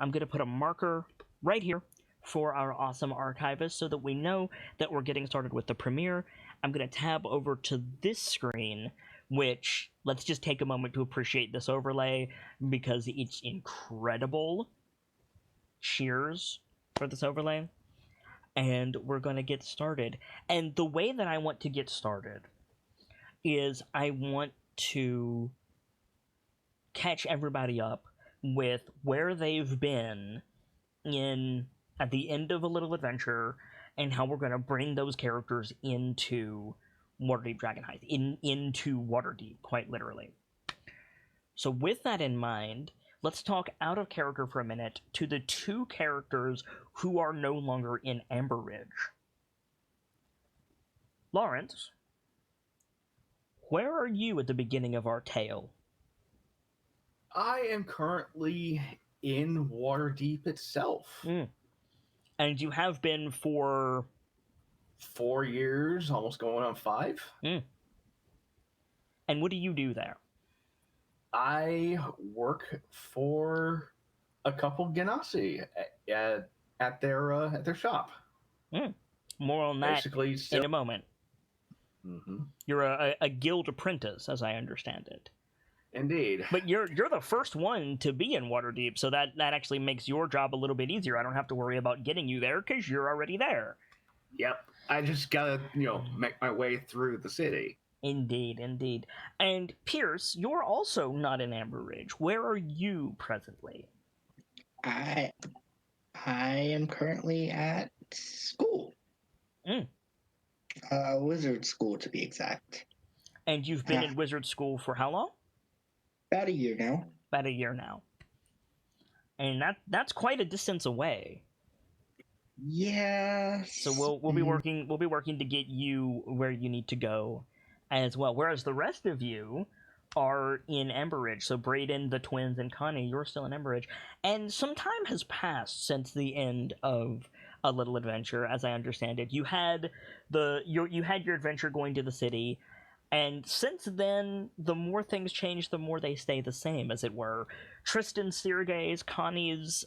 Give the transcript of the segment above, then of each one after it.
I'm going to put a marker right here for our awesome archivist so that we know that we're getting started with the premiere. I'm going to tab over to this screen, which, let's just take a moment to appreciate this overlay because it's incredible. Cheers for this overlay. And we're going to get started. And the way that I want to get started is I want to catch everybody up with where they've been at the end of A Little Adventure, and how we're going to bring those characters into Waterdeep Dragon Heist, into Waterdeep, quite literally. So with that in mind, let's talk out of character for a minute to the two characters who are no longer in Amber Ridge. Lawrence, where are you at the beginning of our tale? I am currently in Waterdeep itself. And you have been for 4 years, almost going on 5. And what do you do there? I work for a couple Ganassi at their shop. More on that Basically, in a moment. Mm-hmm. You're a guild apprentice, as I understand it. Indeed. But you're the first one to be in Waterdeep, so that actually makes your job a little bit easier. I don't have to worry about getting you there because you're already there. Yep. I just gotta, make my way through the city. Indeed, indeed. And Pierce, you're also not in Amber Ridge. Where are you presently? I am currently at school. Wizard school, to be exact. And you've been in wizard school for how long? About a year now. About a year now. And that's quite a distance away. Yeah. So we'll be working to get you where you need to go as well. Whereas the rest of you are in Amber Ridge. So Brayden, the twins, and Connie, you're still in Amber Ridge. And some time has passed since the end of A Little Adventure, as I understand it. You had your adventure going to the city. And since then, the more things change, the more they stay the same, as it were. Tristan Sirges, Connie's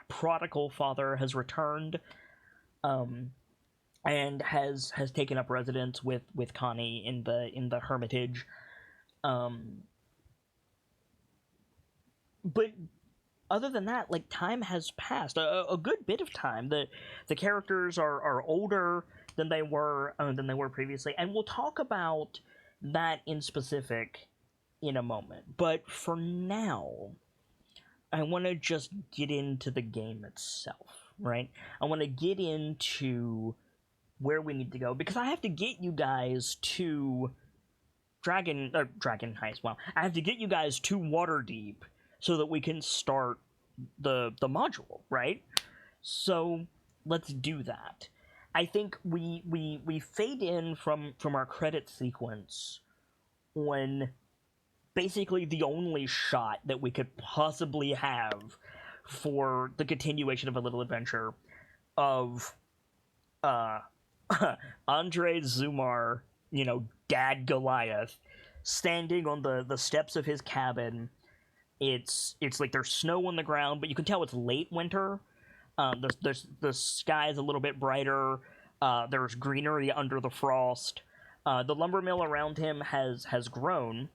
prodigal father, has returned, and has taken up residence with Connie in the Hermitage. But other than that, like, time has passed a good bit of time. The characters are older than they were previously, and we'll talk about that in specific in a moment. But for now, I want to just get into the game itself, right? I want to get into where we need to go, because I have to get you guys to Dragon Heist. Well, I have to get you guys to Waterdeep so that we can start the module, right? So let's do that. I think we fade in from our credit sequence when basically the only shot that we could possibly have for the continuation of A Little Adventure of Andre Zumar, Dad Goliath, standing on the steps of his cabin. It's like there's snow on the ground, but you can tell it's late winter. The sky is a little bit brighter. There's greenery under the frost. The lumber mill around him has grown.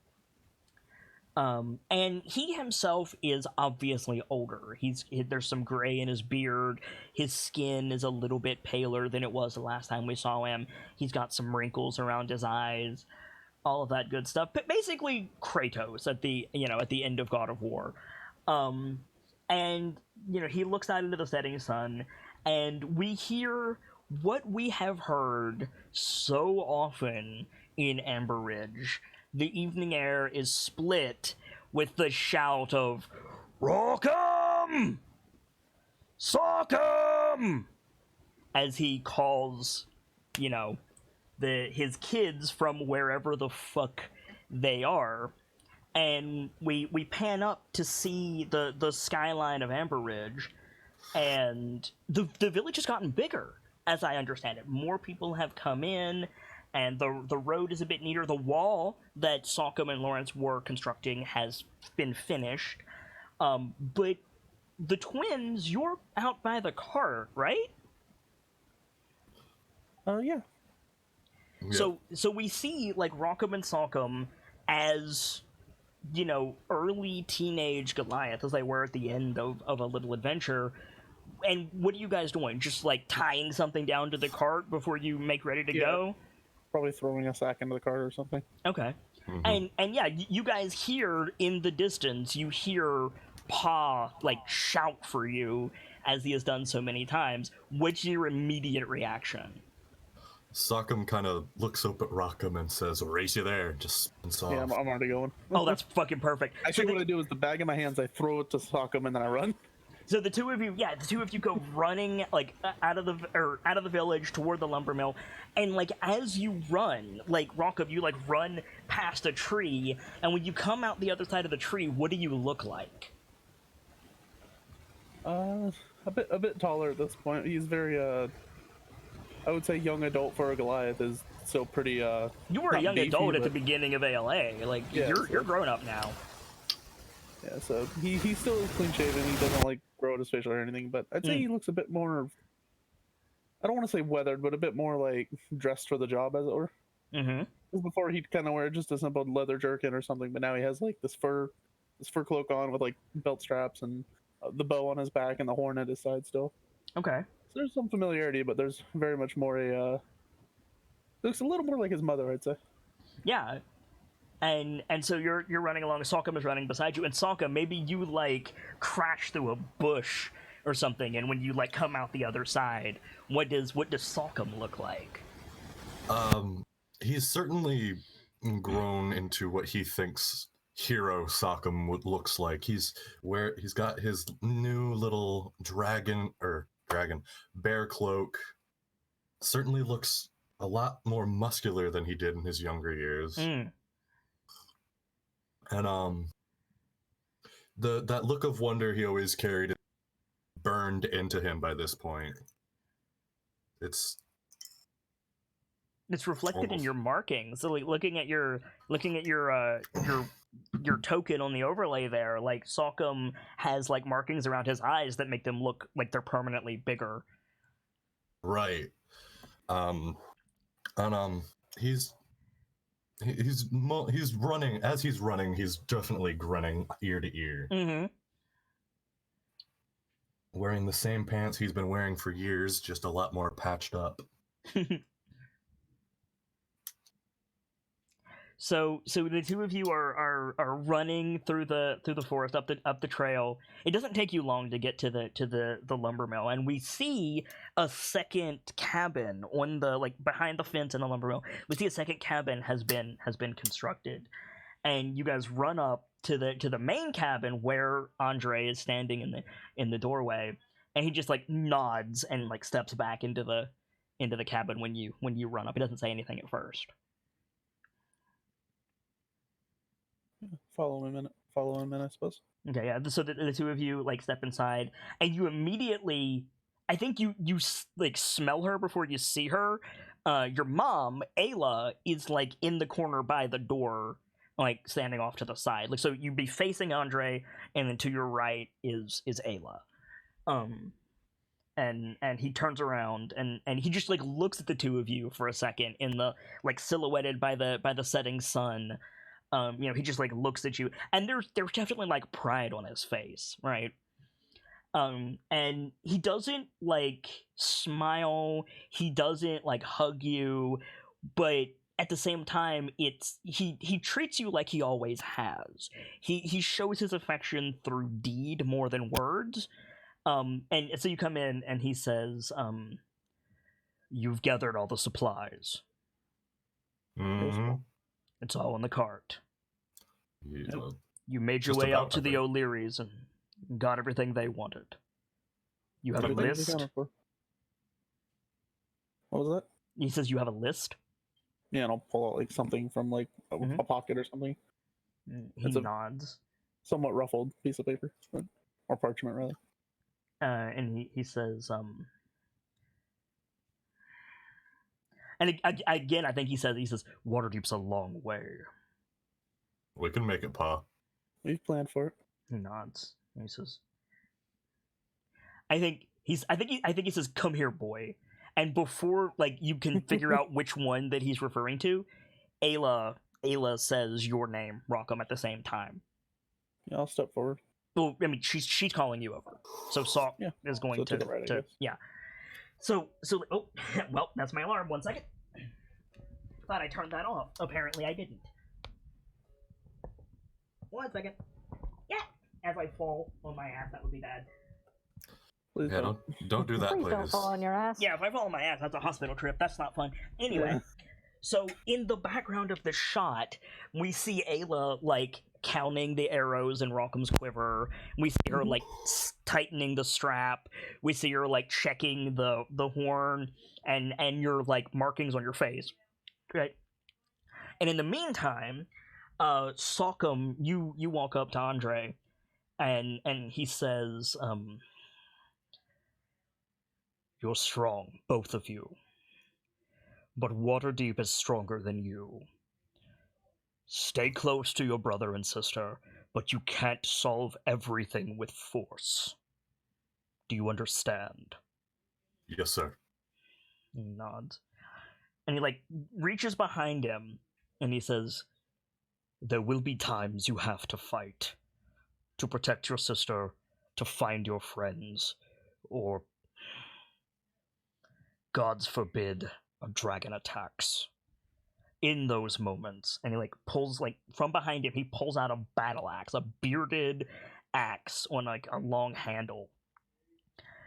And he himself is obviously older. There's some gray in his beard. His skin is a little bit paler than it was the last time we saw him. He's got some wrinkles around his eyes. All of that good stuff. But basically Kratos at the end of God of War. And, he looks out into the setting sun, and we hear what we have heard so often in Amber Ridge. The evening air is split with the shout of, "Rock'em! Sock'em!" as he calls, his kids from wherever the fuck they are. And we pan up to see the skyline of Amber Ridge, and the village has gotten bigger, as I understand it. More people have come in, and the road is a bit neater. The wall that Sock'em and Lawrence were constructing has been finished. But the twins, you're out by the cart, right? Yeah. So we see like Rockham and Salcom as, you know, early teenage Goliath as they were at the end of a little adventure. And what are you guys doing? Just like tying something down to the cart before you make ready to go? Probably throwing a sack into the cart or something. Okay. And yeah, you guys hear in the distance, you hear Pa like shout for you as he has done so many times. What's your immediate reaction? Sockham kind of looks up at Rockham and says, "Race you there." Just spins off. Yeah, I'm already going. Oh, that's fucking perfect. Actually, what I do is the bag in my hands, I throw it to Sockham, and then I run. So the two of you go running like out of the village toward the lumber mill, and like as you run, like Rockham, you like run past a tree, and when you come out the other side of the tree, what do you look like? A bit taller at this point. He's very I would say young adult for a Goliath is still pretty You were a not young beefy, adult at the but- beginning of ALA. Like Yeah, you're grown up now. Yeah, so he still is clean shaven. He doesn't like grow out his facial or anything, but I'd say he looks a bit more. I don't want to say weathered, but a bit more like dressed for the job, as it were. Mm-hmm. 'Cause before he'd kind of wear just a simple leather jerkin or something, but now he has like this fur cloak on with like belt straps and the bow on his back and the horn at his side still. Okay. So there's some familiarity, but there's very much more looks a little more like his mother, I'd say. Yeah. And so you're running along. Salcom is running beside you, and Salcom, maybe you like crash through a bush or something, and when you like come out the other side, what does Salcom look like? He's certainly grown into what he thinks hero Sockham looks like. He's got his new little bear cloak. Certainly looks a lot more muscular than he did in his younger years. And that look of wonder he always carried burned into him by this point. It's reflected in almost- your markings. So like looking at your token on the overlay there, like Salcom has like markings around his eyes that make them look like they're permanently bigger. right. And he's running. As he's running, he's definitely grinning ear to ear. Mm-hmm. Wearing the same pants he's been wearing for years, just a lot more patched up. So the two of you are running through the forest up the trail. It doesn't take you long to get to the lumber mill, and we see a second cabin on the like behind the fence in the lumber mill. We see a second cabin has been constructed, and you guys run up to the main cabin where Andre is standing in the doorway, and he just like nods and like steps back into the cabin when you run up. He doesn't say anything at first. Follow him in, I suppose. Okay, yeah. So the two of you like step inside, and you immediately, I think you like smell her before you see her. Your mom, Ayla, is like in the corner by the door, like standing off to the side. Like so, you'd be facing Andre, and then to your right is Ayla. And he turns around and he just like looks at the two of you for a second in the like silhouetted by the setting sun. You know, he just like looks at you, and there's definitely like pride on his face, right? And he doesn't like smile, he doesn't like hug you, but at the same time, he treats you like he always has. He shows his affection through deed more than words. And so you come in, and he says, "You've gathered all the supplies. Mm-hmm. It's all in the cart. Yeah. You made your Just way about, out to I the think. O'Learys and got everything they wanted. You have a Everything's list?" accounted for. What was that? He says, "You have a list?" Yeah, and I'll pull out like something from like Mhm. a pocket or something. He It's a- nods. Somewhat ruffled piece of paper. Or parchment, rather. And he says, and again, I think he says, "Waterdeep's a long way." We can make it, Pa. We've planned for it. He nods. And he says, I think he says, "Come here, boy." And before like you can figure out which one that he's referring to, Ayla says your name, Rockham, at the same time. Yeah, I'll step forward. Well, I mean, she's calling you over, so Salk Yeah. is going So to the right, I to guess. yeah. So oh well, that's my alarm. 1 second. Thought I turned that off. Apparently, I didn't. 1 second. Yeah. As I fall on my ass, that would be bad. Please Yeah, don't do that, Please please. don't fall on your ass. Yeah, if I fall on my ass, that's a hospital trip. That's not fun. Anyway, Yeah. so in the background of the shot, we see Ayla like counting the arrows in Rockham's quiver. We see her like tightening the strap. We see her like checking the horn and your like markings on your face, right? And in the meantime, Salkham, you walk up to Andre, and he says, "You're strong, both of you. But Waterdeep is stronger than you. Stay close to your brother and sister, but you can't solve everything with force. Do you understand?" Yes, sir. He nods. And he, like, reaches behind him, and he says, "There will be times you have to fight. To protect your sister, to find your friends, or, gods forbid, a dragon attacks. In those moments," and he like pulls like from behind him, he pulls out a battle axe, a bearded axe on like a long handle,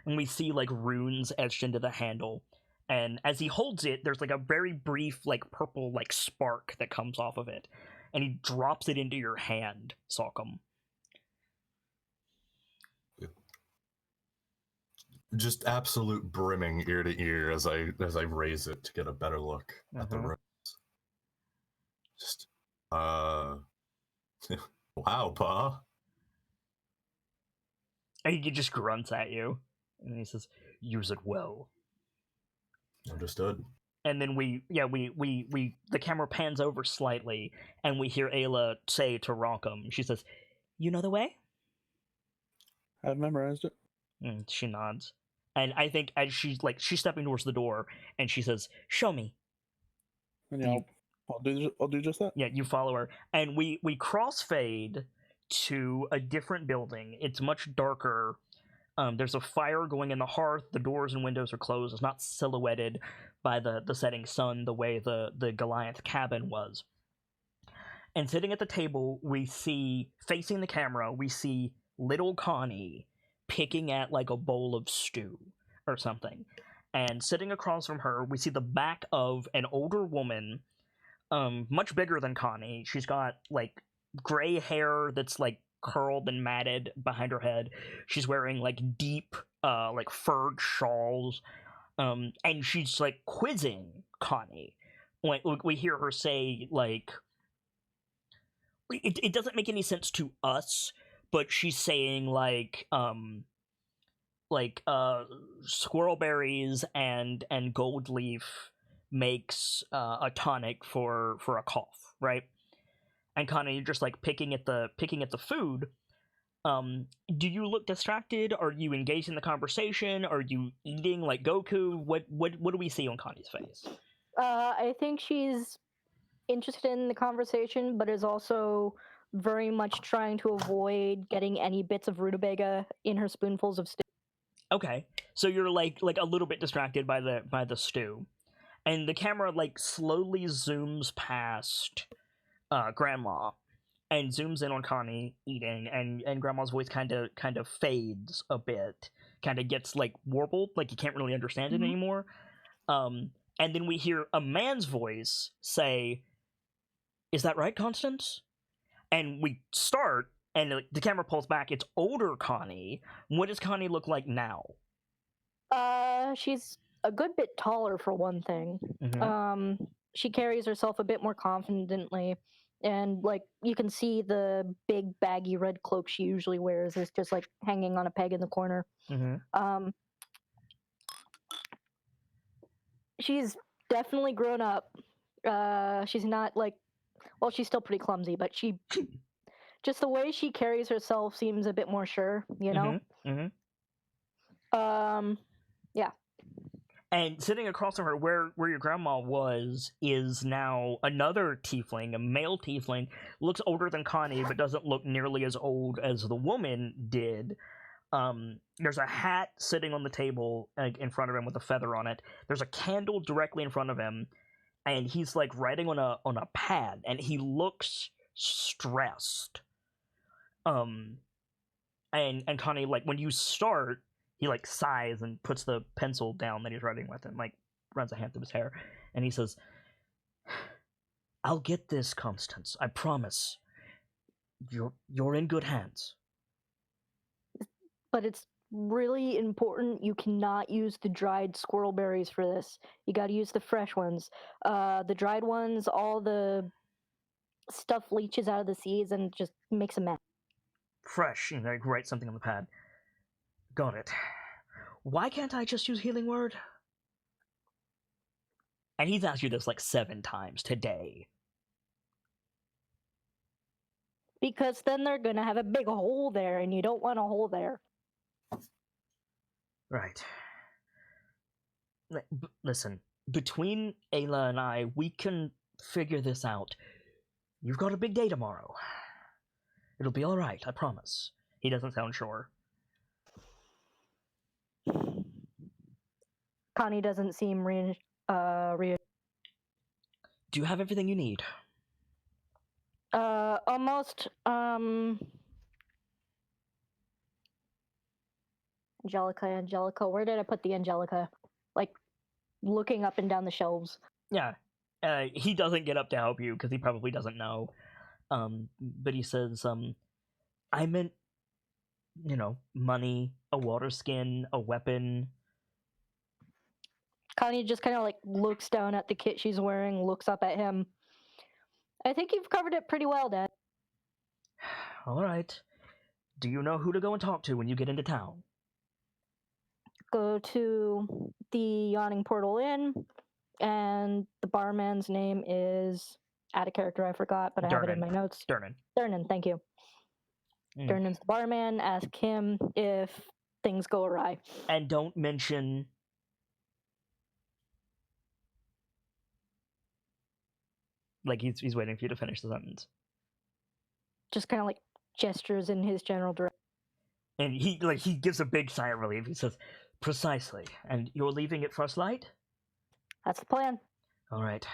and we see like runes etched into the handle. And as he holds it, there's like a very brief like purple like spark that comes off of it, and he drops it into your hand, Salkham. Just absolute brimming ear to ear as I raise it to get a better look at the Mhm. runes. Just wow, Pa. And he just grunts at you, and he says, "Use it well." Understood. And then the camera pans over slightly, and we hear Ayla say to Rockham, she says, "You know the way?" I've memorized it. And she nods. And I think as she's stepping towards the door, and she says, "Show me." And yeah, I'll do just that. Yeah, you follow her. And we crossfade to a different building. It's much darker. There's a fire going in the hearth. The doors and windows are closed. It's not silhouetted by the setting sun the way the Goliath cabin was. And sitting at the table, we see, facing the camera, we see little Connie picking at like a bowl of stew or something. And sitting across from her, we see the back of an older woman, much bigger than Connie. She's got like gray hair that's like curled and matted behind her head. She's wearing like deep like furred shawls, and she's like quizzing Connie. We hear her say like, it doesn't make any sense to us, but she's saying like squirrel berries and gold leaf makes a tonic for a cough, right? And Connie, you're just like picking at the food. Do you look distracted? Are you engaged in the conversation? Are you eating like Goku? What do we see on Connie's face? I think she's interested in the conversation, but is also very much trying to avoid getting any bits of rutabaga in her spoonfuls of stew. Okay, so you're like a little bit distracted by the stew, and the camera like slowly zooms past Grandma and zooms in on Connie eating, and Grandma's voice kind of fades a bit, kind of gets like warbled, like you can't really understand it anymore. And then we hear a man's voice say, "Is that right, Constance?" And we start, and the camera pulls back. It's older Connie. What does Connie look like now? She's a good bit taller for one thing. Mm-hmm. She carries herself a bit more confidently, and like you can see the big baggy red cloak she usually wears is just like hanging on a peg in the corner. Mm-hmm. She's definitely grown up. She's not like, well, she's still pretty clumsy, but she Just the way she carries herself seems a bit more sure, you know? Yeah. And sitting across from her, where your grandma was, is now another tiefling, a male tiefling. Looks older than Connie, but doesn't look nearly as old as the woman did. There's a hat sitting on the table in front of him with a feather on it. There's a candle directly in front of him, and he's like writing on a pad, and he looks stressed. And Connie, like, when you start, he like sighs and puts the pencil down that he's writing with and like runs a hand through his hair, and he says, "I'll get this, Constance. I promise. You're in good hands." But it's really important you cannot use the dried squirrel berries for this. You got to use the fresh ones. The dried ones, all the stuff leaches out of the seeds and just makes a mess. Fresh, you know, like, write something on the pad. Got it. Why can't I just use healing word? And he's asked you this like 7 times today. Because then they're gonna have a big hole there, and you don't want a hole there. Right. Listen, between Ayla and I, we can figure this out. You've got a big day tomorrow. It'll be alright, I promise. He doesn't sound sure. Connie doesn't seem Do you have everything you need? almost. Angelica, where did I put the Angelica? Like, looking up and down the shelves. Yeah. He doesn't get up to help you because he probably doesn't know. But he says, I meant, you know, money, a water skin, a weapon. Connie just kind of like looks down at the kit she's wearing, looks up at him. I think you've covered it pretty well, Dad. Alright. Do you know who to go and talk to when you get into town? Go to the Yawning Portal Inn, and the barman's name is, add a character I forgot, but I have it in my notes. Durnan, thank you. Durnan's the barman. Ask him if things go awry. And don't mention... Like, he's waiting for you to finish the sentence. Just kind of like gestures in his general direction. And he gives a big sigh of relief. He says, "Precisely. And you're leaving at first light?" That's the plan. All right.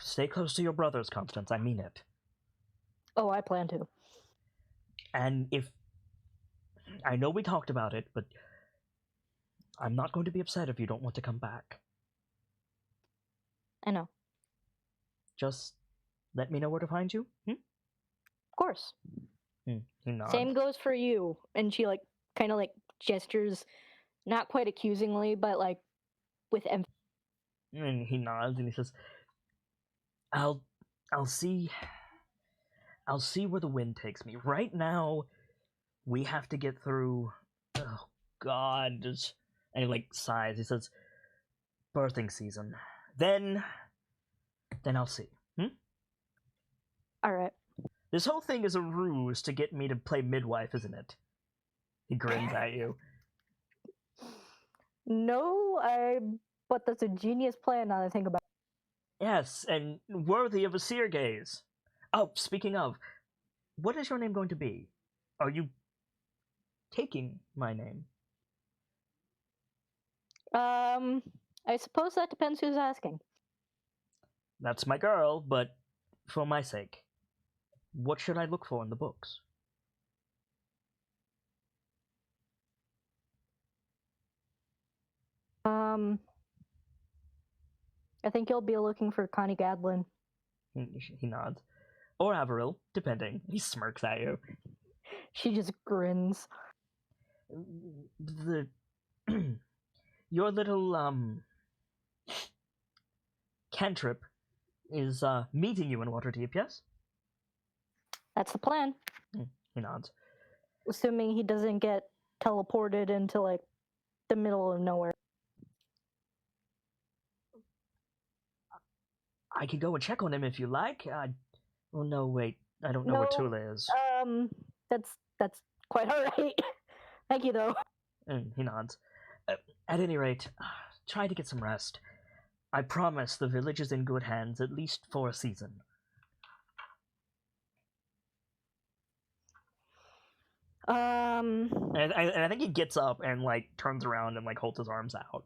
Stay close to your brothers, Constance. I mean it. Oh, I plan to. And if... I know we talked about it, but I'm not going to be upset if you don't want to come back. I know. Just let me know where to find you. Of course. He nods. Same goes for you. And she like kind of like gestures, not quite accusingly, but like with emphasis. And he nods and he says, I'll see where the wind takes me. Right now, we have to get through... Oh, God. And he like sighs. He says, birthing season. Then I'll see. All right. This whole thing is a ruse to get me to play midwife, isn't it? He grins at you. No, but that's a genius plan now that I think about it. Yes, and worthy of a seer gaze. Oh, speaking of, what is your name going to be? Are you taking my name? I suppose that depends who's asking. That's my girl, but for my sake, what should I look for in the books? I think you'll be looking for Connie Gadlin. He nods. Or Averil, depending. He smirks at you. She just grins. Your little, cantrip is, meeting you in Waterdeep, yes? That's the plan. He nods. Assuming he doesn't get teleported into, like, the middle of nowhere. I could go and check on him if you like. Oh, no, wait. I don't know No, where Tula is. That's quite all right. Thank you, though. And he nods. At any rate, try to get some rest. I promise the village is in good hands, at least for a season. And I think he gets up and like turns around and like holds his arms out.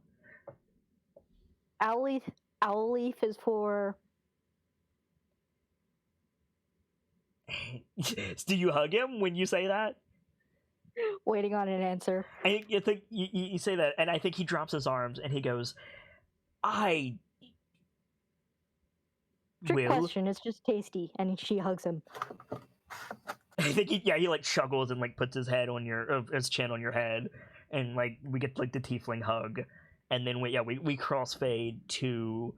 Owl leaf is for. Do you hug him when you say that? Waiting on an answer. I think you say that, and I think he drops his arms and he goes, "I Trick will." question. It's just tasty, and she hugs him. I think he like chuckles and like puts his head on his chin on your head, and like we get like the tiefling hug, and then we crossfade to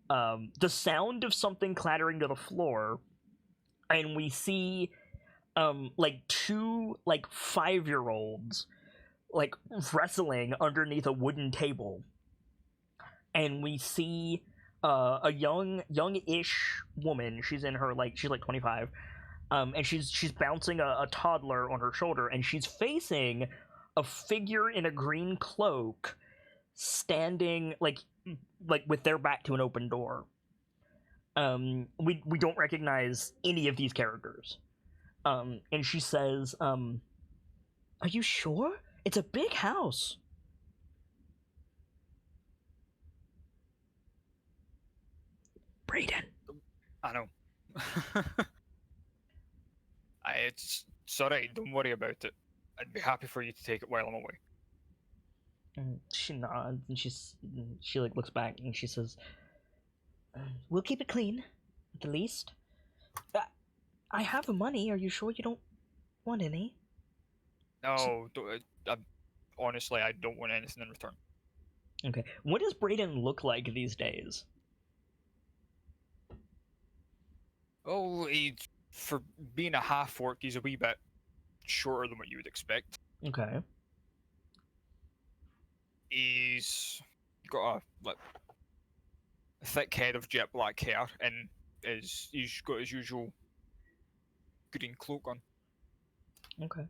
the sound of something clattering to the floor, and we see like two like 5-year-olds like wrestling underneath a wooden table, and we see a young-ish woman. She's like 25. And she's bouncing a toddler on her shoulder, and she's facing a figure in a green cloak, standing like with their back to an open door. We don't recognize any of these characters. And she says, "Are you sure? It's a big house." Brayden. I know. It's alright, don't worry about it. I'd be happy for you to take it while I'm away. And she nods, and she like looks back, and she says, "We'll keep it clean, at the least. I have the money. Are you sure you don't want any?" No, honestly, I don't want anything in return. Okay. What does Brayden look like these days? Oh, for being a half-orc, he's a wee bit shorter than what you would expect. Okay. He's got a thick head of jet black hair, and he's got his usual green cloak on. Okay.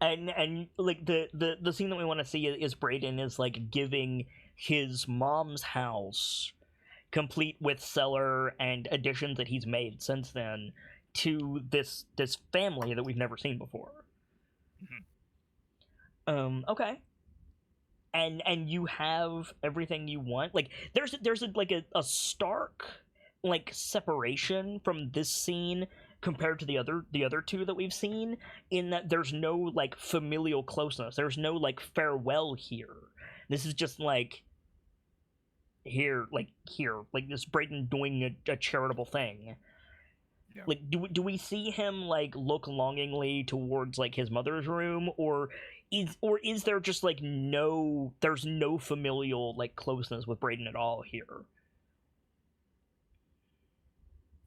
And like the scene that we want to see is Brayden is like giving his mom's house, complete with cellar and additions that he's made since then, to this family that we've never seen before. Mm-hmm. Okay. And you have everything you want. Like there's a stark like separation from this scene compared to the other two that we've seen, in that there's no like familial closeness. There's no like farewell here. This is just like here, like this Brayden doing a charitable thing. Yeah. Like, do we see him like look longingly towards like his mother's room, or is there just like there's no familial like closeness with Brayden at all here?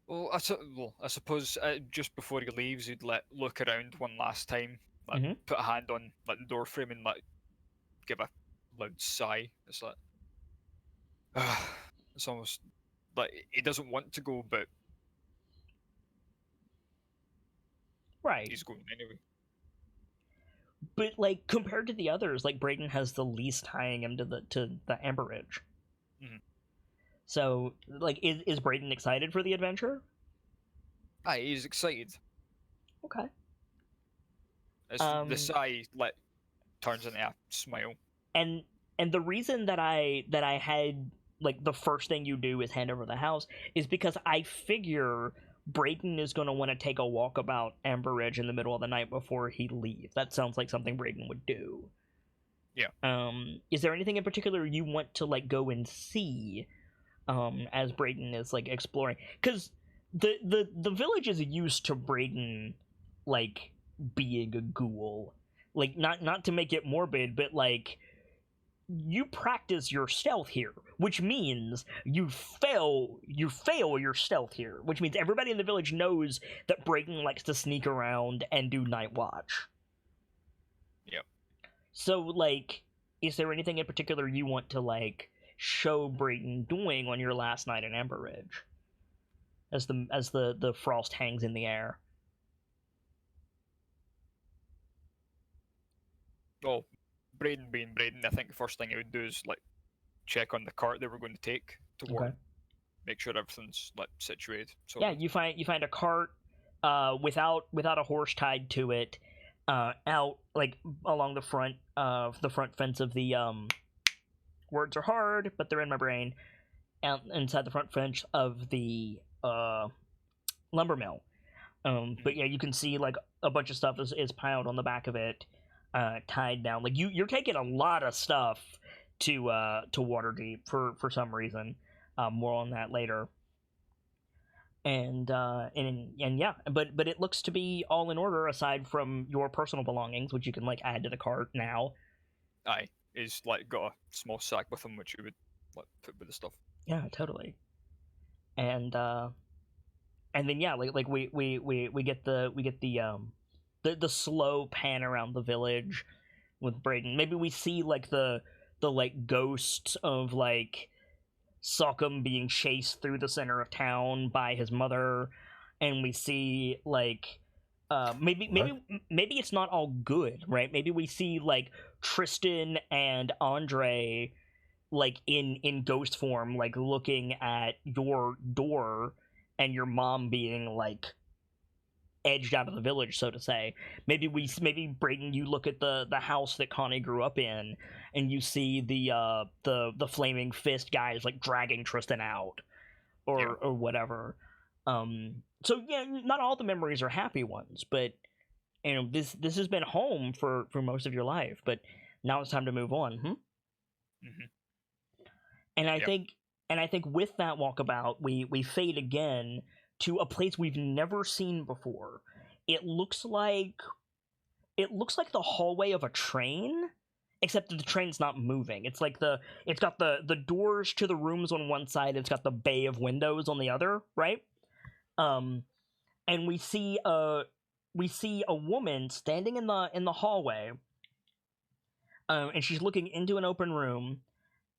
Well, I suppose just before he leaves, he'd look around one last time, put a hand on like the door frame, and like give a loud sigh. It's like it's almost like he doesn't want to go, but right, he's going anyway. But like compared to the others, like Brayden has the least tying him to the Amber Ridge. Mm-hmm. So like, is Brayden excited for the adventure? Aye, he's excited. Okay. The sigh like turns into a smile. And the reason that I had like the first thing you do is hand over the house is because I figure Brayden is going to want to take a walk about Amber Ridge in the middle of the night before he leaves. That sounds like something Brayden would do. Yeah. Is there anything in particular you want to like go and see as Brayden is like exploring? Because the village is used to Brayden like being a ghoul. Like not to make it morbid, but like you practice your stealth here, which means you fail your stealth here, which means everybody in the village knows that Brayden likes to sneak around and do night watch. Yep. So like, is there anything in particular you want to like show Brayden doing on your last night in Amber Ridge? as the frost hangs in the air. Well, Braden being Braden, I think the first thing I would do is like check on the cart they were going to take to Ward. Make sure everything's like situated. Yeah, you find a cart without a horse tied to it, out like along the front fence of the words are hard, but they're in my brain. Out inside the front fence of the lumber mill. But yeah, you can see like a bunch of stuff is piled on the back of it, tied down. Like you're taking a lot of stuff to Waterdeep for some reason. More on that later. And yeah, but it looks to be all in order aside from your personal belongings, which you can like add to the cart now. Aye, he's like got a small sack with him, which you would like put with the stuff. Yeah, totally. And then yeah, like we get the slow pan around the village with Braden. Maybe we see like the like ghosts of like Sockham being chased through the center of town by his mother, and we see like maybe it's not all good, right? Maybe we see like Tristan and Andre like in ghost form, like looking at your door, and your mom being like edged out of the village, so to say. Maybe Braden, you look at the house that Connie grew up in, and you see the flaming fist guys like dragging Tristan out, or whatever. So yeah, not all the memories are happy ones, but you know this has been home for most of your life, but now it's time to move on. Mm-hmm. And I think with that walkabout, we fade again to a place we've never seen before. It looks like the hallway of a train, except that the train's not moving. It's like it's got the doors to the rooms on one side, it's got the bay of windows on the other, right? And we see a woman standing in the hallway, and she's looking into an open room.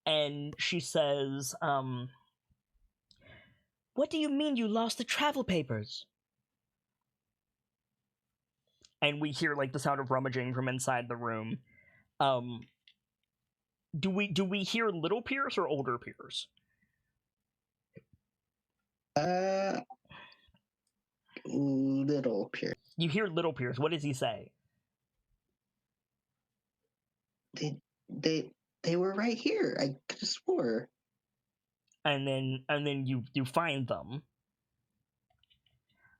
And she says, "What do you mean you lost the travel papers?" And we hear like the sound of rummaging from inside the room. Do we hear Little Pierce or Older Pierce? Little Pierce. You hear Little Pierce. What does he say? They were right here. I could have swore. And then you find them.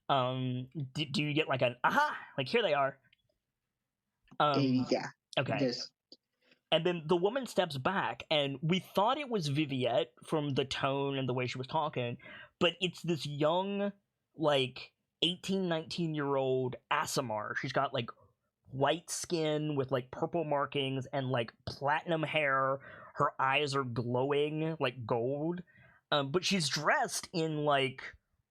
Do you get like an aha? Like here they are. Yeah. Okay. And then the woman steps back, and we thought it was Viviette from the tone and the way she was talking, but it's this young, like 18, 19-year-old Aasimar. She's got like white skin with like purple markings and like platinum hair. Her eyes are glowing like gold, but she's dressed in like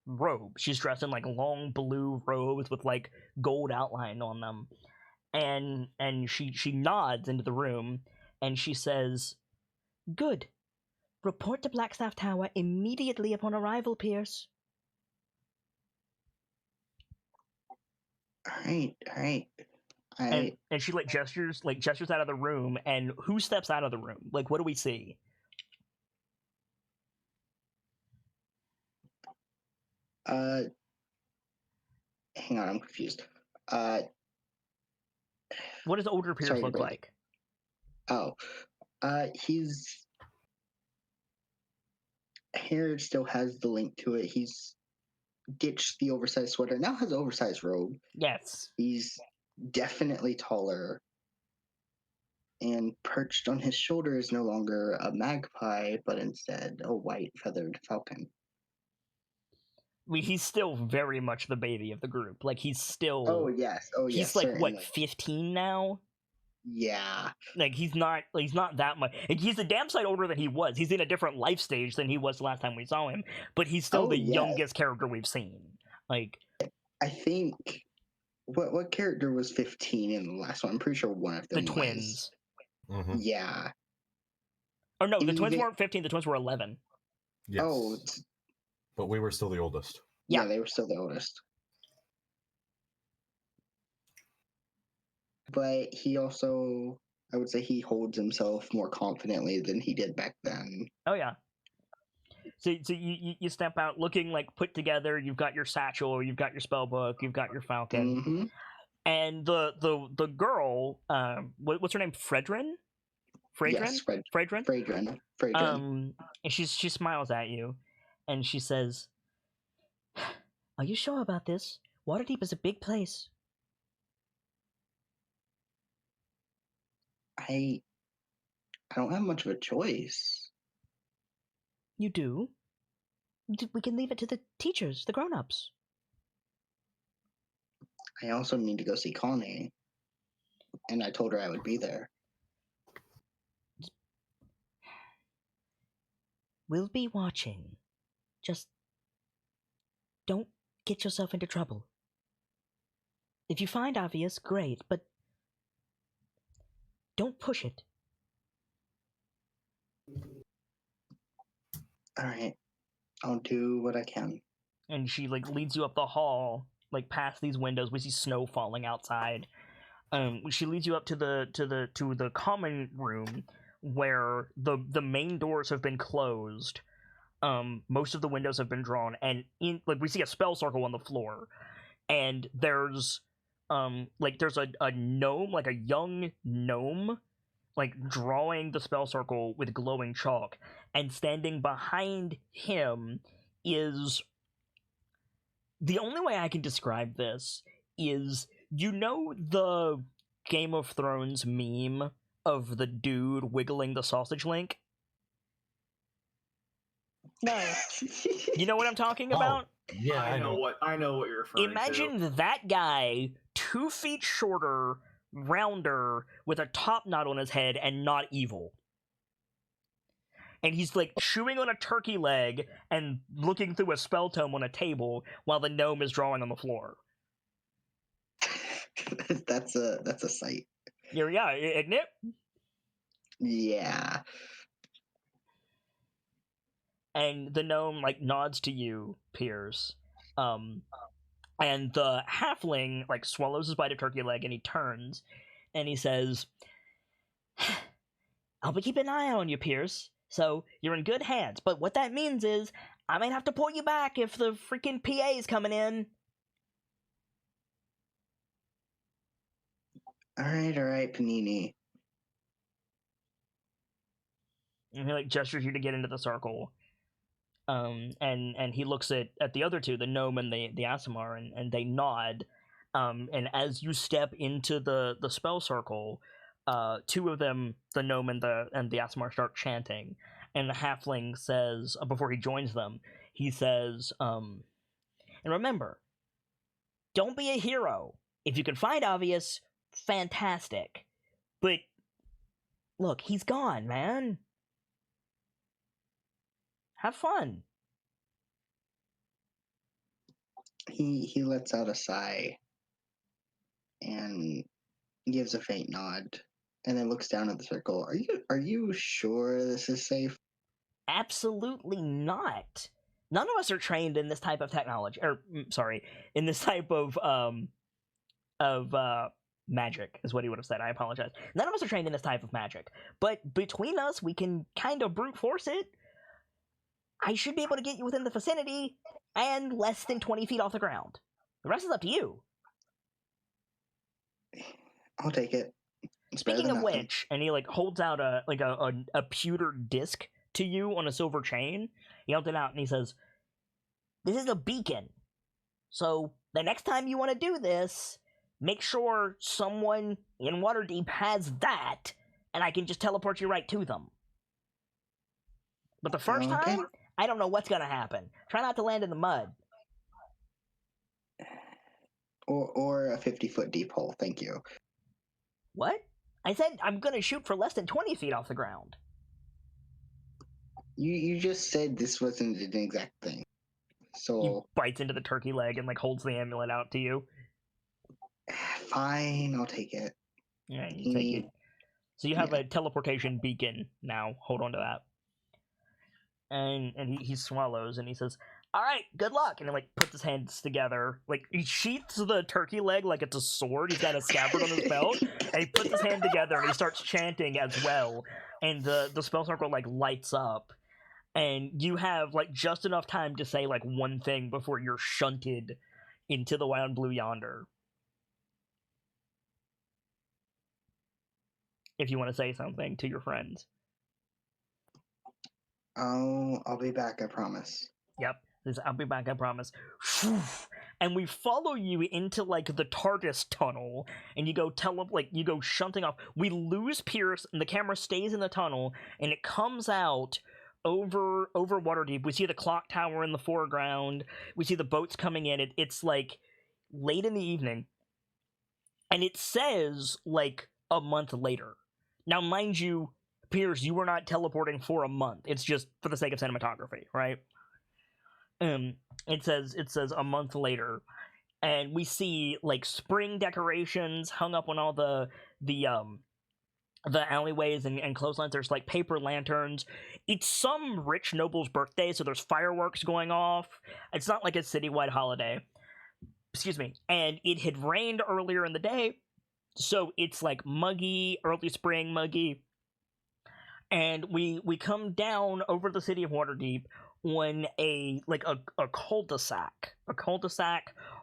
robes. She's dressed in like long blue robes with like gold outline on them, and she nods into the room and she says, "Good. Report to Blackstaff Tower immediately upon arrival, Pierce." All right. And she like gestures out of the room, and who steps out of the room? Like, what do we see? Hang on, I'm confused. What does Older Pierce look like? Oh, his hair still has the link to it. He's ditched the oversized sweater, now has an oversized robe. Yes. He's definitely taller, and perched on his shoulder is no longer a magpie, but instead a white feathered falcon. I mean, he's still very much the baby of the group. Like, he's still... Oh, yes. He's like, certainly. What, 15 now? Yeah. Like, he's not that much... Like, he's a damn sight older than he was. He's in a different life stage than he was the last time we saw him, but he's still the youngest character we've seen. Like... I think... What character was 15 in the last one? I'm pretty sure one of them The twins. Mm-hmm. Yeah. Oh, no, the twins weren't 15, the twins were 11. Yes. Oh. But we were still the oldest. Yeah, they were still the oldest. But he also, I would say, he holds himself more confidently than he did back then. Oh yeah. So you step out looking like put together. You've got your satchel, you've got your spell book, you've got your falcon, Mm-hmm. and the girl, what's her name? Fredrin. Yes, Fredrin. Fredrin. And she smiles at you, and she says, "Are you sure about this? Waterdeep is a big place." I don't have much of a choice. You do. We can leave it to the teachers, the grown-ups. I also need to go see Connie, and I told her I would be there. We'll be watching. Just don't get yourself into trouble. If you find obvious, great, but don't push it. All right, I'll do what I can. And she leads you up the hall, past these windows. We see snow falling outside. She leads you up to the common room where the main doors have been closed. Most of the windows have been drawn, and we see a spell circle on the floor, and there's there's a gnome, a young gnome, drawing the spell circle with glowing chalk, and standing behind him is, the only way I can describe this is, the Game of Thrones meme of the dude wiggling the sausage link? No. You know what I'm talking about? Yeah, I know what you're referring to. Imagine that guy 2 feet shorter, rounder, with a top knot on his head, and not evil. And he's chewing on a turkey leg and looking through a spell tome on a table while the gnome is drawing on the floor. That's a sight. Yeah, isn't it? Yeah. And the gnome nods to you, Piers. And the halfling swallows his bite of turkey leg, and he turns and he says, "I'll be keeping an eye on you, Piers. So you're in good hands. But what that means is I might have to pull you back if the freaking PA's coming in." All right, Panini. And he gestures you to get into the circle. And he looks at the other two, the gnome and the Aasimar, and they nod. And as you step into the spell circle, two of them, the gnome and the Aasimar, start chanting. And the halfling says, before he joins them, he says, "And remember, don't be a hero. If you can find obvious, fantastic. But look, he's gone, man. Have fun." He lets out a sigh and gives a faint nod, and then looks down at the circle. Are you sure this is safe? Absolutely not. None of us are trained in this type of technology, in this type of magic, is what he would have said. I apologize. None of us are trained in this type of magic, but between us, we can kind of brute force it. I should be able to get you within the vicinity and less than 20 feet off the ground. The rest is up to you. I'll take it. Speaking of which, and he holds out a pewter disc to you on a silver chain. He holds it out and he says, "This is a beacon. So the next time you want to do this, make sure someone in Waterdeep has that, and I can just teleport you right to them. But the first time, I don't know what's going to happen. Try not to land in the mud." Or a 50-foot deep hole, thank you. What? I said I'm going to shoot for less than 20 feet off the ground. You just said this wasn't an exact thing. So he bites into the turkey leg and holds the amulet out to you. Fine, I'll take it. Yeah, you take it. So you have a teleportation beacon now. Hold on to that. And he swallows and he says, all right, good luck. And he like puts his hands together, like he sheaths the turkey leg like it's a sword. He's got a scabbard on his belt, and he puts his hand together and he starts chanting as well. And the spell circle like lights up, and you have like just enough time to say like one thing before you're shunted into the wild blue yonder. If you want to say something to your friends. Oh, I'll be back, I promise. Yep. I'll be back, I promise. And we follow you into like the TARDIS tunnel, and you go you go shunting off. We lose Pierce, and the camera stays in the tunnel, and it comes out over Waterdeep. We see the clock tower in the foreground. We see the boats coming in. It's like late in the evening, and it says like a month later. Now, mind you, Pierce, you were not teleporting for a month. It's just for the sake of cinematography, right? It says a month later, and we see like spring decorations hung up on all the alleyways and clotheslines. There's like paper lanterns. It's some rich noble's birthday, so there's fireworks going off. It's not like a citywide holiday. Excuse me. And it had rained earlier in the day, so it's like muggy, early spring muggy. And we come down over the city of Waterdeep on a cul-de-sac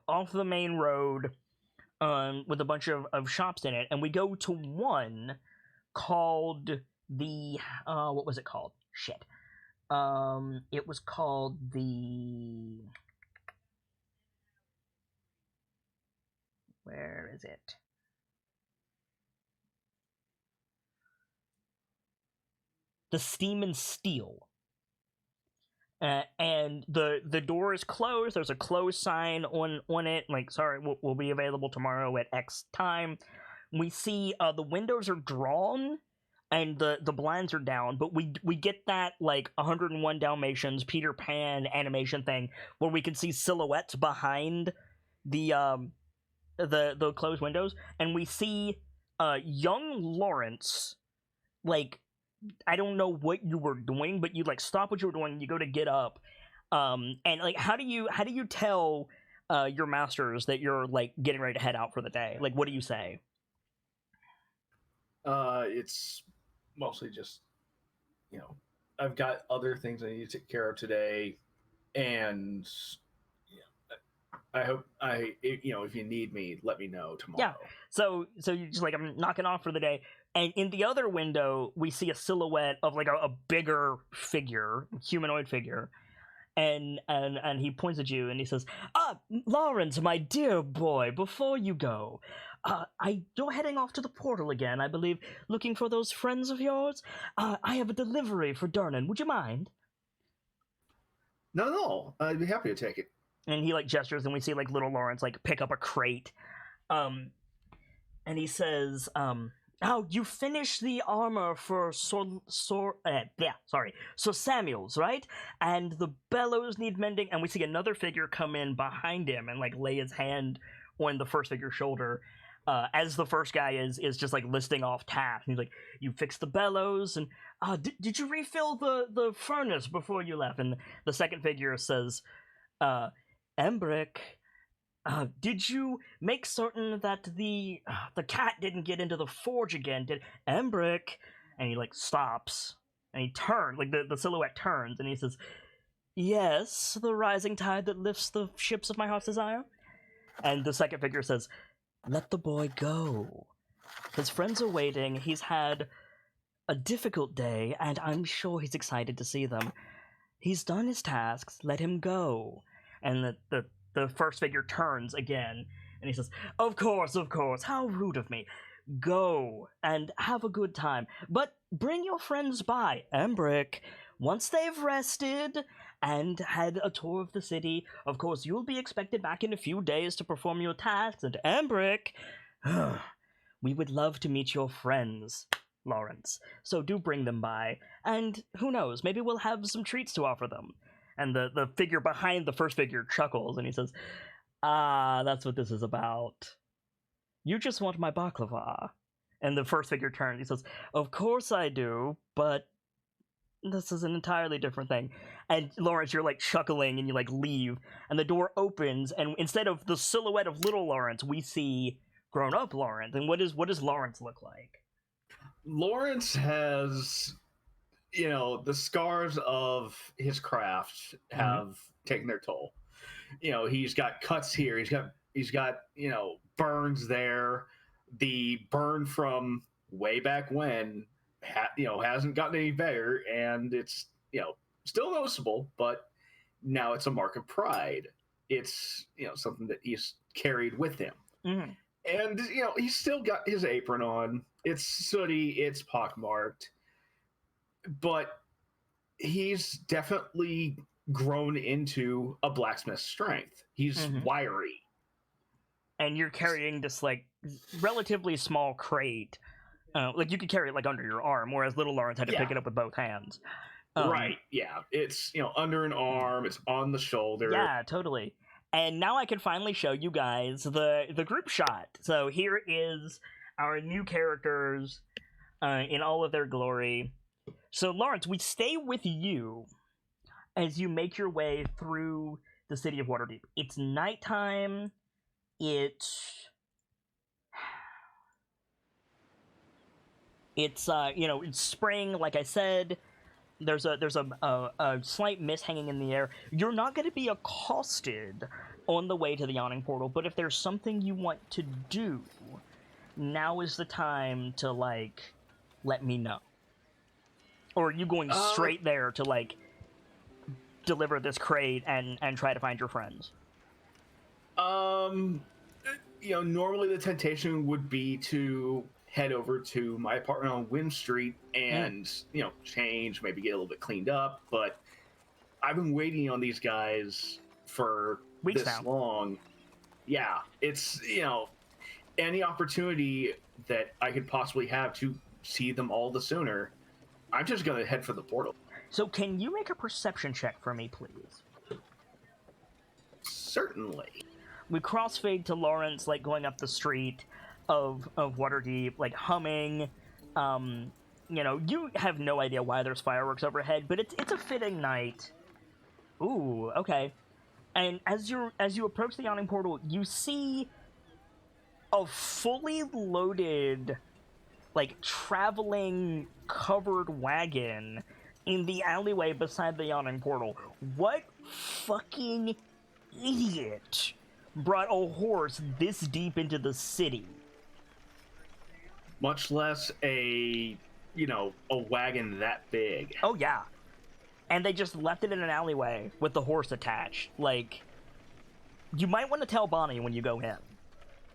off the main road, with a bunch of shops in it, and we go to one called the what was it called? Shit. It was called the, where is it? The Steam and Steel. And the door is closed. There's a closed sign on it, like, sorry, will be available tomorrow at X time. We see the windows are drawn and the blinds are down, but we get that like 101 Dalmatians Peter Pan animation thing where we can see silhouettes behind the closed windows, and we see young Lawrence, like, I don't know what you were doing, but you like stop what you were doing, you go to get up, and like how do you tell your masters that you're like getting ready to head out for the day? Like, what do you say? It's mostly just, I've got other things I need to take care of today, and I hope if you need me, let me know tomorrow. Yeah. So you just like, I'm knocking off for the day. And in the other window, we see a silhouette of like a bigger figure, humanoid figure, and he points at you and he says, Lawrence, my dear boy, before you go, you're heading off to the portal again, I believe, looking for those friends of yours. I have a delivery for Durnan. Would you mind? No, I'd be happy to take it. And he like gestures, and we see like little Lawrence like pick up a crate, and he says, "Oh, you finished the armor for Sir Samuel's, right? And the bellows need mending." And we see another figure come in behind him and like lay his hand on the first figure's shoulder, as the first guy is just like listing off tasks. And he's like, "You fixed the bellows, and did you refill the furnace before you left?" And the second figure says, Embrick, did you make certain that the cat didn't get into the forge again? Did Embrick? And he like stops and he turns, like the silhouette turns, and he says, "Yes, the rising tide that lifts the ships of my heart's desire." And the second figure says, "Let the boy go. His friends are waiting. He's had a difficult day, and I'm sure he's excited to see them. He's done his tasks. Let him go." And the first figure turns again, and he says, of course, how rude of me. Go, and have a good time. But bring your friends by, Embrick. Once they've rested and had a tour of the city, of course, you'll be expected back in a few days to perform your tasks. And Embrick, we would love to meet your friends, Lawrence. So do bring them by, and who knows, maybe we'll have some treats to offer them. And the figure behind the first figure chuckles, and he says, that's what this is about. You just want my baklava. And the first figure turns, he says, of course I do, but this is an entirely different thing. And Lawrence, you're like chuckling and you like leave, and the door opens, and instead of the silhouette of little Lawrence, we see grown-up Lawrence. And what does Lawrence look like? Lawrence has, the scars of his craft have taken their toll. He's got cuts here. He's got burns there. The burn from way back when, hasn't gotten any better, and it's still noticeable, but now it's a mark of pride. It's something that he's carried with him, and he's still got his apron on. It's sooty, it's pockmarked, but he's definitely grown into a blacksmith's strength. He's wiry. And you're carrying this like relatively small crate. Like you could carry it like under your arm, whereas little Lawrence had to pick it up with both hands. Right, yeah. It's under an arm, it's on the shoulder. Yeah, totally. And now I can finally show you guys the group shot. So here is our new characters in all of their glory. So Lawrence, we stay with you as you make your way through the city of Waterdeep. It's nighttime. It's spring, like I said. There's a slight mist hanging in the air. You're not going to be accosted on the way to the Yawning Portal, but if there's something you want to do, now is the time to, like, let me know. Or are you going straight there to, like, deliver this crate and try to find your friends? Normally the temptation would be to head over to my apartment on Wynn Street and, change, maybe get a little bit cleaned up, but I've been waiting on these guys for weeks this now. Long. Yeah, it's, any opportunity that I could possibly have to see them all the sooner, I'm just going to head for the portal. So can you make a perception check for me, please? Certainly. We crossfade to Lawrence, like, going up the street of Waterdeep, like, humming. You have no idea why there's fireworks overhead, but it's a fitting night. Ooh, okay. And as you approach the Yawning Portal, you see a fully loaded, like, traveling covered wagon in the alleyway beside the Yawning Portal. What fucking idiot brought a horse this deep into the city? Much less a wagon that big. Oh, yeah. And they just left it in an alleyway with the horse attached. Like, you might want to tell Bonnie when you go in.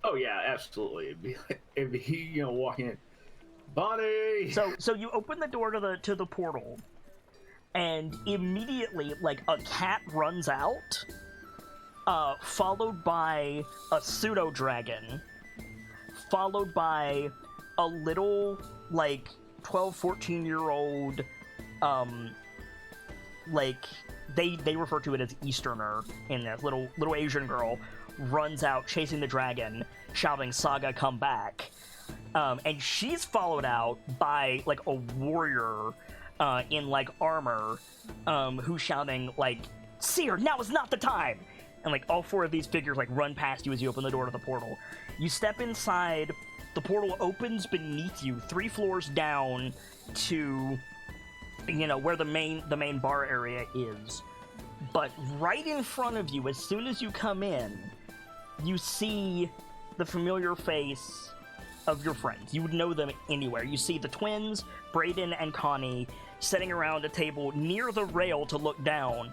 Oh, yeah, absolutely. It'd be walking in. Bonnie! So you open the door to the portal, and immediately, like, a cat runs out, followed by a pseudo-dragon, followed by a little, like, 12, 14-year-old, like, they refer to it as Easterner, in this little Asian girl, runs out chasing the dragon, shouting, "Saga, come back." And she's followed out by, like, a warrior in, like, armor, who's shouting, like, "Seer, now is not the time!" And, like, all four of these figures, like, run past you as you open the door to the portal. You step inside, the portal opens beneath you, 3 floors down to, where the main bar area is. But right in front of you, as soon as you come in, you see the familiar face of your friends. You would know them anywhere. You see the twins, Brayden and Connie, sitting around a table near the rail to look down,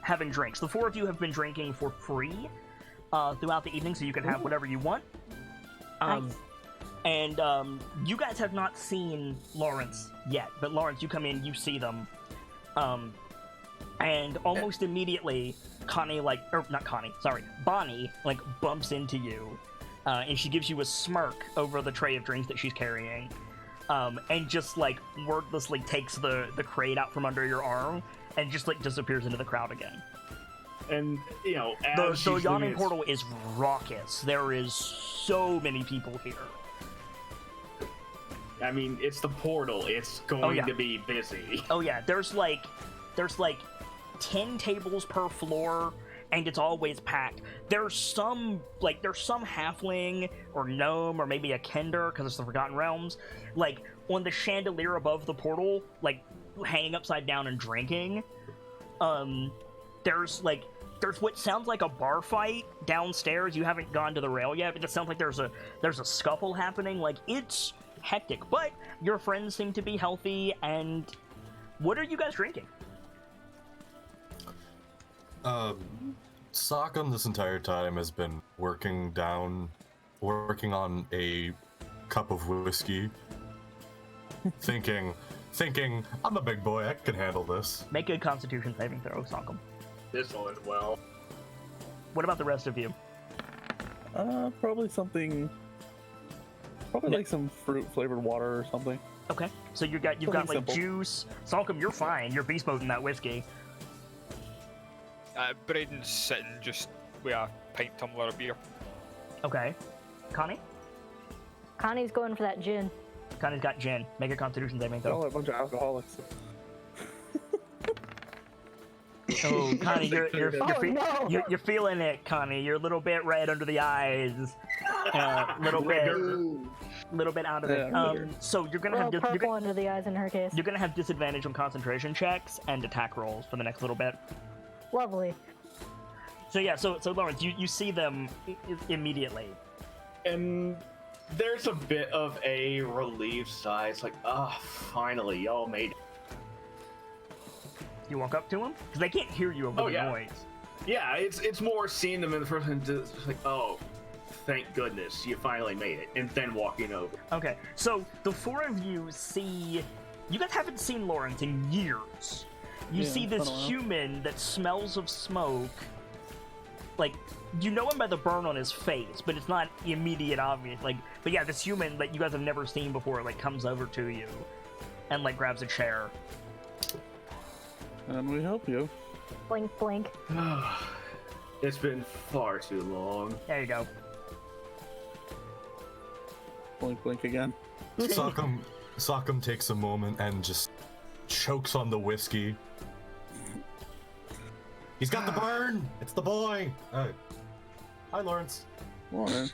having drinks. The 4 of you have been drinking for free throughout the evening, so you can have whatever you want. Nice. And you guys have not seen Lawrence yet, but Lawrence, you come in, you see them. And almost immediately, Bonnie, like, bumps into you. And she gives you a smirk over the tray of drinks that she's carrying. And just, like, wordlessly takes the crate out from under your arm and just, like, disappears into the crowd again. And, as the Yawning Portal is raucous. There is so many people here. I mean, it's the portal. It's going to be busy. Oh yeah, there's like 10 tables per floor, and it's always packed. There's some halfling or gnome or maybe a kender, because it's the Forgotten Realms, like on the chandelier above the portal, like hanging upside down and drinking. There's what sounds like a bar fight downstairs. You haven't gone to the rail yet, but it sounds like there's a scuffle happening. Like, it's hectic, but your friends seem to be healthy. And what are you guys drinking? Sockham this entire time has been working on a cup of whiskey, thinking, I'm a big boy, I can handle this. Make a Constitution saving throw, Sockham. This one, well. What about the rest of you? Probably like some fruit flavored water or something. Okay, so you've got like simple juice. Sockham, you're fine. You're beast moding that whiskey. Braden's sitting just with a pint tumbler of beer. Okay. Connie? Connie's going for that gin. Connie's got gin. Make a Constitution saving They're all throw. a bunch of alcoholics. Oh, Connie, you're feeling it, Connie. You're a little bit red under the eyes. Little bit out of it. So you're gonna have purple under the eyes in her case. You're gonna have disadvantage on concentration checks and attack rolls for the next little bit. Lovely. So yeah, so Lawrence, you see them immediately. And there's a bit of a relief sigh. It's like, finally, y'all made it. You walk up to them? Because they can't hear you over the noise. Yeah, it's more seeing them in the first and just like, oh, thank goodness, you finally made it. And then walking over. Okay, so the four of you see... You guys haven't seen Lawrence in years. You see this human that smells of smoke. Like, you know him by the burn on his face, but it's not immediate obvious. Like, but yeah, this human that you guys have never seen before, like, comes over to you and, like, grabs a chair. And we help you. Blink, blink. It's been far too long. There you go. Blink, blink again. Sockham takes a moment and just chokes on the whiskey. He's got the burn! It's the boy! Hi, Lawrence. Lawrence.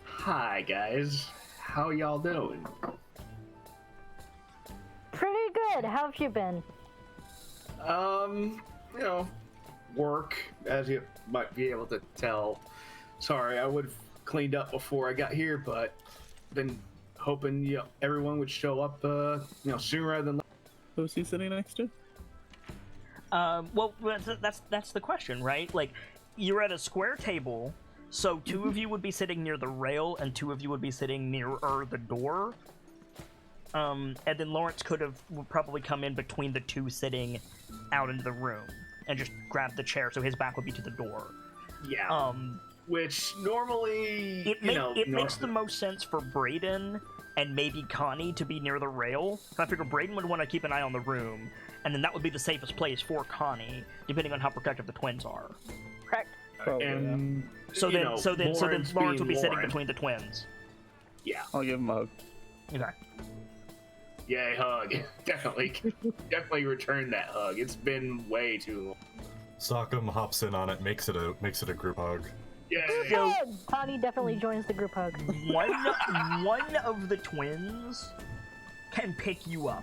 Hi, guys. How y'all doing? Pretty good. How have you been? Work, as you might be able to tell. Sorry, I would have cleaned up before I got here, but been hoping everyone would show up, sooner rather than later. Who's he sitting next to? Well, that's the question, right? Like, you're at a square table, so two of you would be sitting near the rail, and two of you would be sitting nearer the door. And then Lawrence would probably come in between the two sitting out into the room and just grab the chair, so his back would be to the door. Yeah. Which normally, it makes the most sense for Braden and maybe Connie to be near the rail. I figure Braden would want to keep an eye on the room, and then that would be the safest place for Connie, depending on how protective the twins are. Correct. And so then Lawrence would be sitting between the twins. Yeah. I'll give him a hug. Okay. Yay, hug. Definitely return that hug. It's been way too long. Sockham hops in on it, makes it a group hug. Yay! Connie definitely joins the group hug. One of the twins can pick you up.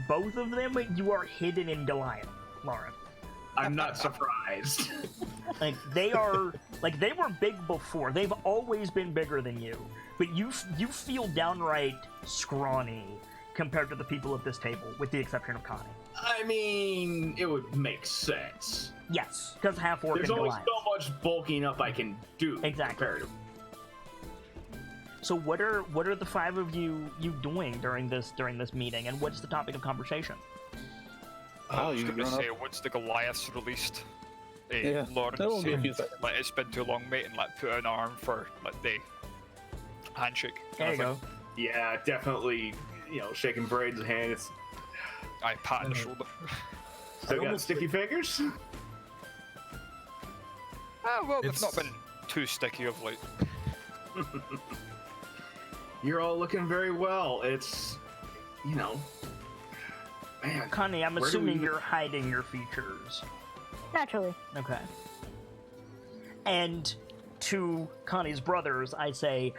Both of them, you are hidden in Goliath, Lauren. I'm not surprised. They were big before. They've always been bigger than you. But you feel downright scrawny compared to the people at this table, with the exception of Connie. I mean, it would make sense. Yes, because half orc and There's only Goliath. so much bulking up I can do. Exactly. So what are the five of you doing during this meeting, and what's the topic of conversation? I was going to say, once the Goliaths released, Lawrence that won't be a few said, seconds. it's been too long, mate, and put an arm for the handshake. There you go. Yeah, definitely. Shaking Braden's hand. It's I pat on the shoulder. still got sticky fingers. Well, they've not been too sticky of late. You're all looking very well. It's, you know, man. Connie, I'm assuming you're hiding your features. Naturally. Okay. And to Connie's brothers, I say,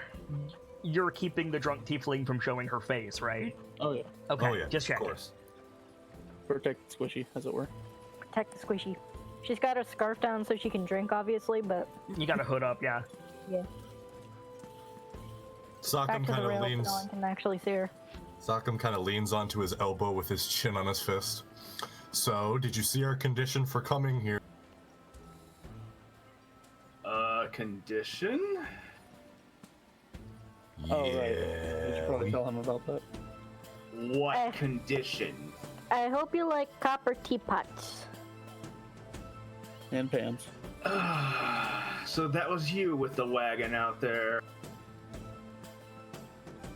you're keeping the drunk tiefling from showing her face, right? Oh yeah. Okay, Oh yeah, just checking. of course. Protect Squishy, as it were. Protect the Squishy. She's got her scarf down so she can drink, obviously, but... You got a hood up, yeah. Yeah. Sockham Back to the kind of rail so leans. no one can actually see her. Sockham kind of leans onto his elbow with his chin on his fist. So, did you see our condition for coming here? Condition? Oh, right. You should probably tell him about that. What condition? I hope you like copper teapots. And pans. So that was you with the wagon out there.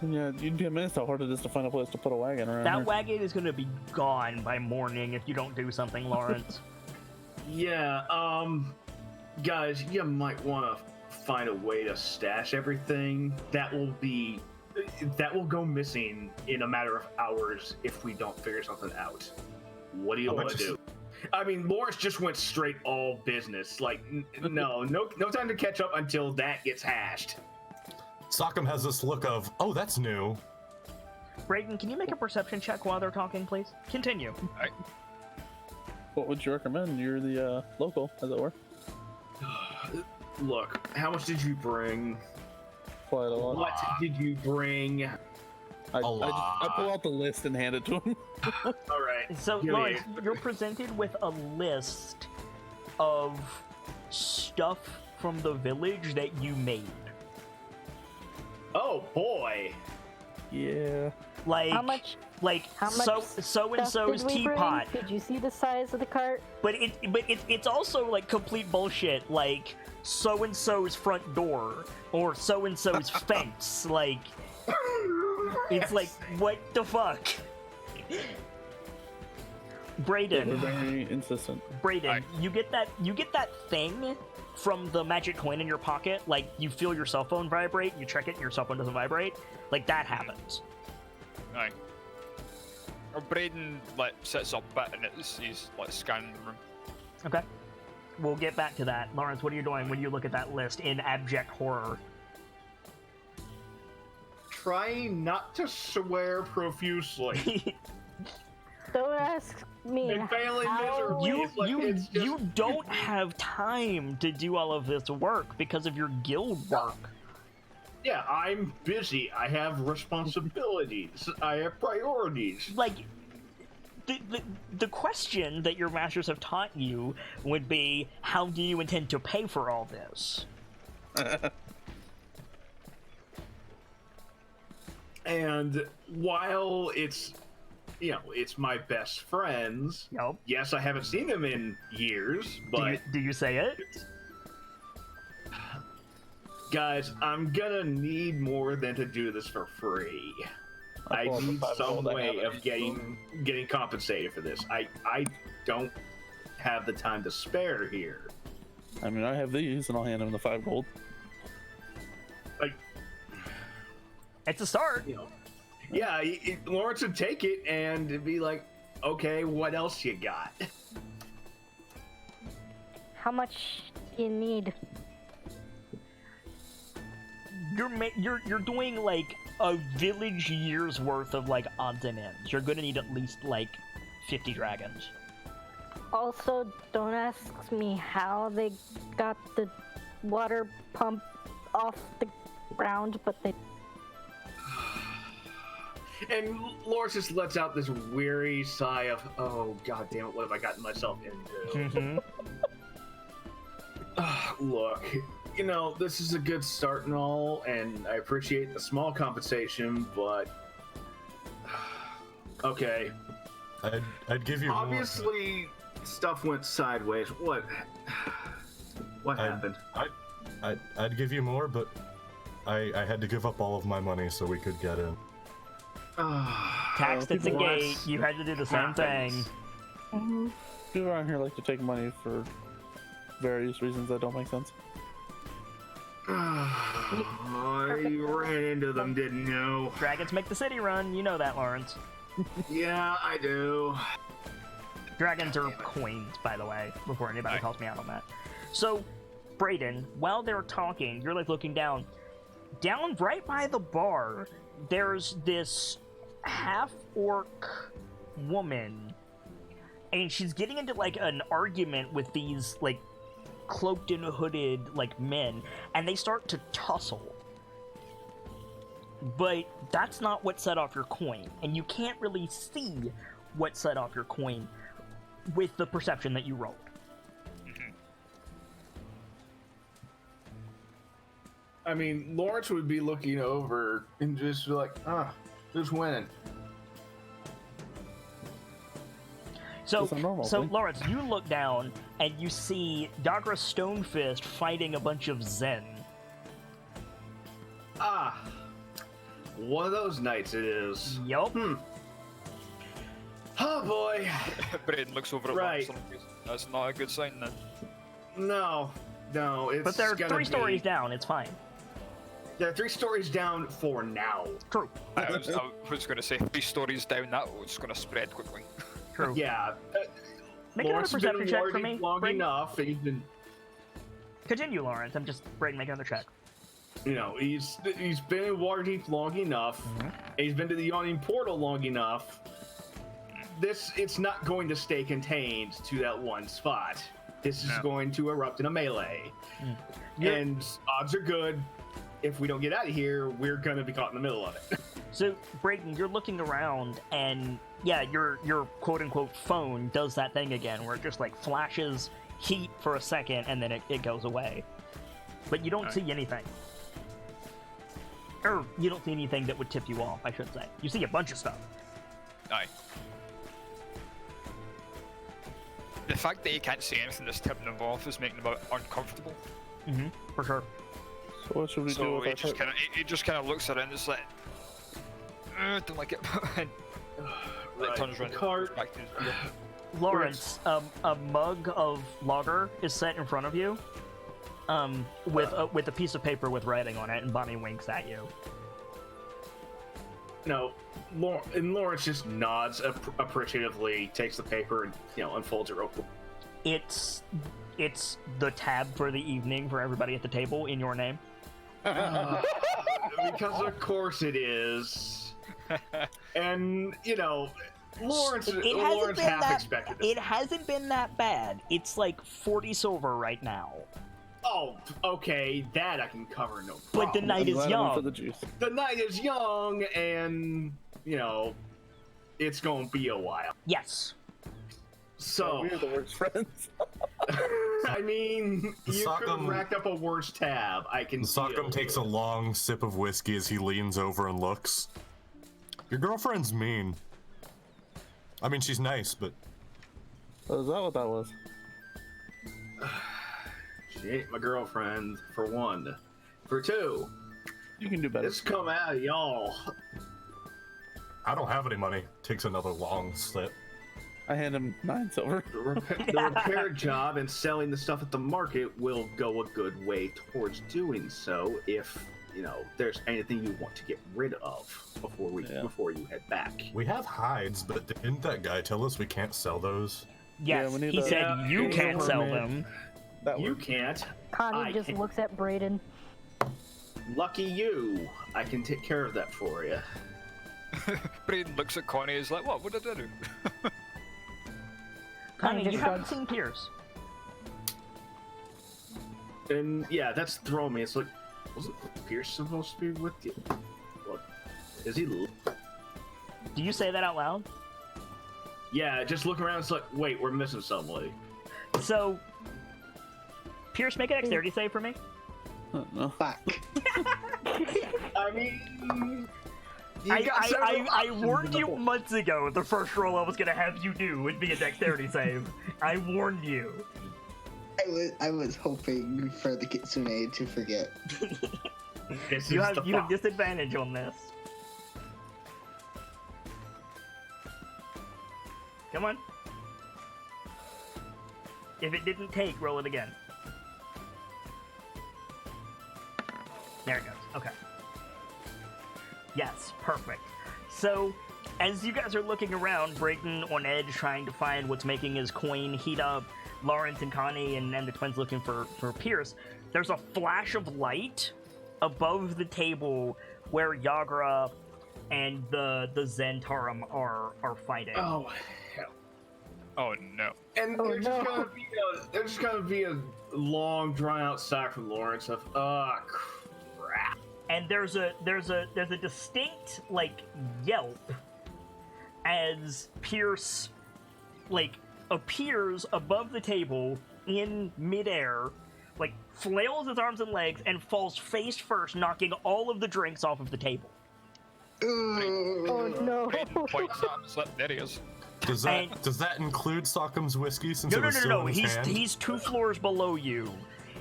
Yeah, you'd be amazed how hard it is to find a place to put a wagon around That here. wagon is going to be gone by morning if you don't do something, Lawrence. Yeah, guys, you might want to find a way to stash everything. That will go missing in a matter of hours if we don't figure something out. What do you want to do? I mean, Lawrence just went straight all business. Like, no time to catch up until that gets hashed. Sockham has this look of, oh, that's new. Brayden, can you make a perception check while they're talking, please? Continue. What would you recommend? You're the local, as it were. Look, how much did you bring? Quite a lot. What did you bring? I pull out the list and hand it to him. All right. So, Lawrence, you're presented with a list of stuff from the village that you made. Oh boy. Yeah. Like How much so and so's did we bring? teapot. Did you see the size of the cart? But it's also like complete bullshit. Like so and so's front door or so and so's fence. Like it's like what the fuck. Brayden. We're very insistent. Brayden, you get that thing from the magic coin in your pocket. Like you feel your cell phone vibrate, you check it, and your cell phone doesn't vibrate. Like that happens. Aye. Or Braden like sits up a bit and he's like scanning the room. Okay. We'll get back to that. Lawrence, what are you doing when you look at that list in abject horror? Trying not to swear profusely. Don't ask me. And failing how- miserably. You don't have time to do all of this work because of your guild work. Yeah, I'm busy. I have responsibilities. I have priorities. Like, the question that your masters have taught you would be, how do you intend to pay for all this? And while it's, it's my best friends. Yep. Yes, I haven't seen them in years, but Do you say it? guys, I'm gonna need more than to do this for free. I need some way of getting compensated for this. I don't have the time to spare here. I mean, I have these, and I'll hand him the 5 gold. Like, It's a start. Yeah, Lawrence would take it and be like, okay, what else you got? How much do you need? You're doing like a village year's worth of like odds and ends. You're gonna need at least like 50 dragons. Also, don't ask me how they got the water pump off the ground, but they... And Lawrence just lets out this weary sigh of, oh, god damn it, what have I gotten myself into? Look, this is a good start and all, and I appreciate the small compensation, but... okay. I'd give you Obviously, stuff went sideways. What happened? I'd give you more, but I had to give up all of my money so we could get in. Taxed at the gate, you had to do the same thing. People around here like to take money for various reasons that don't make sense. I ran into them, didn't you? Dragons make the city run. You know that, Lawrence. Yeah, I do. Dragons are queens, by the way, before anybody calls me out on that. So, Brayden, while they're talking, you're like looking down. Down right by the bar, there's this half-orc woman, and she's getting into like an argument with these like cloaked and hooded like men, and they start to tussle. But that's not what set off your coin, and you can't really see what set off your coin with the perception that you rolled. I mean, Lawrence would be looking over and just be like, who's winning? So, That's a normal thing. Lawrence, you look down and you see Dagra Stonefist fighting a bunch of Zen. One of those nights it is. Yup. Oh boy. Braden looks over at Right. Lawrence and goes, that's not a good sign then. No, it's But they're gonna 3 be- stories down, it's fine. They're 3 stories down for now. True. I was going to say 3 stories down, that was going to spread quickly. True. Yeah. Make another Lawrence has perception been check for Waterdeep me. long Brayden. enough. He's been, Continue, Lawrence. I'm just Brayden, make another check. he's been in Waterdeep long enough. And he's been to the Yawning Portal long enough. It's not going to stay contained to that one spot. This is going to erupt in a melee. And odds are good, if we don't get out of here, we're going to be caught in the middle of it. So, Brayden, you're looking around, and yeah, your quote-unquote phone does that thing again, where it just like flashes heat for a second, and then it goes away. But you don't see anything. Or, you don't see anything that would tip you off, I should say. You see a bunch of stuff. Aye. The fact that he can't see anything that's tipping him off is making him uncomfortable. For sure. So what should we do So with he our just cart? kind of looks around and is like, don't like it. And Right. turns around and Cart. goes back to his beer. Lawrence, a mug of lager is set in front of you, with a piece of paper with writing on it, and Bonnie winks at you. And Lawrence just nods appreciatively, takes the paper, and unfolds it real quick. It's the tab for the evening for everybody at the table in your name. Because of course it is. And Lawrence half expected this. It hasn't been that bad. It's like 40 silver right now. Oh, okay, that I can cover, no problem. But the night is For young. the juice. The night is young, and it's gonna be a while. Yes. So We're the worst friends. I mean, you could have Sockham- racked up a worse tab. I can. Sockham takes a long sip of whiskey as he leans over and looks. Your girlfriend's mean. I mean, she's nice, but Oh, is that what that was? She ain't my girlfriend, for one. For two, You can do better. it's come out of y'all. I don't have any money. Takes another long sip. I hand him 9 silver. The repair job and selling the stuff at the market will go a good way towards doing so if, there's anything you want to get rid of before you head back. We have hides, but didn't that guy tell us we can't sell those? Yes, we need he the- said Yeah, you it's can't a sell permit. them. That You works. can't. Connie I just can't. looks at Brayden. Lucky you. I can take care of that for you. Braden looks at Connie and is like, what did I do? Connie, just you haven't shrugs. seen Pierce. And yeah, that's throwing me. It's like, wasn't Pierce supposed to be with you? What? Is he? Do you say that out loud? Yeah, just look around. It's like, wait, we're missing somebody. So, Pierce, make a dexterity save for me. No. Fuck. I mean, I warned you months ago the first roll I was gonna have you do would be a dexterity save. I warned you. I was hoping for the kitsune to forget. This You is have the fox. disadvantage on this. Come on. If it didn't take, roll it again. There it goes. Okay. Yes, perfect. So, as you guys are looking around, Brayton on edge trying to find what's making his coin heat up, Lawrence and Connie and the twins looking for Pierce, there's a flash of light above the table where Yagra and the Zentarum are fighting. Oh, hell. Oh no. And there's just gonna be a long, drawn-out sigh from Lawrence of, crap. And there's a distinct like yelp as Pierce like appears above the table in midair, like flails his arms and legs and falls face first, knocking all of the drinks off of the table. Oh no! Points at him, it's like, there he is. Does that include Sockham's whiskey? Since it was still No. in his hand? He's 2 floors below you,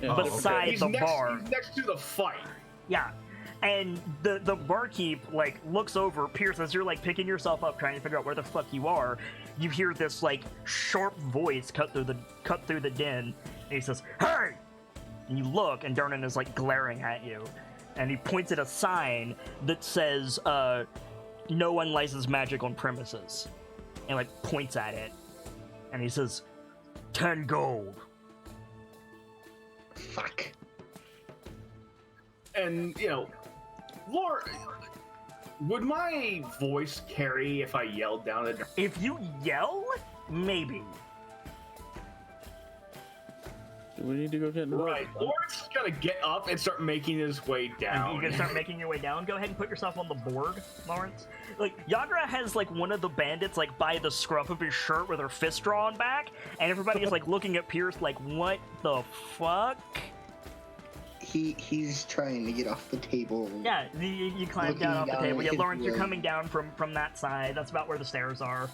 Yeah. beside the bar. He's next to the fight. Yeah. And the barkeep like looks over, Pierce, as you're like picking yourself up, trying to figure out where the fuck you are. You hear this like sharp voice cut through the din, and he says, "Hey!" And you look, and Dernan is like glaring at you, and he points at a sign that says, "No one licenses magic on premises," and like points at it, and he says, 10 gold. Fuck. And, Lord, would my voice carry if I yelled down at her? If you yell, maybe. Do we need to go get in the Right, Lawrence is gonna get up and start making his way down. You're gonna start making your way down. Go ahead and put yourself on the board, Lawrence. Like, Yagra has, like, one of the bandits, like, by the scruff of his shirt with her fist drawn back, and everybody is, like, looking at Pierce like, what the fuck? He's trying to get off the table. Yeah, you climb down off the down table. Yeah, his Lawrence, you're room. coming down from that side. That's about where the stairs are.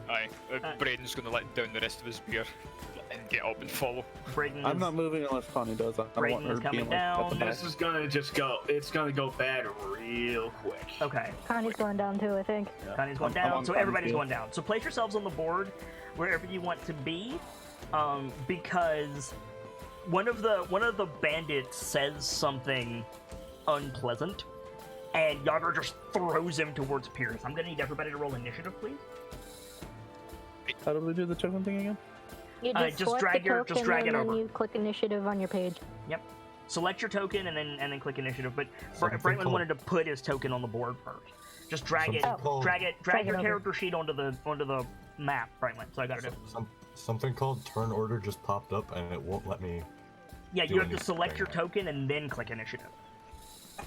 Aye. Braden's gonna let down the rest of his beer and get up and follow. Brayden I'm is, not moving unless Connie does. I don't Brayden want her is coming being like at the down. back. This is gonna it's gonna go bad real quick. Okay, Connie's going down too, I think. Connie's going I'm down, on so Connie's everybody's field. going down. So place yourselves on the board wherever you want to be, because one of the bandits says something unpleasant, and Yagra just throws him towards Pierce. I'm gonna need everybody to roll initiative, please. How do we do the token thing again? You just select drag the your- token just drag it and over. then you click initiative on your page. Yep. Select your token and then click initiative. But Something Franklin called- wanted to put his token on the board first. Just drag it, Something called- drag Drag your it over. character sheet onto the map, Franklin. So I gotta do. Something called turn order just popped up and it won't let me. Yeah, do you have to select anything. your token and then click initiative.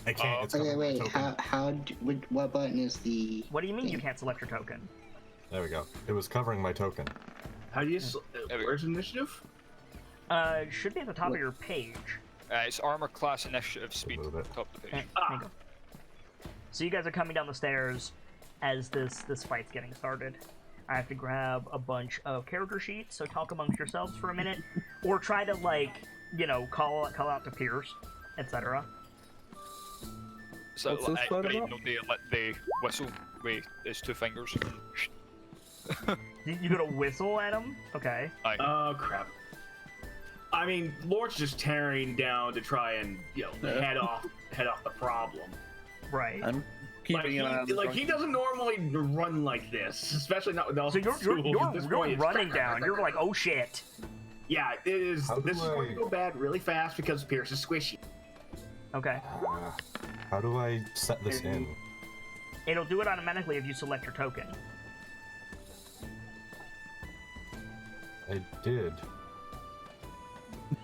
I can't. It's Okay, covering my wait. token. What button is the? What do you mean you thing? can't select your token? There we go. It was covering my token. How do you? Where's initiative? It should be at the top of What? your page. It's armor class initiative speed. Move it. Top of the Okay, page. there you go. So you guys are coming down the stairs as this fight's getting started. I have to grab a bunch of character sheets, so talk amongst yourselves for a minute, or try to call out to Pierce, etc. So What's this fight Braden about? will do let the whistle with his 2 fingers. You gonna whistle at him? Okay. Aye. Oh crap! I mean, Lord's just tearing down to try and head off the problem. Right. I'm keeping an eye on the He doesn't normally run like this, especially not with all So the tools. At this point, you're it's running down. You're like, oh shit. Yeah, it is. How This do is going to I- go bad really fast because Pierce is squishy. Okay. How do I set this in? It'll do it automatically if you select your token. I did.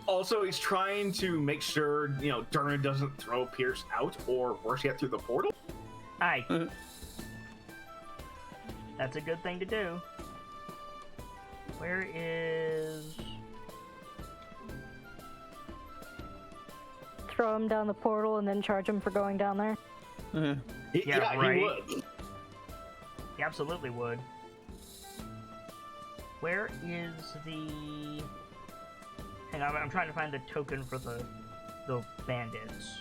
Also, he's trying to make sure Durnan doesn't throw Pierce out, or worse yet, through the portal. Aye. That's a good thing to do. Where is... Throw him down the portal and then charge him for going down there. Eh. Yeah, He right. would. He absolutely would. Where is the... Hang on, I'm trying to find the token for the bandits.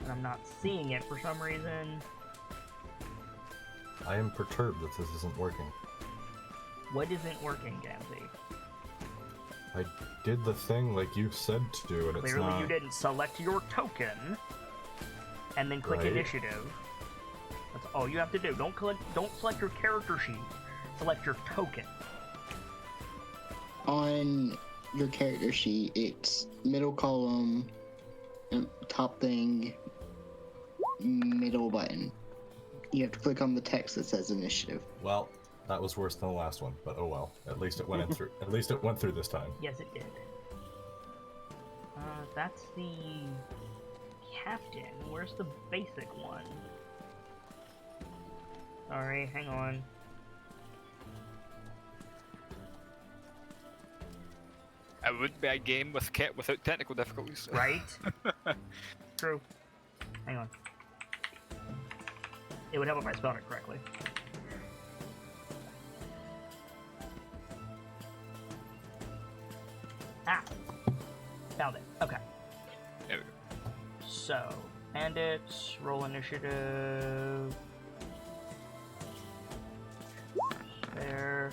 And I'm not seeing it for some reason. I am perturbed that this isn't working. What isn't working, Gamzee? I did the thing like you said to do, and Clearly it's not... you didn't. Select your token, and then click Right. initiative. That's all you have to do. Don't select your character sheet. Select your token. On your character sheet, it's middle column, top thing, middle button. You have to click on the text that says initiative. Well, that was worse than the last one, but oh well. At least it went in through. At least it went through this time. Yes, it did. That's the captain. Where's the basic one? Sorry, hang on. It wouldn't be a game without technical difficulties. Right? True. Hang on. It would help if I spelled it correctly. Ah! Found it. Okay. There we go. So, bandits, roll initiative. There.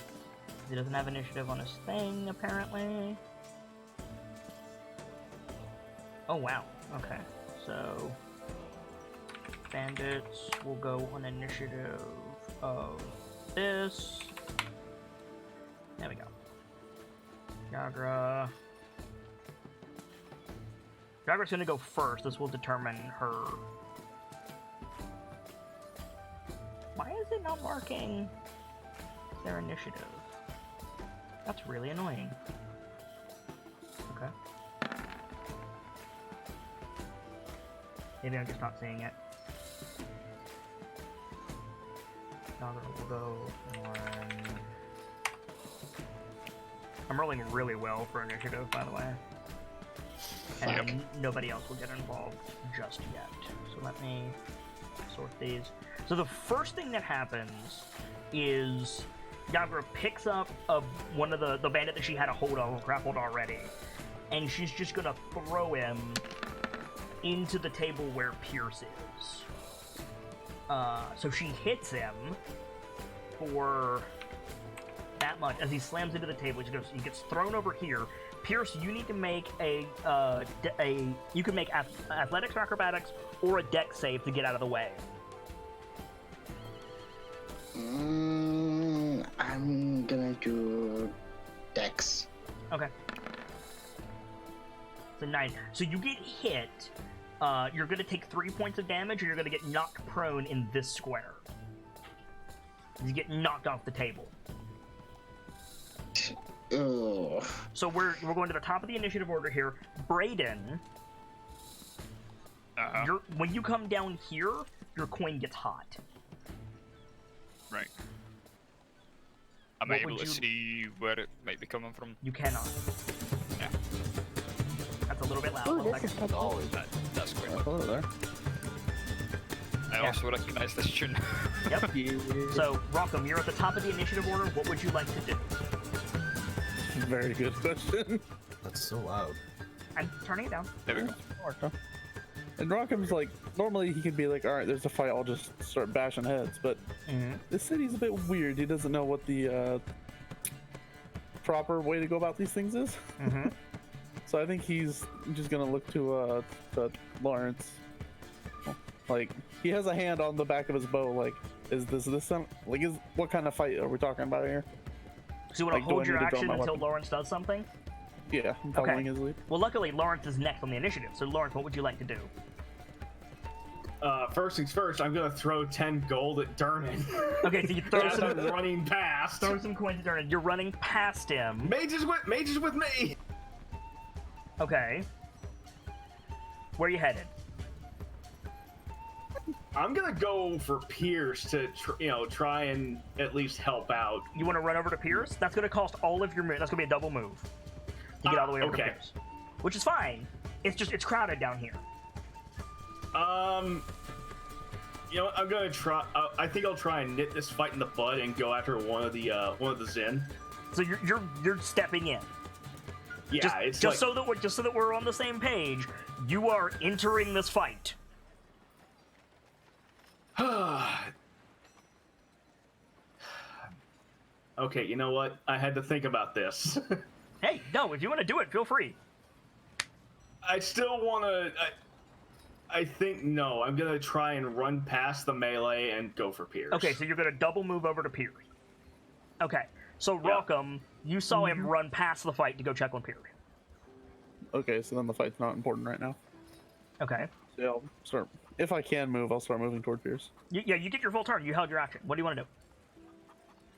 He doesn't have initiative on his thing, apparently. Oh, wow. Okay. So, bandits will go on initiative of this. There we go. Jagra. Jagra's gonna go first. This will determine her. Why is it not marking their initiative? That's really annoying. Okay. Maybe I'm just not seeing it. Jagra will go one. I'm rolling really well for initiative, by the way. And nobody else will get involved just yet. So let me sort these. So the first thing that happens is Jagra picks up one of the bandit that she had a hold of, grappled already, and she's just gonna throw him into the table where Pierce is. So she hits him for that much. As he slams into the table, he gets thrown over here. Pierce, you need to make you can make athletics or acrobatics or a dex save to get out of the way. I'm gonna do dex. Okay. So 9. So you get hit. You're gonna take 3 points of damage, and you're gonna get knocked prone in this square. You get knocked off the table. Ugh. So we're going to the top of the initiative order here. Brayden, when you come down here, your coin gets hot. Right. Am I able to see where it might be coming from? You cannot. Yeah. That's a little bit loud. Ooh, this is catchy. Oh, that's quite loud. Hello there. I also recognize this tune. Yep. So, Rockham, you're at the top of the initiative order. What would you like to do? Very good question. That's so loud. I'm turning it down. There we go. And Rockham's like, normally he could be like, alright, there's a fight, I'll just start bashing heads, but this city's a bit weird. He doesn't know what the proper way to go about these things is. So I think he's just gonna look to Lawrence. Like, he has a hand on the back of his bow, like, is this some, like, what kind of fight are we talking about here? So you want to hold your action until Lawrence does something? Yeah, I'm following his lead. Well, luckily, Lawrence is next on the initiative. So, Lawrence, what would you like to do? First things first, I'm gonna throw 10 gold at Durnan. Okay, so you throw as I'm running past. Throw some coins at Durnan. You're running past him. Mages with me. Okay. Where are you headed? I'm gonna go for Pierce to try and at least help out. You want to run over to Pierce? That's gonna cost all of your move. That's gonna be a double move. You get all the way over to Pierce, which is fine. It's crowded down here. I'm gonna try. I think I'll try and nip this fight in the bud and go after one of the Zen. So you're stepping in. Yeah, just so that we're on the same page. You are entering this fight. Okay, you know what? I had to think about this. Hey, no, if you want to do it, feel free. I still want to. I think no. I'm gonna try and run past the melee and go for Pierce. Okay, so you're gonna double move over to Pierce. Okay, so Rockham, you saw him run past the fight to go check on Pierce. Okay, so then the fight's not important right now. Okay. So yeah, I'll start. If I can move, I'll start moving toward Pierce. Yeah, you get your full turn. You held your action. What do you want to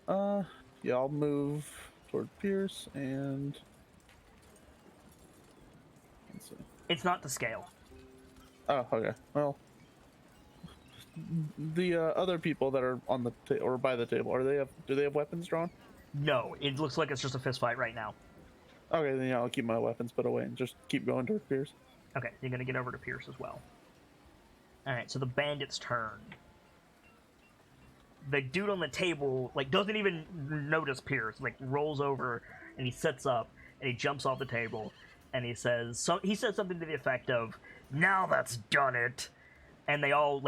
do? Yeah, I'll move toward Pierce and. Let's see. It's not to scale. Oh, okay. Well, the other people that are on the or by the table, do they have weapons drawn? No, it looks like it's just a fist fight right now. Okay, then yeah, I'll keep my weapons put away and just keep going toward Pierce. Okay, you're gonna get over to Pierce as well. Alright, so the bandit's turn. The dude on the table, like, doesn't even notice Pierce, like, rolls over, and he sits up, and he jumps off the table, and he says something to the effect of, "Now that's done it!" And they all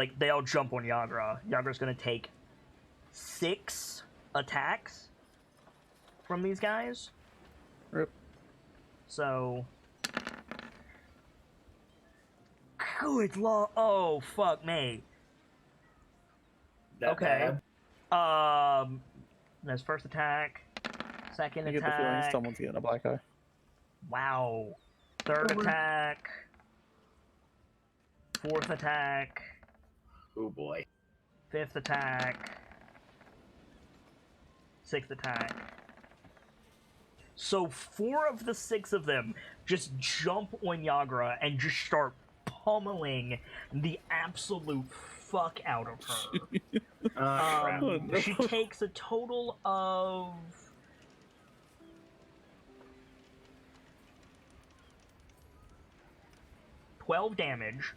jump on Yagra. Yagra's gonna take 6 attacks from these guys. Rip. So... Good lord. Oh, fuck me. That okay. bad? That's first attack. Second I attack. get the feeling someone's getting a black eye. Wow. Third attack. Fourth attack. Oh boy. Fifth attack. Sixth attack. So 4 of the 6 of them just jump on Yagra and just start pummeling the absolute fuck out of her. She takes a total of 12 damage,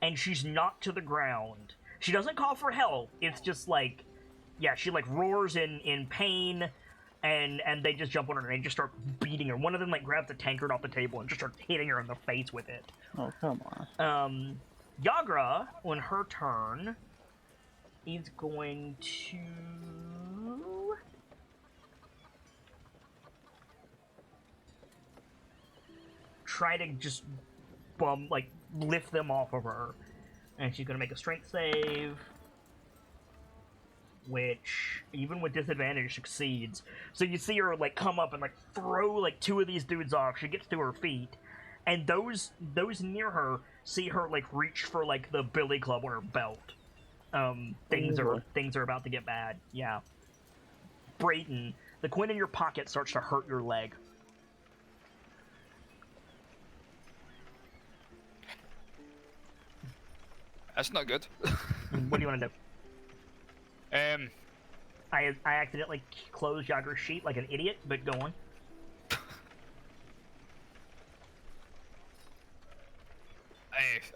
and she's knocked to the ground. She doesn't call for help. It's just like, yeah, she like roars in pain, and they just jump on her and they just start beating her. One of them like grabs the tankard off the table and just starts hitting her in the face with it. Oh, come on. Yagra, on her turn, is going to try to just lift them off of her. And she's gonna make a strength save, which, even with disadvantage, succeeds. So you see her like come up and like throw like 2 of these dudes off. She gets to her feet, and those near her see her like reach for like the billy club on her belt. Things are about to get bad. Yeah. Brayton, the coin in your pocket starts to hurt your leg. That's not good. What do you want to do? I I accidentally closed Yagra's sheet like an idiot, but go on.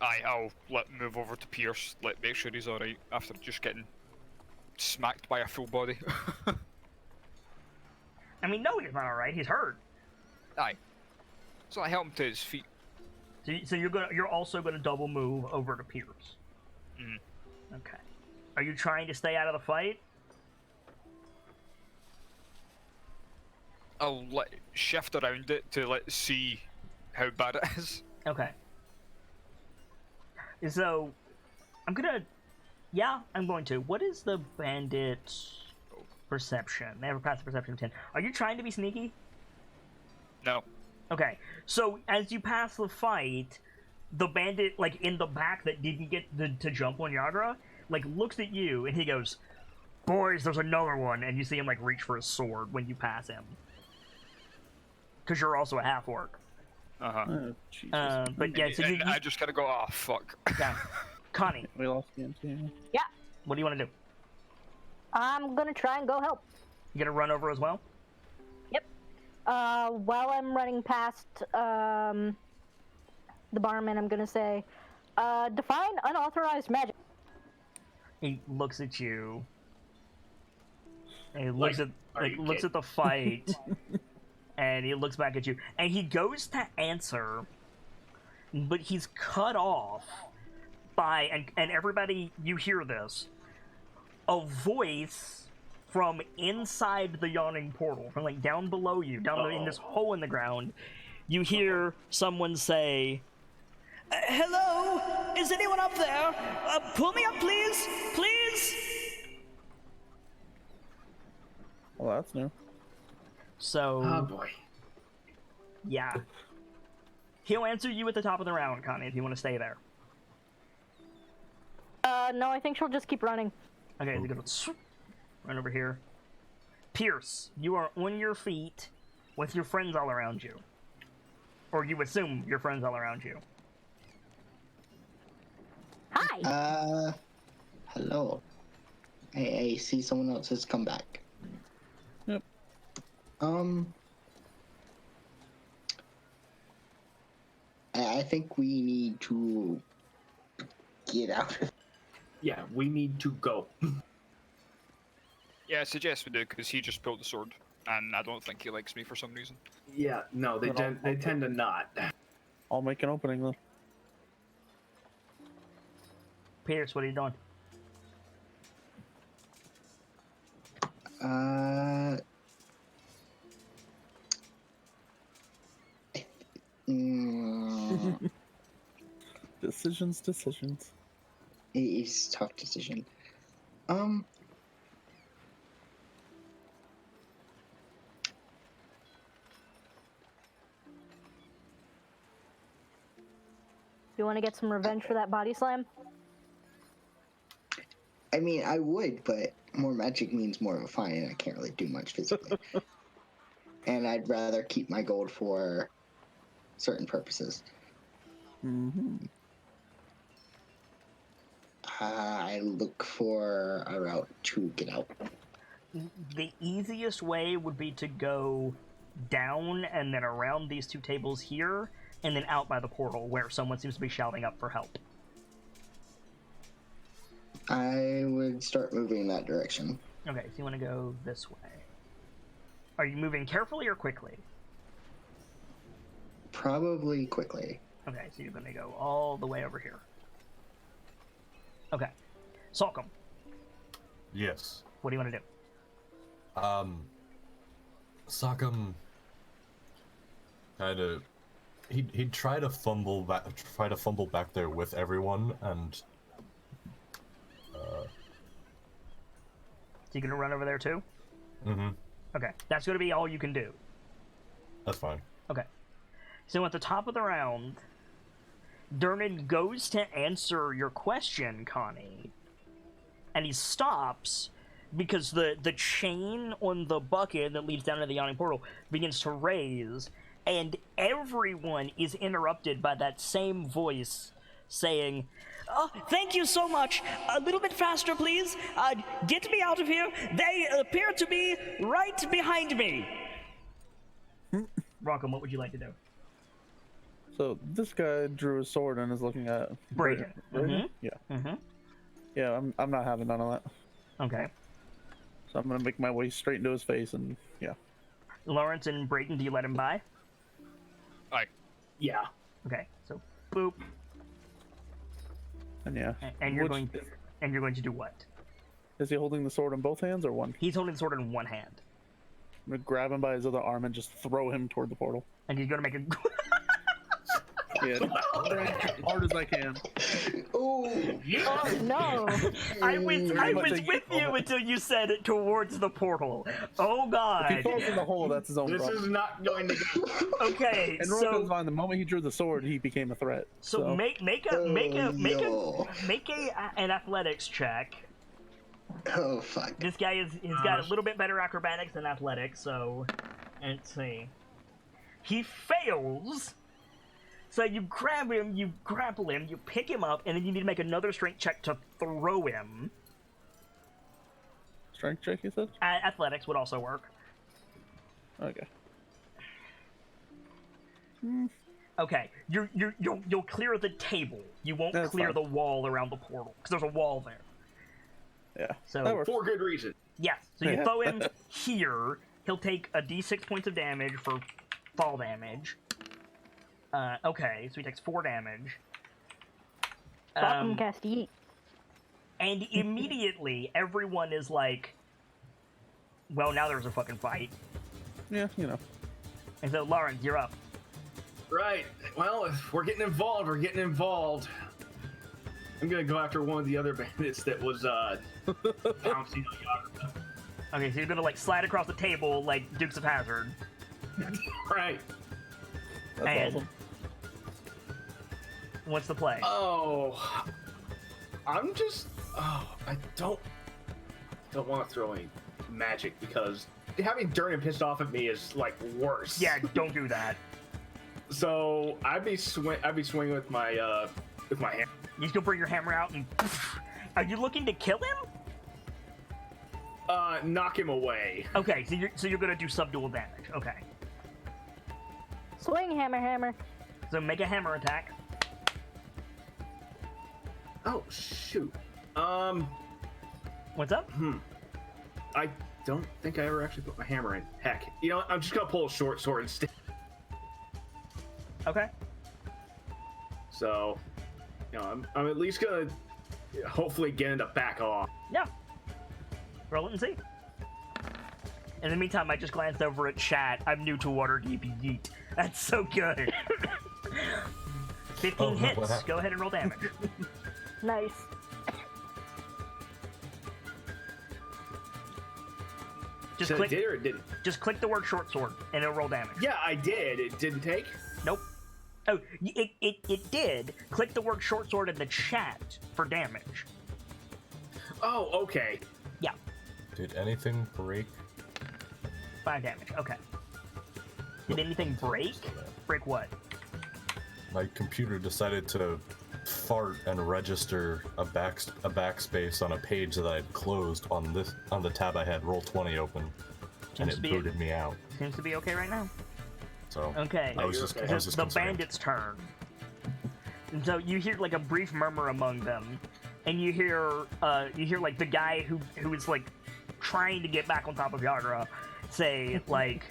I'll move over to Pierce, make sure he's alright after just getting smacked by a full body. I mean, no, he's not alright. He's hurt. Aye. So I help him to his feet. So you're also gonna double move over to Pierce. Mm. Okay. Are you trying to stay out of the fight? I'll shift around it to see how bad it is. Okay. So, I'm going to. What is the bandit perception? They have a passive perception of 10. Are you trying to be sneaky? No. Okay. So, as you pass the fight, the bandit, like, in the back that didn't get to jump on Yagra, like, looks at you, and he goes, "Boys, there's another one," and you see him, like, reach for his sword when you pass him. Because you're also a half-orc. Uh-huh. Oh, Jesus. But yeah, so you I just gotta go, oh, fuck. Yeah. Connie. We lost the MT. Yeah. What do you want to do? I'm gonna try and go help. You gonna run over as well? Yep. While I'm running past the barman, I'm gonna say, define unauthorized magic. He looks at you. And he looks at the fight. And he looks back at you. And he goes to answer, but he's cut off by, and everybody, you hear this, a voice from inside the yawning portal, from like down below you, in this hole in the ground, you hear someone say, "Hello? Is anyone up there? Pull me up, please! Please!" Well, that's new. So... Oh, boy. Yeah. He'll answer you at the top of the round, Connie, if you want to stay there. No, I think she'll just keep running. Okay, so go run over here. Pierce, you are on your feet with your friends all around you. Or you assume your friends all around you. Hi! Hello. I see someone else has come back. Yep. I think we need to get out of. Yeah, we need to go. Yeah, I suggest we do, because he just pulled the sword, and I don't think he likes me for some reason. Yeah, no, they tend to not. I'll make an opening then. Pierce, what are you doing? Decisions. It's a tough decision. You want to get some revenge for that body slam? I mean, I would, but more magic means more of a fine, and I can't really do much physically. And I'd rather keep my gold for certain purposes. Mm-hmm. I look for a route to get out. The easiest way would be to go down and then around these two tables here, and then out by the portal where someone seems to be shouting up for help. I would start moving in that direction. Okay, so you want to go this way. Are you moving carefully or quickly? Probably quickly. Okay, so you're going to go all the way over here. Okay. Salcom. Yes. What do you want to do? Sockham had a he'd try to fumble back there with everyone, and So you're gonna run over there too? Mm-hmm. Okay, that's gonna be all you can do. That's fine. Okay. So at the top of the round, Dernan goes to answer your question, Connie, and he stops because the chain on the bucket that leads down to the yawning portal begins to raise, and everyone is interrupted by that same voice saying, "Oh, thank you so much. A little bit faster, please. Get me out of here. They appear to be right behind me." Rockham, what would you like to do? So this guy drew a sword and is looking at Brayden. Mm-hmm. Yeah. Mm-hmm. Yeah, I'm not having none of that. Okay. So I'm gonna make my way straight into his face, and yeah. Lawrence and Brayden, do you let him by? Aye. Yeah. Okay. So, boop. And yeah. And you're going to do what? Is he holding the sword in both hands or one? He's holding the sword in one hand. I'm gonna grab him by his other arm and just throw him toward the portal. And he's going to make a... Yeah, as hard as I can. Oh, Oh, no! I was with you until you said it towards the portal. Oh, God. If he falls in the hole, that's his own This problem. is not going to go. Okay, And so... Rocco's fine. The moment he drew the sword, he became a threat. So make an athletics check. oh fuck. This guy he's got a little bit better acrobatics than athletics, so let's see. He fails. So you grab him, you grapple him, you pick him up, and then you need to make another strength check to throw him. Strength check, you said? Athletics would also work. Okay. Okay, you'll clear the table. You won't That's clear fine. the wall around the portal because there's a wall there. Yeah. So that works. For good reason. yes, so you Yeah. throw him here. He'll take a d6 points of damage for fall damage. Okay, so he takes 4 damage. Cast Yeet. And immediately, everyone is like, Well, now there's a fucking fight. Yeah, you know. And so, Lawrence, you're up. Right. Well, if we're getting involved, we're getting involved. I'm gonna go after one of the other bandits that was pouncing on Yagra. Okay, so you're gonna like slide across the table like Dukes of Hazzard. Right. That's And awesome. what's the play? Oh, I'm just. Oh, I don't want to throw any magic because having Durnan pissed off at me is like worse. Yeah, don't do that. So I'd be swinging with my hammer. You just gonna bring your hammer out and. Are you looking to kill him? Knock him away. Okay, so you're gonna do subdual damage. Okay. Swing, hammer. So make a hammer attack. Oh shoot. What's up? I don't think I ever actually put my hammer in. Heck, you know what? I'm just gonna pull a short sword instead. Okay. So, you know, I'm at least gonna hopefully get him to back off. Yeah. Roll it and see. In the meantime, I just glanced over at chat. I'm new to Waterdeep. Yeet. That's so good. 15 hits. Go ahead and roll damage. Nice. Just So click. it did or it didn't? Just click the word short sword, and it'll roll damage. Yeah, I did. It didn't take. Nope. Oh, it did. Click the word short sword in the chat for damage. Oh, okay. Yeah. Did anything break? 5 damage. Okay. Did anything break? Break what? My computer decided to fart and register a backspace on a page that I had closed on the tab I had Roll20 open, and it booted me out. Seems to be okay right now. So Okay. I was just The concerned. bandit's turn. And so you hear like a brief murmur among them, and you hear like the guy who is like trying to get back on top of Yagra say like,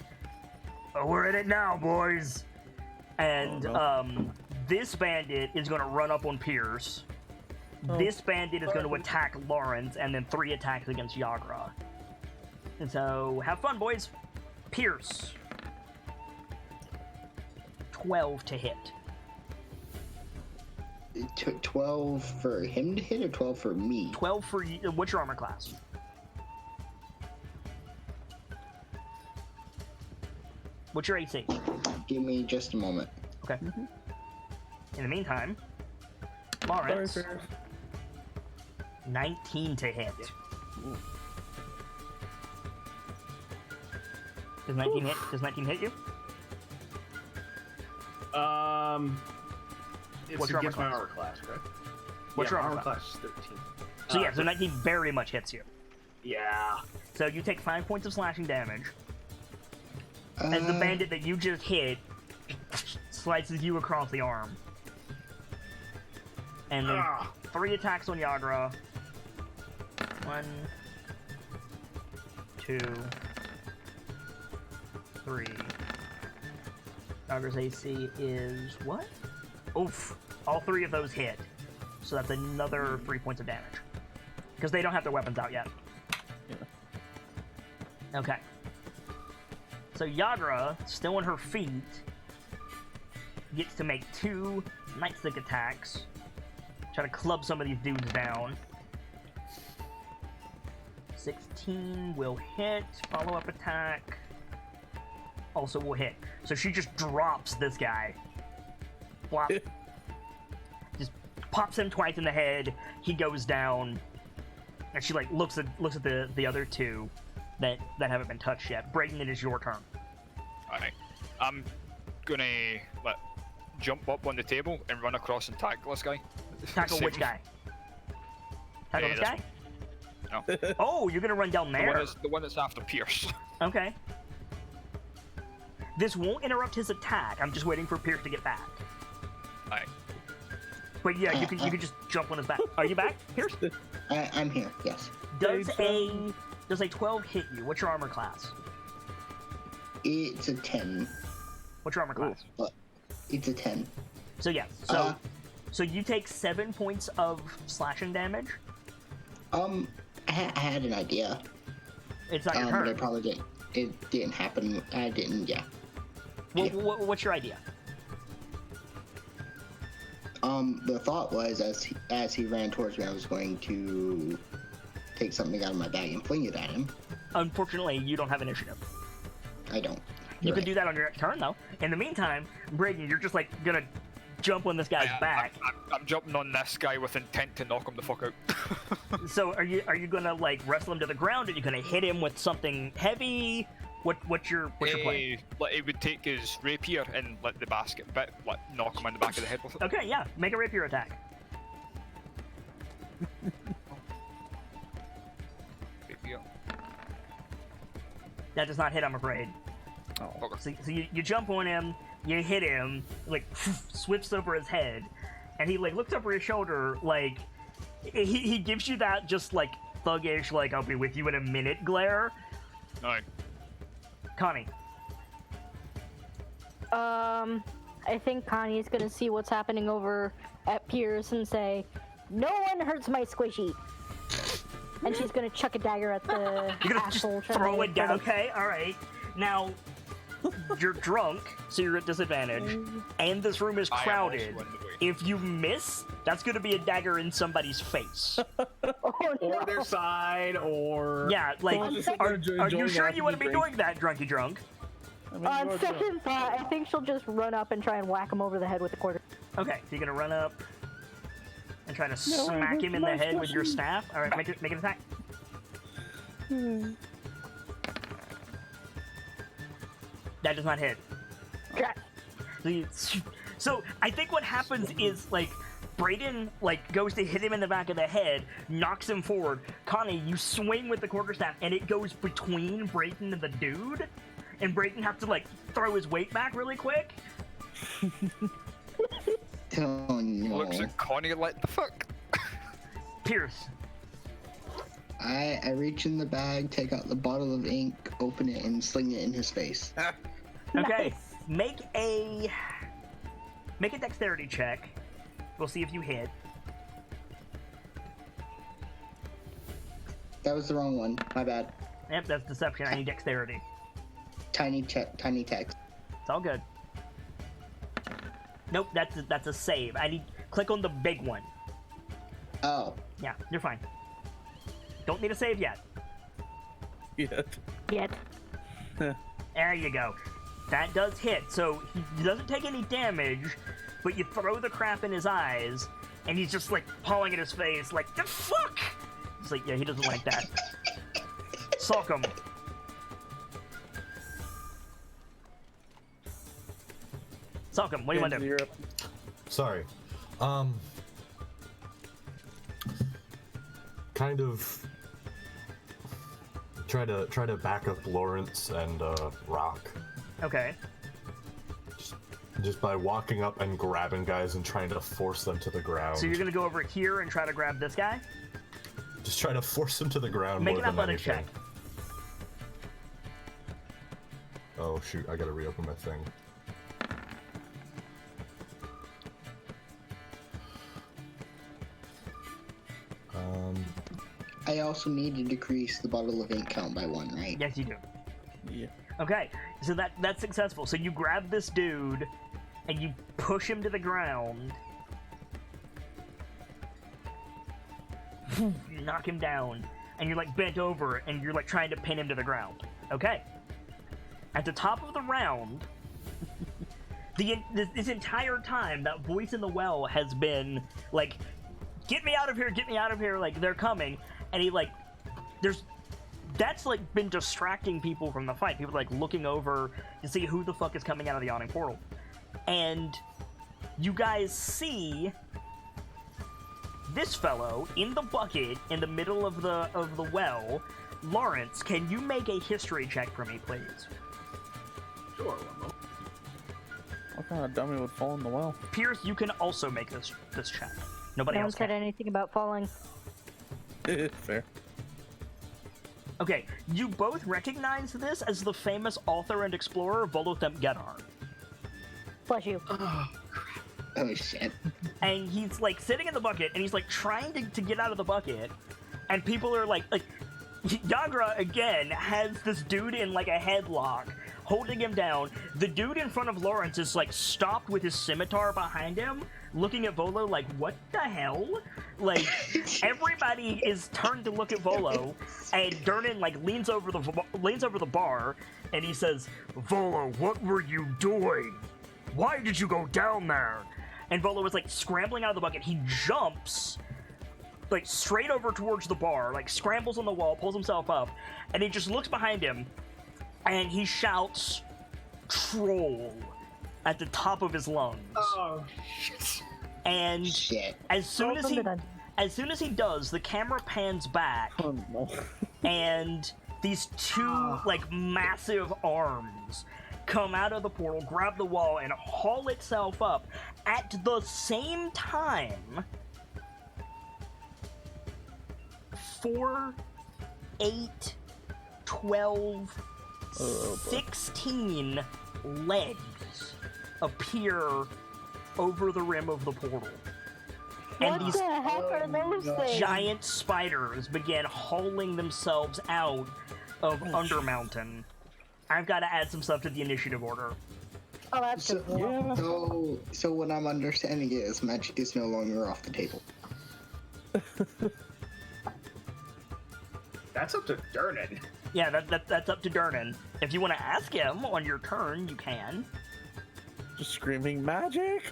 "Oh, we're in it now, boys." And this bandit is going to run up on Pierce. This bandit is going to attack Lawrence, and then 3 attacks against Yagra. And so have fun, boys. Pierce. 12 to hit. It took 12 for him to hit or 12 for me? 12 for you. What's your armor class? What's your AC? Give me just a moment. Okay. In the meantime, Lawrence, Sorry, Ferris. 19 to hit. Does 19 hit? Does 19 hit you? It's What's your against armor my class? armor class, correct? What's your my armor class? Is 13. So yeah, so 19 very much hits you. Yeah. So you take 5 points of slashing damage, as the bandit that you just hit slices you across the arm. And then 3 attacks on Yagra. 1, 2, 3. Yagra's AC is what? Oof. All 3 of those hit. So that's another 3 points of damage. Because they don't have their weapons out yet. Yeah. Okay. So Yagra, still on her feet, gets to make 2 nightstick attacks. Try to club some of these dudes down. 16 will hit. Follow-up attack also will hit. So she just drops this guy. Flop. Just pops him twice in the head. He goes down. And she like looks at the other 2 that haven't been touched yet. Brayden, it is your turn. Alright. I'm gonna jump up on the table and run across and tackle this guy. Tackle which guy? Tackle this this guy? No. Oh, you're gonna run down there. The one that's after Pierce. Okay. This won't interrupt his attack. I'm just waiting for Pierce to get back. Alright. But yeah, you can just jump on his back. Are you back, Pierce? I'm here, yes. Does a 12 hit you? What's your armor class? It's a 10. What's your armor class? It's a 10. So yeah, so you take 7 points of slashing damage. I had an idea. It's not your turn. But it probably didn't. It didn't happen. I didn't. Yeah. What's your idea? The thought was as he ran towards me, I was going to take something out of my bag and fling it at him. Unfortunately, you don't have initiative. I don't. You can do that on your turn, though. In the meantime, Braden, you're just like gonna jump on this guy's back. I'm jumping on this guy with intent to knock him the fuck out. So are you gonna like wrestle him to the ground? Are you gonna hit him with something heavy? What's your plan? Like, it would take his rapier and like the basket bit, like knock him in the back of the head with it. Okay, yeah, make a rapier attack. Rapier. That does not hit, I'm afraid. Oh, okay. So you jump on him, you hit him, like swifts over his head, and he like looks over his shoulder, like he gives you that just like thuggish, like I'll be with you in a minute glare. No. Connie. I think Connie's gonna see what's happening over at Pierce and say, "No one hurts my squishy," and she's gonna chuck a dagger at the You're gonna asshole. just throw it down. Okay, all right. Now you're drunk, so you're at disadvantage, and this room is crowded. If you miss, that's gonna be a dagger in somebody's face. Oh, no. Or their side, or Yeah, like, are you sure you want to be drink. doing that, drunky drunk? I mean, On second thought, I think she'll just run up and try and whack him over the head with the quarter. Okay, so you're gonna run up and try to smack him in the head with your staff. All right, make an attack. That does not hit. So I think what happens is like Brayden like goes to hit him in the back of the head, knocks him forward. Connie, you swing with the quarterstaff, and it goes between Brayden and the dude, and Brayden has to like throw his weight back really quick. Oh no. Looks at Connie like the fuck. Pierce. I reach in the bag, take out the bottle of ink, open it, and sling it in his face. Okay, make a dexterity check. We'll see if you hit. That was the wrong one. My bad. Yep, that's deception. I need dexterity. Tiny text. It's all good. Nope, that's a save. I need click on the big one. Oh. Yeah, you're fine. Don't need a save yet. Yet. There you go. That does hit, so he doesn't take any damage, but you throw the crap in his eyes, and he's just like pawing at his face, like, the fuck! It's like, yeah, he doesn't like that. Sock him. Sock him, what do you want to do? Sorry. Kind of try to back up Lawrence and Rock. Okay. Just by walking up and grabbing guys and trying to force them to the ground. So you're gonna go over here and try to grab this guy? Just try to force them to the ground. Make more an than athletics anything. check. Oh shoot, I gotta reopen my thing. I also need to decrease the bottle of ink count by 1, right? Yes, you do. Yeah. Okay, so that's successful. So you grab this dude, and you push him to the ground. You knock him down, and you're like bent over, and you're like trying to pin him to the ground. Okay. At the top of the round, this entire time, that voice in the well has been like, get me out of here, like, they're coming. And he, like, that's, like, been distracting people from the fight. People, like, looking over to see who the fuck is coming out of the yawning portal. And you guys see this fellow in the bucket in the middle of the well. Lawrence, can you make a history check for me, please? Sure, Wumbo. What kind of dummy would fall in the well? Pierce, you can also make this check. Nobody No one else said can. anything about falling. Fair. Okay, you both recognize this as the famous author and explorer Volothem Gedar. Bless you. Oh shit. And he's like sitting in the bucket, and he's like trying to get out of the bucket, and people are like Yagra, again, has this dude in, like, a headlock, holding him down. The dude in front of Lawrence is, like, stopped with his scimitar behind him, looking at Volo like, what the hell? Like, everybody is turned to look at Volo, and Durnan, like, leans over the bar, and he says, Volo, what were you doing? Why did you go down there? And Volo was, like, scrambling out of the bucket. He jumps, like, straight over towards the bar, like, scrambles on the wall, pulls himself up, and he just looks behind him, and he shouts, troll, at the top of his lungs. Oh, shit. And Shit. as soon as he does, the camera pans back, Oh, no. and these two, like, massive arms come out of the portal, grab the wall, and haul itself up at the same time. 4, 8, 12, 16 legs appear over the rim of the portal. And What these the heck are those things? giant spiders began hauling themselves out of Undermountain. I've got to add some stuff to the initiative order. Oh, that's So, good. so what I'm understanding is magic is no longer off the table. That's up to Durnan. Yeah, that's up to Durnan. If you want to ask him on your turn, you can. Just screaming magic.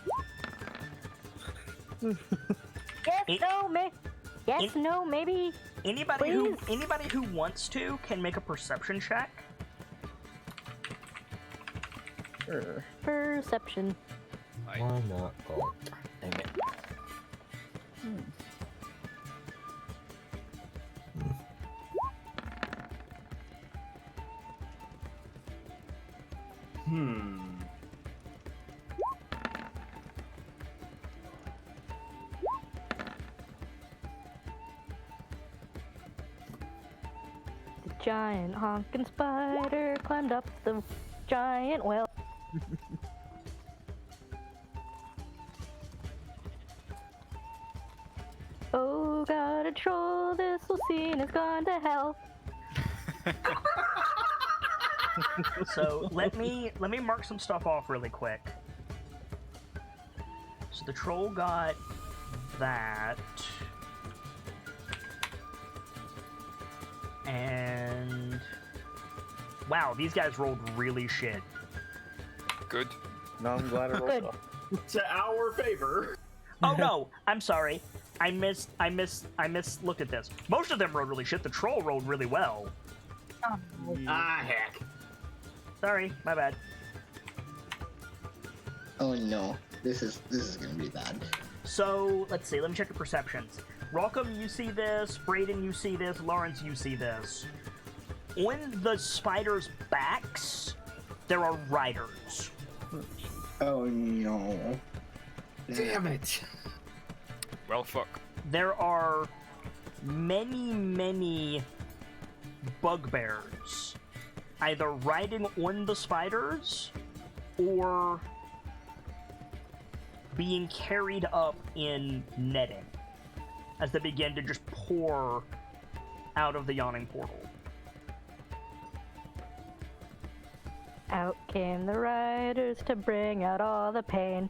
Yes, no, maybe. Anybody who wants to can make a perception check. Sure. Perception. Why not? Oh, dang it. The giant honking spider climbed up the giant well. Oh, got a troll, this little scene has gone to hell. So let me mark some stuff off really quick. So the troll got that. And wow, these guys rolled really shit. Good. No, I'm glad I rolled Good. well. To our favor. Oh no, I'm sorry. I missed looked at this. Most of them rolled really shit. The troll rolled really well. Ah, heck. Sorry, my bad. Oh no, this is gonna be bad. So let's see. Let me check your perceptions. Rockham, you see this. Brayden, you see this. Lawrence, you see this. On the spiders' backs, there are riders. Oh no. Damn it. Well, fuck. There are many bugbears either riding on the spiders or being carried up in netting as they begin to just pour out of the yawning portal. Out came the riders to bring out all the pain.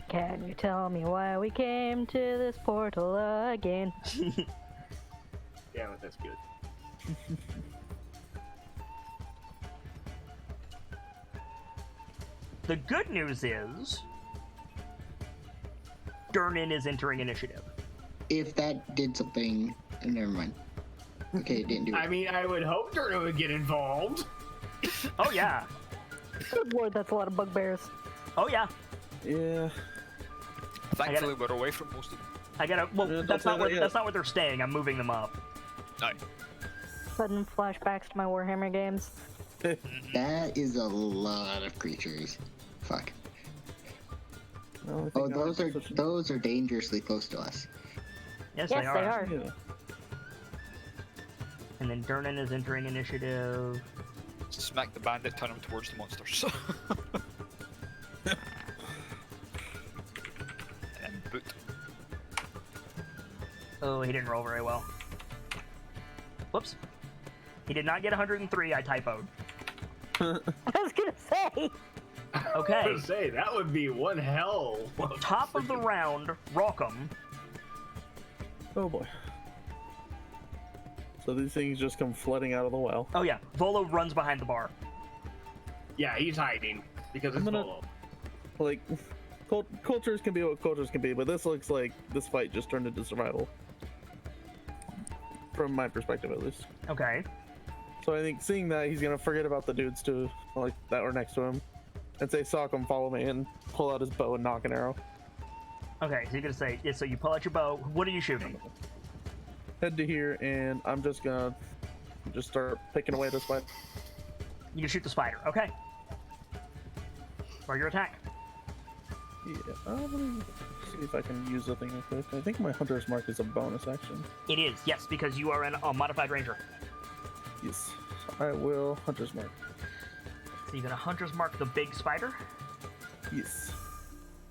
Can you tell me why we came to this portal again? Damn it, that's good. The good news is Durnan is entering initiative. If that did something, never mind. Okay, it didn't do it. I mean, I would hope Durnan would get involved. Oh yeah. Good lord, that's a lot of bugbears. Oh yeah. Yeah. Thankfully, we're away from most of them. I gotta. Well, Yeah, that's don't not say where that that's not where they're staying. I'm moving them up. Aye. Sudden flashbacks to my Warhammer games. That is a lot of creatures. Fuck. Oh, those are dangerously close to us. Yes, Yes, they are. they are. Yeah. And then Durnan is entering initiative. Smack the bandit, turn him towards the monsters. And then boot. Oh, he didn't roll very well. Whoops. He did not get 103. I typoed. I was gonna say. Okay. I was gonna say, that would be one hell. Top of the round, Rockham. Oh boy. So these things just come flooding out of the well. Oh yeah, Volo runs behind the bar. Yeah, he's hiding because it's Volo. Like, cultures can be what cultures can be, but this looks like this fight just turned into survival. From my perspective, at least. Okay. So I think seeing that, he's gonna forget about the dudes too, like that were next to him, and say, "Sock him, follow me," and pull out his bow and knock an arrow. Okay, so you're gonna say, yeah, so you pull out your bow. What are you shooting? Head to here, and I'm just gonna start picking away this fight. You can shoot the spider. Okay. Or your attack. Yeah, let me see if I can use the thing real quick. I think my hunter's mark is a bonus action. It is, yes, because you are a modified ranger. Yes, I will hunter's mark. So you're gonna hunter's mark the big spider. Yes.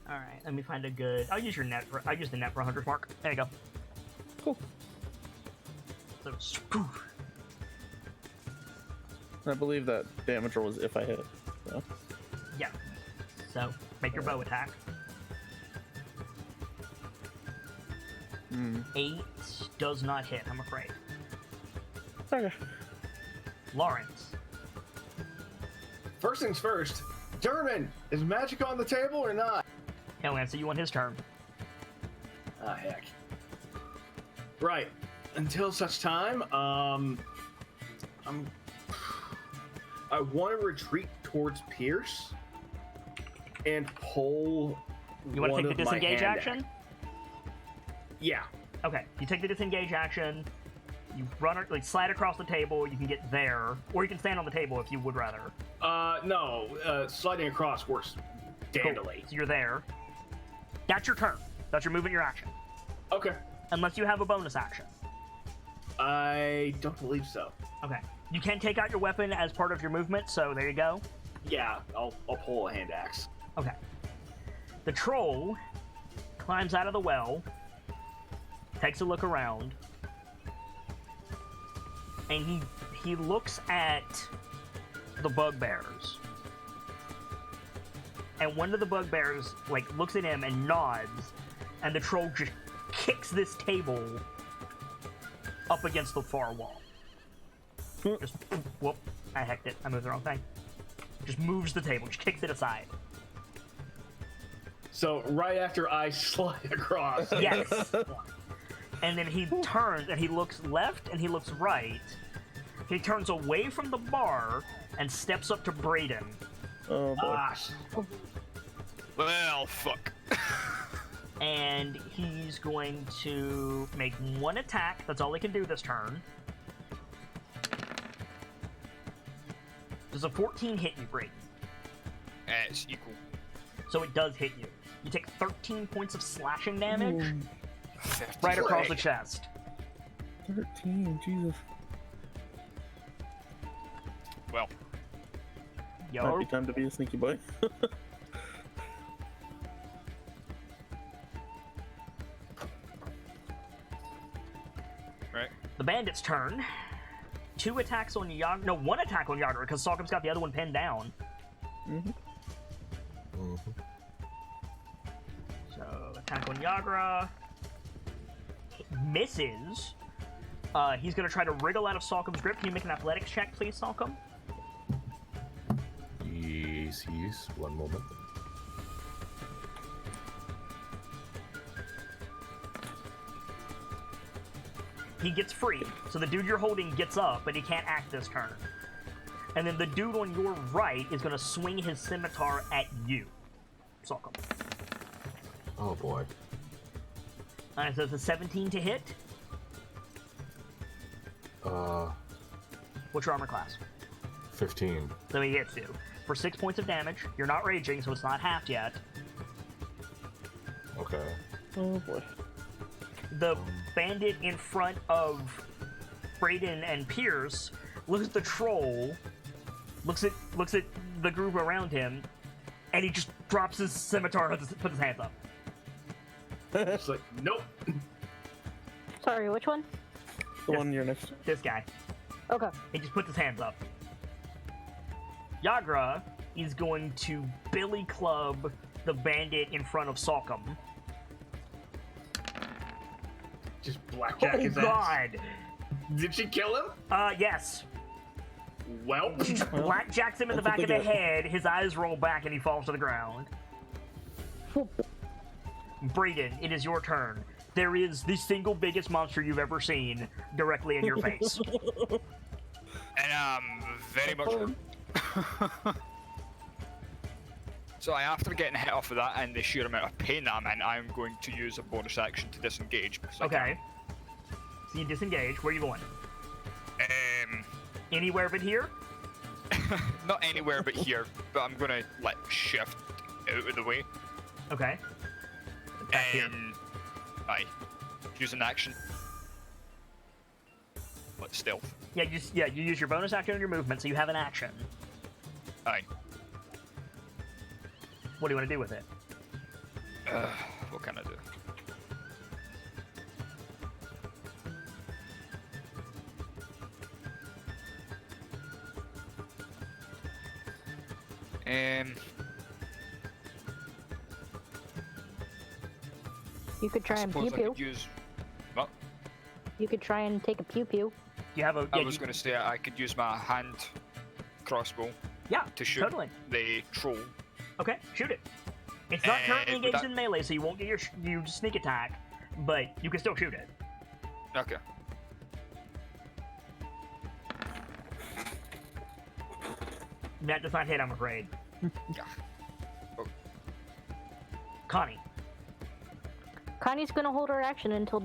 All right, let me find a good. I'll use the net for a hunter's mark. There you go. Cool. So, spoof. I believe that damage roll was if I hit. So. Yeah. So make your bow attack. 8 does not hit, I'm afraid. Okay. Lawrence. First things first, Durman, is magic on the table or not? He'll answer you on his turn. Ah, heck. Right. Until such time, I want to retreat towards Pierce and pull. You want to take the disengage action? Yeah. Okay. You take the disengage action. You run, like, slide across the table. You can get there, or you can stand on the table if you would rather. No. Sliding across works dandily. Cool. So you're there. That's your turn. That's your movement, your action. Okay. Unless you have a bonus action. I don't believe so. Okay. You can take out your weapon as part of your movement, so there you go. Yeah, I'll pull a hand axe. Okay. The troll climbs out of the well, takes a look around, and he looks at the bugbears. And one of the bugbears, like, looks at him and nods, and the troll just kicks this table up against the far wall. Just, whoop, I hacked it. I moved the wrong thing. Just moves the table, just kicks it aside. So right after I slide across. Yes. And then he turns and he looks left and he looks right. He turns away from the bar and steps up to Brayden. Oh boy. Well, fuck. And he's going to make one attack. That's all he can do this turn. Does a 14 hit you, Brayden? It's equal. So it does hit you. You take 13 points of slashing damage Ooh. right across the chest. 13, Jesus. Well. Might be time to be a sneaky boy. Right. The bandit's turn. 2 attacks on Yagra. No, 1 attack on Yagra because Salkham's got the other one pinned down. So, attack on Yagra. Misses. He's going to try to wriggle out of Salkham's grip. Can you make an athletics check, please, Salkham? Yes. One moment. He gets free. So the dude you're holding gets up, but he can't act this turn. And then the dude on your right is going to swing his scimitar at you, Salkham. Oh boy. Alright, so it's a 17 to hit. What's your armor class? 15. So he hits you. For 6 points of damage. You're not raging, so it's not halved yet. Okay. Oh boy. The bandit in front of Brayden and Pierce looks at the troll, looks at the group around him, and he just drops his scimitar and puts his hands up. It's like, nope. Sorry, which one? The one you're next to. This guy. Okay. He just puts his hands up. Yagra is going to billy club the bandit in front of Salcom. Just blackjack Oh his ass. God! Did she kill him? Yes. Well, Blackjacks him in the That's back what of they the head. His eyes roll back and he falls to the ground. Brayden, it is your turn. There is the single biggest monster you've ever seen directly in your face. And I'm very much hurt. So after getting hit off of that and the sheer amount of pain that I'm in, I'm going to use a bonus action to disengage. Okay. So you disengage. Where are you going? Anywhere but here? Not anywhere but here, but I'm gonna like shift out of the way. Okay. Back here. Aye. Use an action. What, stealth? Yeah, you use your bonus action on your movement, so you have an action. Aye. What do you want to do with it? What can I do? You could try and suppose pew I pew. could use. What? You could try and take a pew pew. You have a. I was going to say I could use my hand crossbow. Yeah, to shoot totally. the troll. Okay, shoot it. It's not currently engaged that... in melee, so you won't get your sneak attack, but you can still shoot it. Okay. That does not hit, I'm afraid. Yeah. Oh. Connie. Connie's gonna hold her action until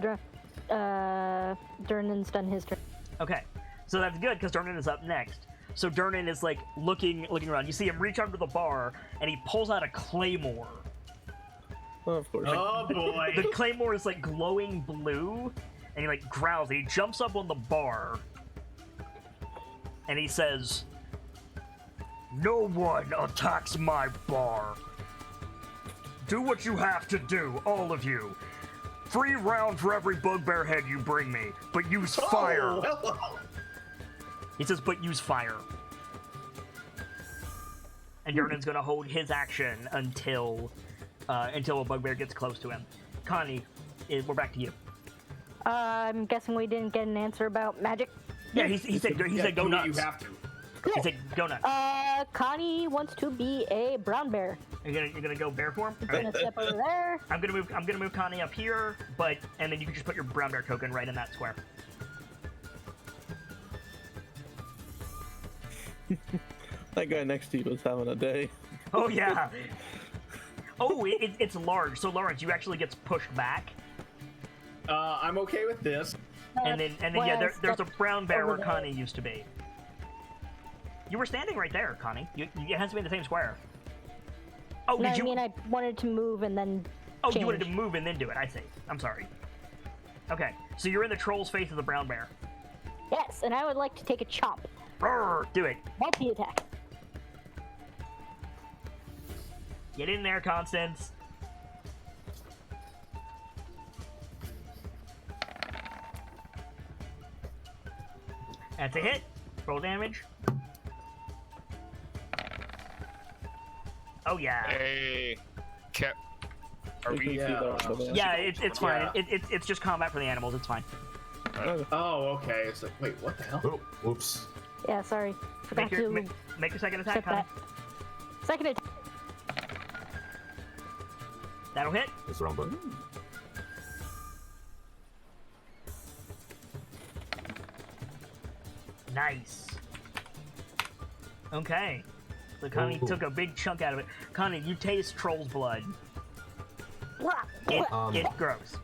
Durnan's done his turn. Okay, so that's good because Durnan is up next. So Durnan is like looking around. You see him reach under the bar, and he pulls out a claymore. Oh, of course. Oh boy! The claymore is like glowing blue, and he like growls. And he jumps up on the bar, and he says, "No one attacks my bar. Do what you have to do, all of you. Free round for every bugbear head you bring me, but use fire." Oh, hello. He says, "But use fire." And Durnan's gonna hold his action until a bugbear gets close to him. Connie, we're back to you. I'm guessing we didn't get an answer about magic. Yeah, he said go nuts. You have to. He said go nuts. Connie wants to be a brown bear. You're gonna go bear form? I'm gonna step over there. I'm gonna move Connie up here, and then you can just put your brown bear token right in that square. That guy next to you was having a day. Oh yeah. Oh, it's large. So Lawrence, you actually gets pushed back. I'm okay with this. And then yeah, there's a brown bear where Connie used to be. You were standing right there, Connie. It has to be in the same square. Oh, no, I mean I wanted to move and then change. You wanted to move and then do it. I see. I'm sorry. Okay, so you're in the troll's face of the brown bear. Yes, and I would like to take a chomp. Brrr, do it. Multi-attack. Get in there, Constance. That's a hit. Roll damage. Oh yeah. Hey, Kip. Are You we? can see that on the Yeah, it's fine. Yeah. It's just combat for the animals. It's fine. Oh, okay. It's like, wait, what the hell? Oh, whoops. Yeah, sorry. Forgot to Make your second attack, set Connie. that. Second attack. That'll hit. It's the wrong button. Nice. Okay. So Connie took a big chunk out of it. Connie, you taste troll's blood. It's gross.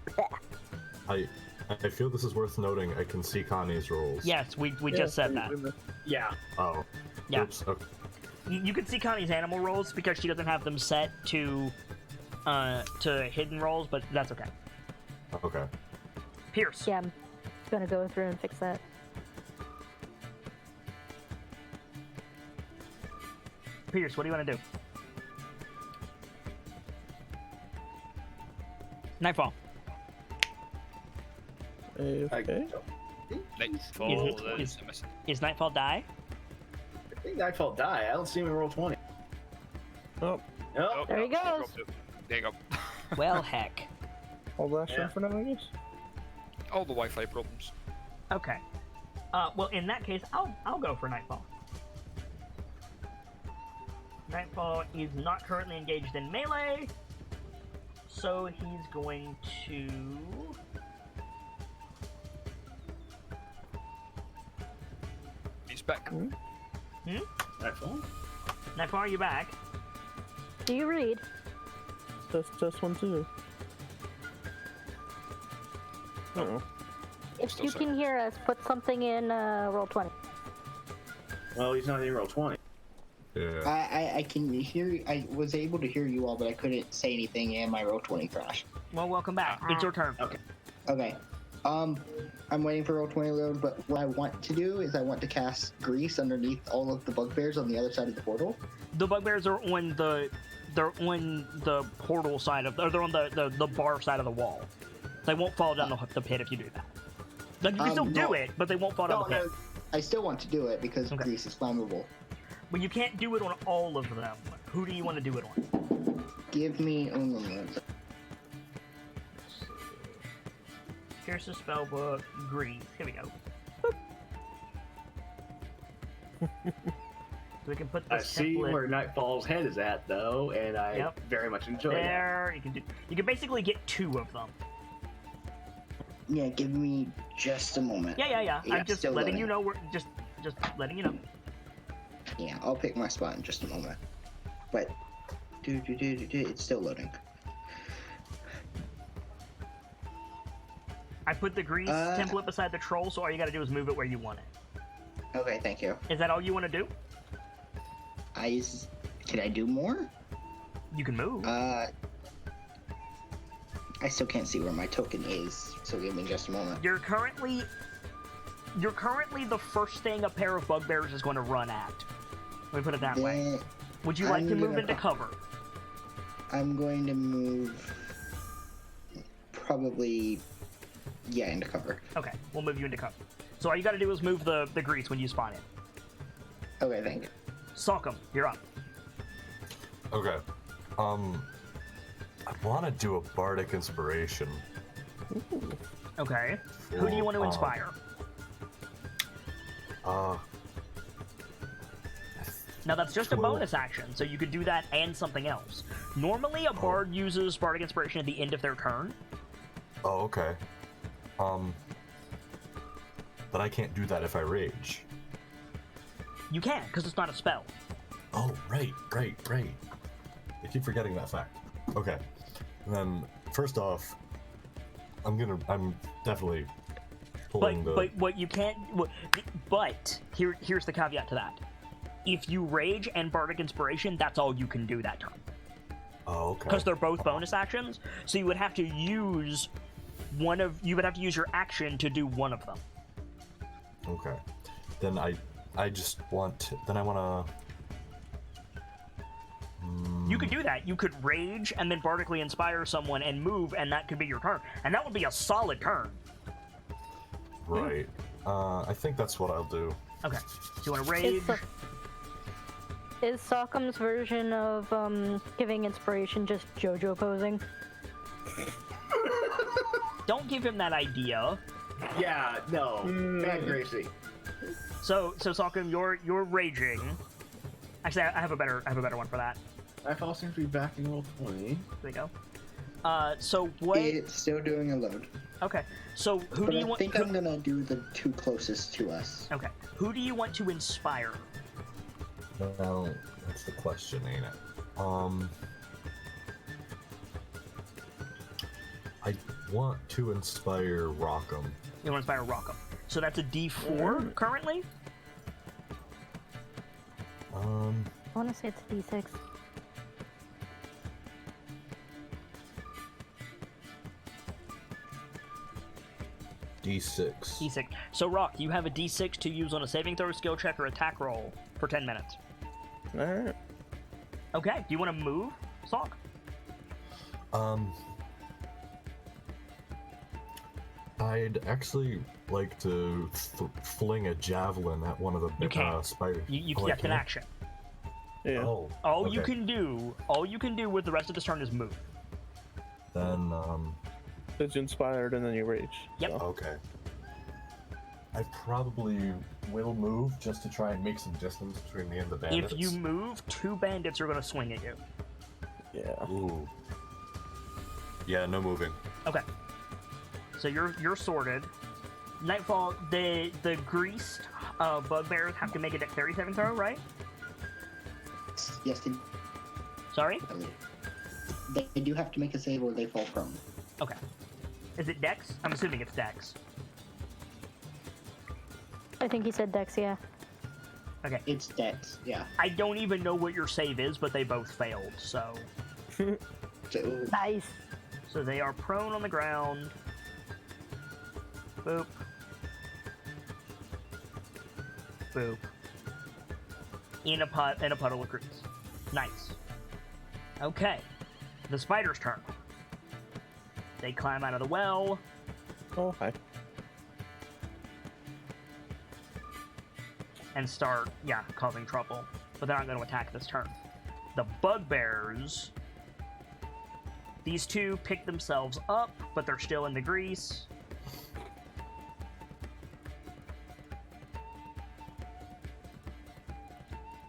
I feel this is worth noting. I can see Connie's rolls. Yes, we just said that. Yeah. Oh. Yeah. Oops. Okay. You can see Connie's animal rolls because she doesn't have them set to hidden rolls, but that's okay. Okay. Pierce. Yeah, I'm gonna go through and fix that. Pierce, what do you want to do? Nightfall. Okay. Nightfall is Nightfall die? I think Nightfall die. I don't see him in roll 20. Oh, Nope. There he goes. There you go. Well, heck. hold last turn for now, I guess. All the Wi-Fi problems. Okay. Well, in that case, I'll go for Nightfall. Nightfall is not currently engaged in melee, so he's going to... He's back. Nightfall? Nightfall, are you back? Do you read? Test 1, 2. Uh-oh. If Still you sorry. can hear us, put something in roll 20. Well, he's not in roll 20. Yeah. I can hear. I was able to hear you all, but I couldn't say anything, and my roll 20 crashed. Well, welcome back. It's your turn. Okay. I'm waiting for roll 20 load, but what I want to do is I want to cast grease underneath all of the bugbears on the other side of the portal. The bugbears are on the portal side of, or they're on the bar side of the wall. They won't fall down the pit if you do that. Like, you can still do it, but they won't fall down the pit. No, I still want to do it because Okay. grease is flammable. But you can't do it on all of them. Who do you want to do it on? Give me a moment. Here's the spell book. Grease. Here we go. So we can put I this see template where Nightfall's head is at, though, and I Yep. very much enjoy it. there. You can basically get 2 of them. Yeah, give me just a moment. Yeah. Yeah, I'm just still letting loading. you know. We're just letting you know. Yeah, I'll pick my spot in just a moment. But it's still loading. I put the grease template beside the troll, so all you got to do is move it where you want it. Okay, thank you. Is that all you want to do? Can I do more? You can move. I still can't see where my token is, so give me just a moment. You're currently the first thing a pair of bugbears is going to run at. Let me put it that way. Then Would you like I'm to move gonna- into cover? I'm going to move probably, yeah, into cover. Okay, we'll move you into cover. So all you got to do is move the grease when you spawn it. Okay, thank you. Sock 'em, you're up. Okay. I want to do a bardic inspiration. Okay. Who do you want to inspire? Now that's just a Well- bonus action, so you could do that and something else. Normally, a bard uses bardic inspiration at the end of their turn. Oh, okay. But I can't do that if I rage. You can, because it's not a spell. Oh, right. I keep forgetting that fact. Okay. And then, first off, I'm definitely pulling But what you can't. But here's the caveat to that. If you rage and bardic inspiration, that's all you can do that turn. Oh, okay. Because they're both bonus actions, so you would have to use your action to do one of them. Okay. Then I just want to... Then I want to... You could do that. You could rage and then bardically inspire someone and move, and that could be your turn. And that would be a solid turn. Right. I think that's what I'll do. Okay. So you want to rage? Is Sockham's version of giving inspiration just JoJo posing? Don't give him that idea. Yeah, no. Bad Gracie. So Sockam, you're raging. Actually, I have a better one for that. Nightfall seems to be back in roll 20. There we go. So what? It's still doing a load. Okay. So who But do you I want? think I'm gonna do the 2 closest to us. Okay. Who do you want to inspire? Now, that's the question, ain't it? I want to inspire Rockham. You want to inspire Rockham. So that's a D4 currently? I want to say it's D6. D6. D6. So Rock, you have a D6 to use on a saving throw, skill check, or attack roll for 10 minutes. Alright. Okay. Do you want to move, Sock? I'd actually like to fling a javelin at one of the spiders. You can get an action. Yeah. Oh. All you can do with the rest of this turn is move. Then It's inspired and then you rage. Yep. So. okay. I probably will move just to try and make some distance between me and the bandits. If you move, 2 bandits are going to swing at you. Yeah. Ooh. Yeah, no moving. Okay. So you're sorted. Nightfall, the greased bugbears have to make a dexterity saving throw, right? Yes, Sorry? they do have to make a save or they fall prone. Okay. Is it dex? I'm assuming it's dex. I think he said Dex, yeah. Okay. It's dex, yeah. I don't even know what your save is, but they both failed, so... So, Nice. So they are prone on the ground. Boop. Boop. In a puddle of grease. Nice. Okay. The spider's turn. They climb out of the well. Oh, hi. And start, causing trouble. But they're not going to attack this turn. The bugbears... These 2 pick themselves up, but they're still in the grease.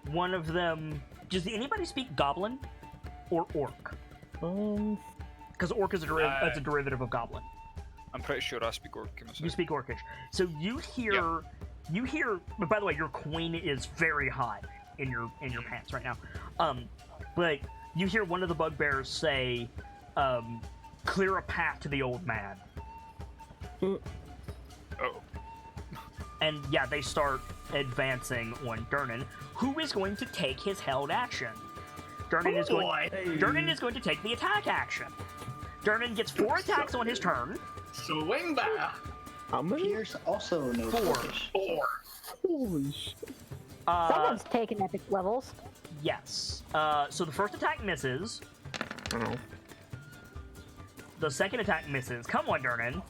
One of them... Does anybody speak Goblin? Or Orc? Because Orc is a derivative of Goblin. I'm pretty sure I speak Orc. You speak Orcish. So you hear... Yeah. You hear... But by the way, your coin is very high in your pants right now. But you hear one of the bugbears say... clear a path to the old man. Oh. And they start advancing on Durnan, who is going to take his held action. Durnan is going to take the attack action. Durnan gets 4 attacks on his turn. Swing back. How many? Pierce also knows 4. Orcish. 4. Holy shit. Someone's taking epic levels. Yes. So the first attack misses. Oh. The second attack misses. Come on, Durnan.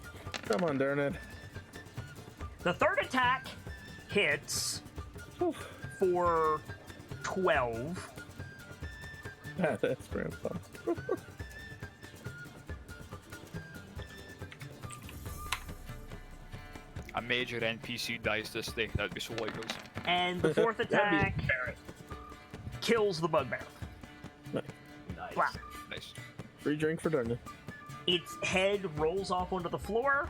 Come on, Durnan. The third attack hits for 12. That's grandpa. A major NPC dies this day. That'd be so like us. And the fourth attack kills the bugbear. Nice. Wow. Nice. Free drink for Durnan. Its head rolls off onto the floor.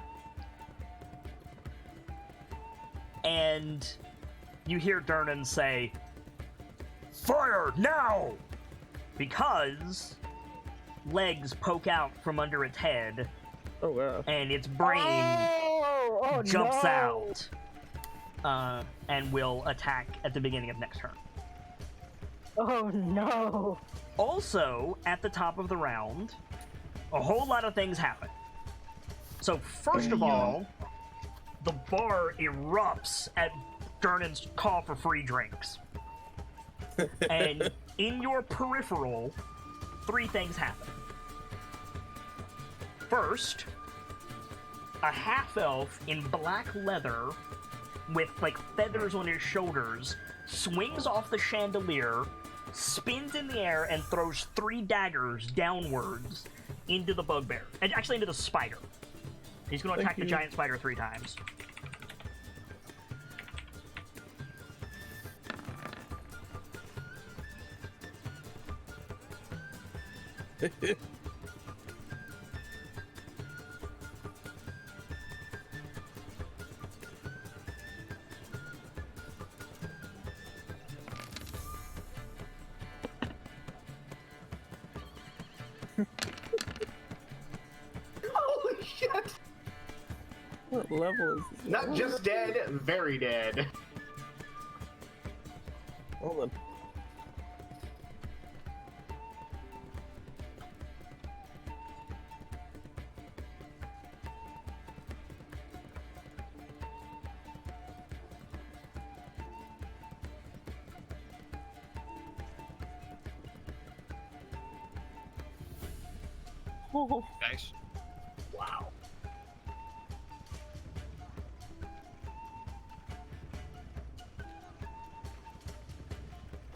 And you hear Durnan say, "Fire now!" Because legs poke out from under its head. Oh, wow. And its brain jumps out. And will attack at the beginning of next turn. Oh no. Also, at the top of the round, a whole lot of things happen. So first of all, the bar erupts at Durnan's call for free drinks. And in your peripheral, 3 things happen. First, a half-elf in black leather with like feathers on his shoulders swings off the chandelier, spins in the air, and throws 3 daggers downwards into the bugbear. And actually into the spider. He's going to attack the giant spider 3 times. Holy shit! What level is this? Not just dead, very dead. Hold on. Nice. Wow.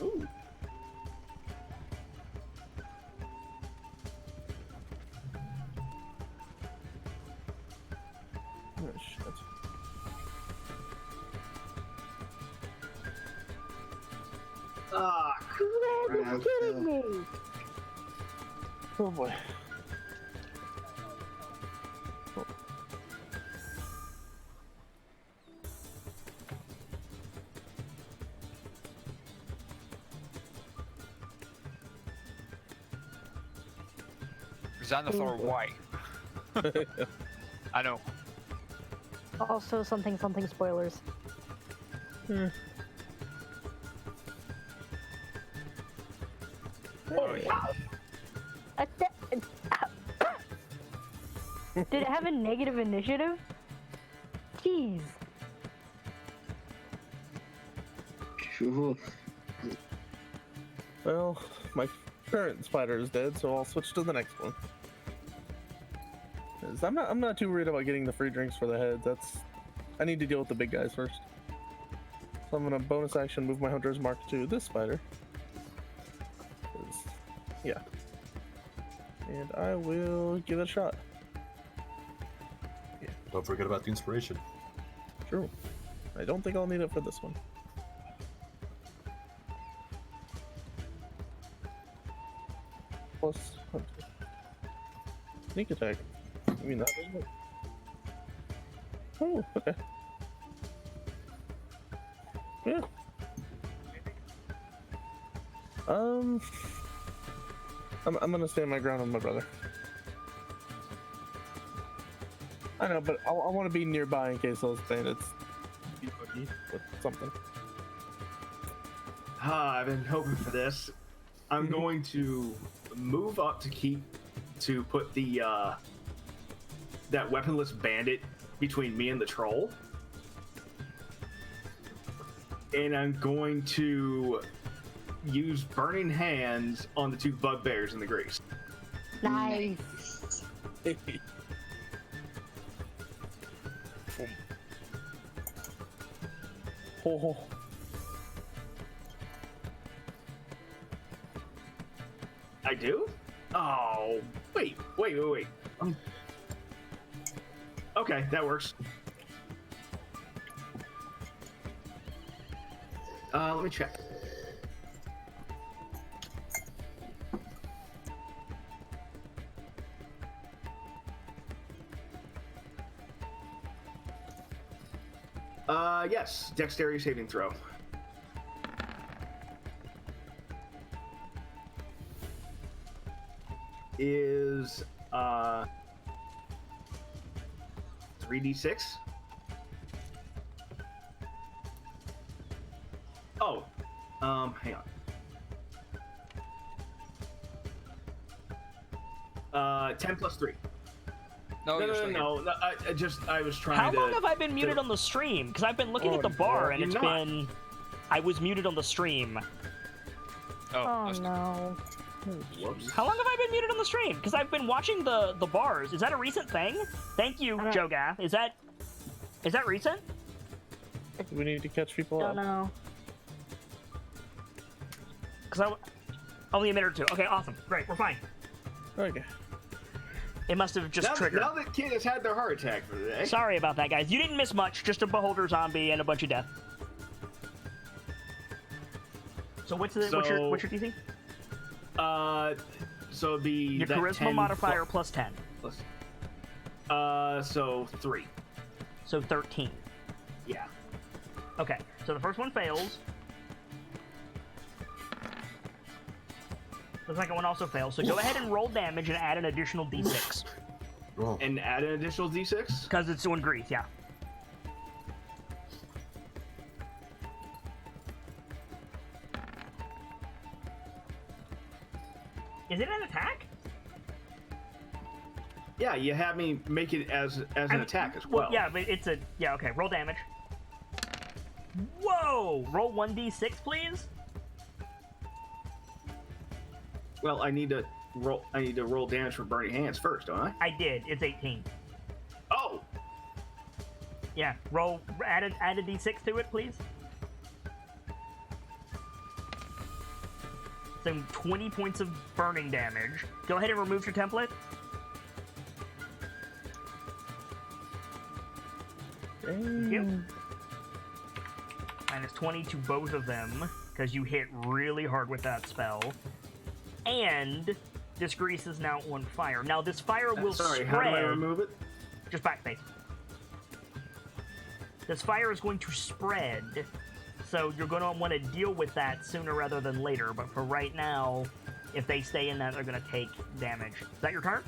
Ooh. Oh, shit. Ah, You're kidding me! Oh boy. Xanathar, why? I know. Also, something spoilers. oh, yeah. Did it have a negative initiative? Jeez. Ooh. Well, my current spider is dead, so I'll switch to the next one. 'Cause I'm not too worried about getting the free drinks for the heads. I need to deal with the big guys first. So I'm gonna bonus action move my hunter's mark to this spider. 'Cause, yeah. And I will give it a shot. Don't forget about the inspiration. True. I don't think I'll need it for this one. Plus hunter. Sneak attack. I mean that doesn't it? Oh, okay. Yeah. I'm gonna stand my ground on my brother. I know, but I want to be nearby in case those bandits be buggy with something. I've been hoping for this. I'm going to move up to put the that weaponless bandit between me and the troll, and I'm going to use burning hands on the two bugbears in the grease. Nice. Oh. I do? Oh, wait. Okay, that works. Let me check. Yes, dexterity saving throw. Is 3d6. Oh, hang on. 10 plus 3. No, No. I was trying How to. long have I been muted on the stream? Because I've been looking at the bar and you're it's not. been. I was muted on the stream. Oh no. Whoops. How long have I been muted on the stream? Because I've been watching the bars. Is that a recent thing? Thank you, Jogath. Is that recent? We need to catch people up. Don't know. Because only a minute or two. Okay, awesome. Great, we're fine. Okay. It must have just triggered. Now that kid has had their heart attack for the day. Sorry about that, guys. You didn't miss much. Just a beholder zombie and a bunch of death. So what's your DC? So it'd be Your that charisma 10 modifier plus 10. So 3. So 13. Yeah. Okay, so the first one fails. The second one also fails. So go ahead and roll damage and add an additional d6. Oh. And add an additional d6? Because it's doing grease, yeah. Is it an attack? Yeah, you have me make it as an attack as well. Yeah, but it's a... Yeah, okay. Roll damage. Whoa! Roll 1d6, please. Well, I need to roll damage for burning hands first, don't I? I did. It's 18. Oh! Yeah, add a d6 to it, please. So 20 points of burning damage. Go ahead and remove your template. Thank you. Minus 20 to both of them, because you hit really hard with that spell. And this grease is now on fire. Now, this fire will spread... how do I remove it? Just backspace. This fire is going to spread, so you're going to want to deal with that sooner rather than later. But for right now, if they stay in that, they're going to take damage. Is that your turn?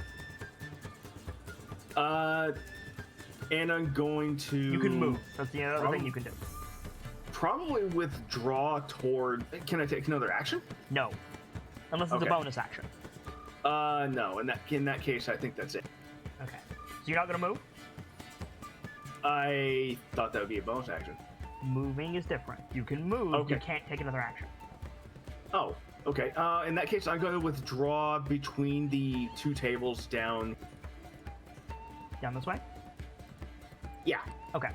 And I'm going to... You can move. That's the other thing you can do. Probably withdraw toward... Can I take another action? No. Unless it's a bonus action. No. In that case, I think that's it. Okay. So you're not going to move? I thought that would be a bonus action. Moving is different. You can move, you can't take another action. Oh, okay. In that case, I'm going to withdraw between the two tables down... Down this way? Yeah. Okay.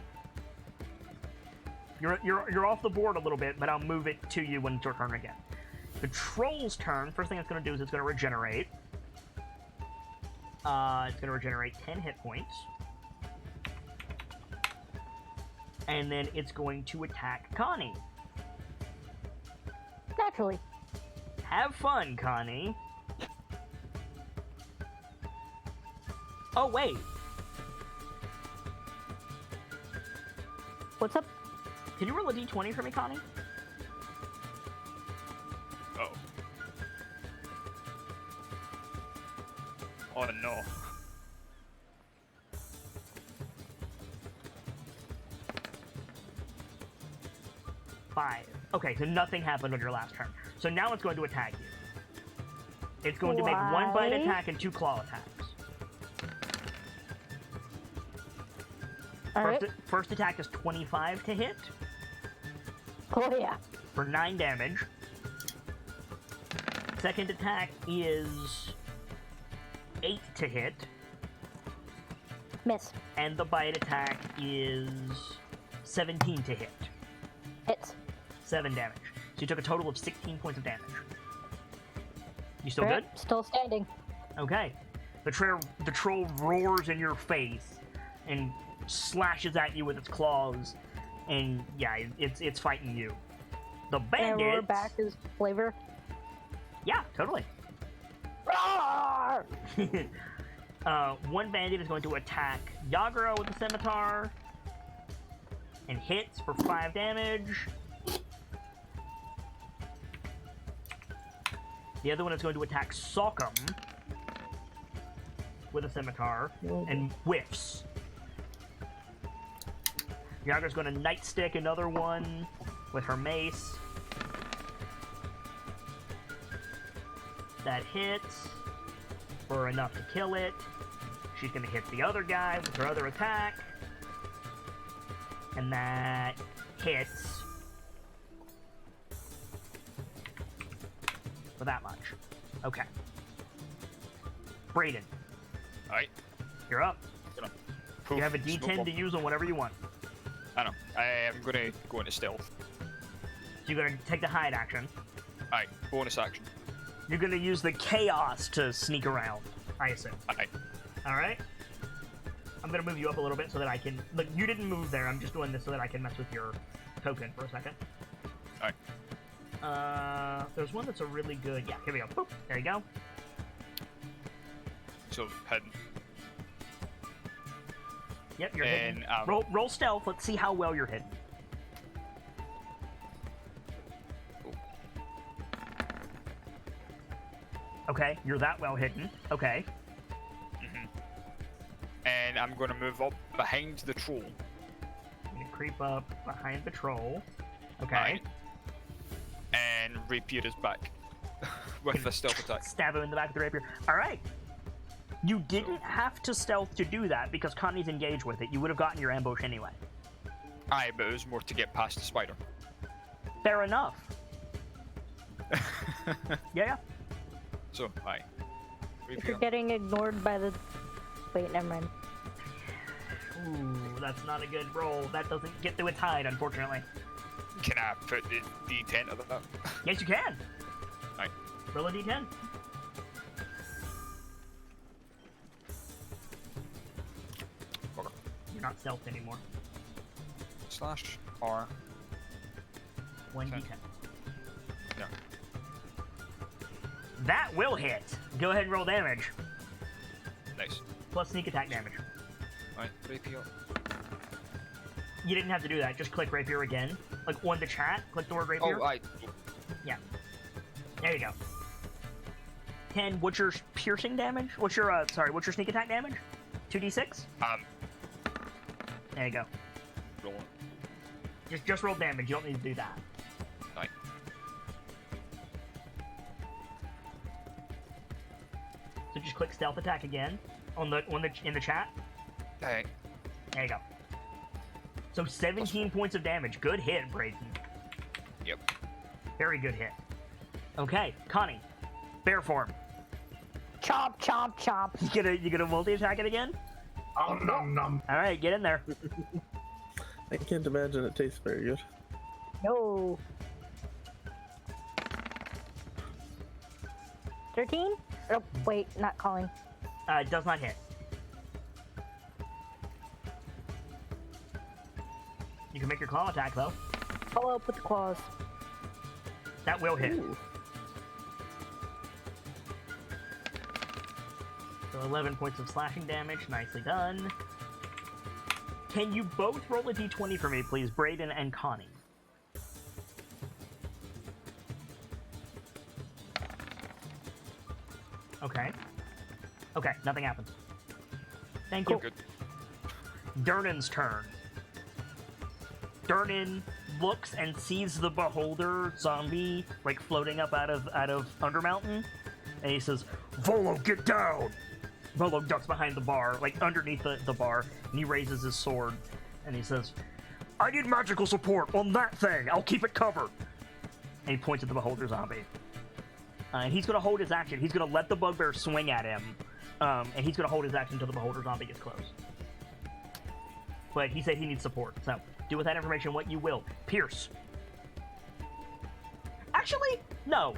You're off the board a little bit, but I'll move it to you when it's your turn again. The troll's turn, first thing it's going to do is it's going to regenerate. It's going to regenerate 10 hit points. And then it's going to attack Connie. Naturally. Have fun, Connie. Oh, wait. What's up? Can you roll a d20 for me, Connie? Oh. Oh, no. Okay, so nothing happened on your last turn. So now it's going to attack you. It's going to make one bite attack and 2 claw attacks. First attack is 25 to hit. Oh, yeah. For 9 damage. Second attack is 8 to hit. Miss. And the bite attack is 17 to hit. Hits. 7 damage. So you took a total of 16 points of damage. You still good? Still standing. Okay. The troll roars in your face and slashes at you with its claws, and yeah, it's fighting you. The bandits... Can I roar back his flavor? Yeah, totally. Roar! One bandit is going to attack Yagura with the scimitar and hits for 5 damage. The other one is going to attack Sockham with a scimitar and whiffs. Yagura's going to nightstick another one with her mace. That hits for enough to kill it. She's going to hit the other guy with her other attack. And that hits for that much. Okay. Brayden. Alright. You're up. You have a D10 to use on whatever you want. I know. I am going to go into stealth. So you're going to take the hide action. Alright, bonus action. You're going to use the chaos to sneak around, I assume. Alright. Alright. I'm going to move you up a little bit so that I can... Look, you didn't move there. I'm just doing this so that I can mess with your token for a second. Alright. There's one that's a really good... Yeah, here we go. Boop. There you go. So, hidden. Yep, you're hidden. Roll stealth. Let's see how well you're hidden. Okay, you're that well hidden. Okay. And I'm going to move up behind the troll. I'm going to creep up behind the troll. Okay. Right. And rapier is back with the stealth attack. Stab him in the back with the rapier. All right. You didn't have to stealth to do that because Connie's engaged with it. You would have gotten your ambush anyway. Aye, but it was more to get past the spider. Fair enough. Yeah. So, aye. If you're getting ignored by the... Wait, never mind. Ooh, that's not a good roll. That doesn't get to its hide, unfortunately. Can I put the D10 of that? Yes, you can. Right. Roll a d10. You're not stealth anymore. Slash R. 1d10. Yeah. That will hit. Go ahead and roll damage. Nice. Plus sneak attack damage. Alright, rapier. You didn't have to do that. Just click rapier again. Like on the chat, click the word rapier. Oh, right. Yeah. There you go. 10. What's your piercing damage? What's your what's your sneak attack damage? 2d6? There you go. Roll it. Just roll damage. You don't need to do that. Right. So just click stealth attack again in the chat. Alright. There you go. So 17 points of damage. Good hit, Brayden. Yep. Very good hit. Okay, Connie. Bear form. Chomp, chomp, chomp. You gonna multi-attack it again? Nom nom. Alright, get in there. I can't imagine it tastes very good. No. 13? Oh, wait, not calling. It does not hit. You can make your claw attack, though. Follow up with the claws. That will hit. Ooh. So 11 points of slashing damage. Nicely done. Can you both roll a d20 for me, please, Brayden and Connie? Okay. Okay, nothing happens. Thank you. Good. Durnan's turn. Durnan looks and sees the beholder zombie like floating up out of Undermountain, and he says, "Volo, get down!" Volo ducks behind the bar, like underneath the bar, and he raises his sword, and he says, "I need magical support on that thing. I'll keep it covered." And he points at the beholder zombie. And he's gonna hold his action. He's gonna let the bugbear swing at him, and he's gonna hold his action until the beholder zombie gets close. But he said he needs support, so do with that information what you will. Pierce. Actually, no.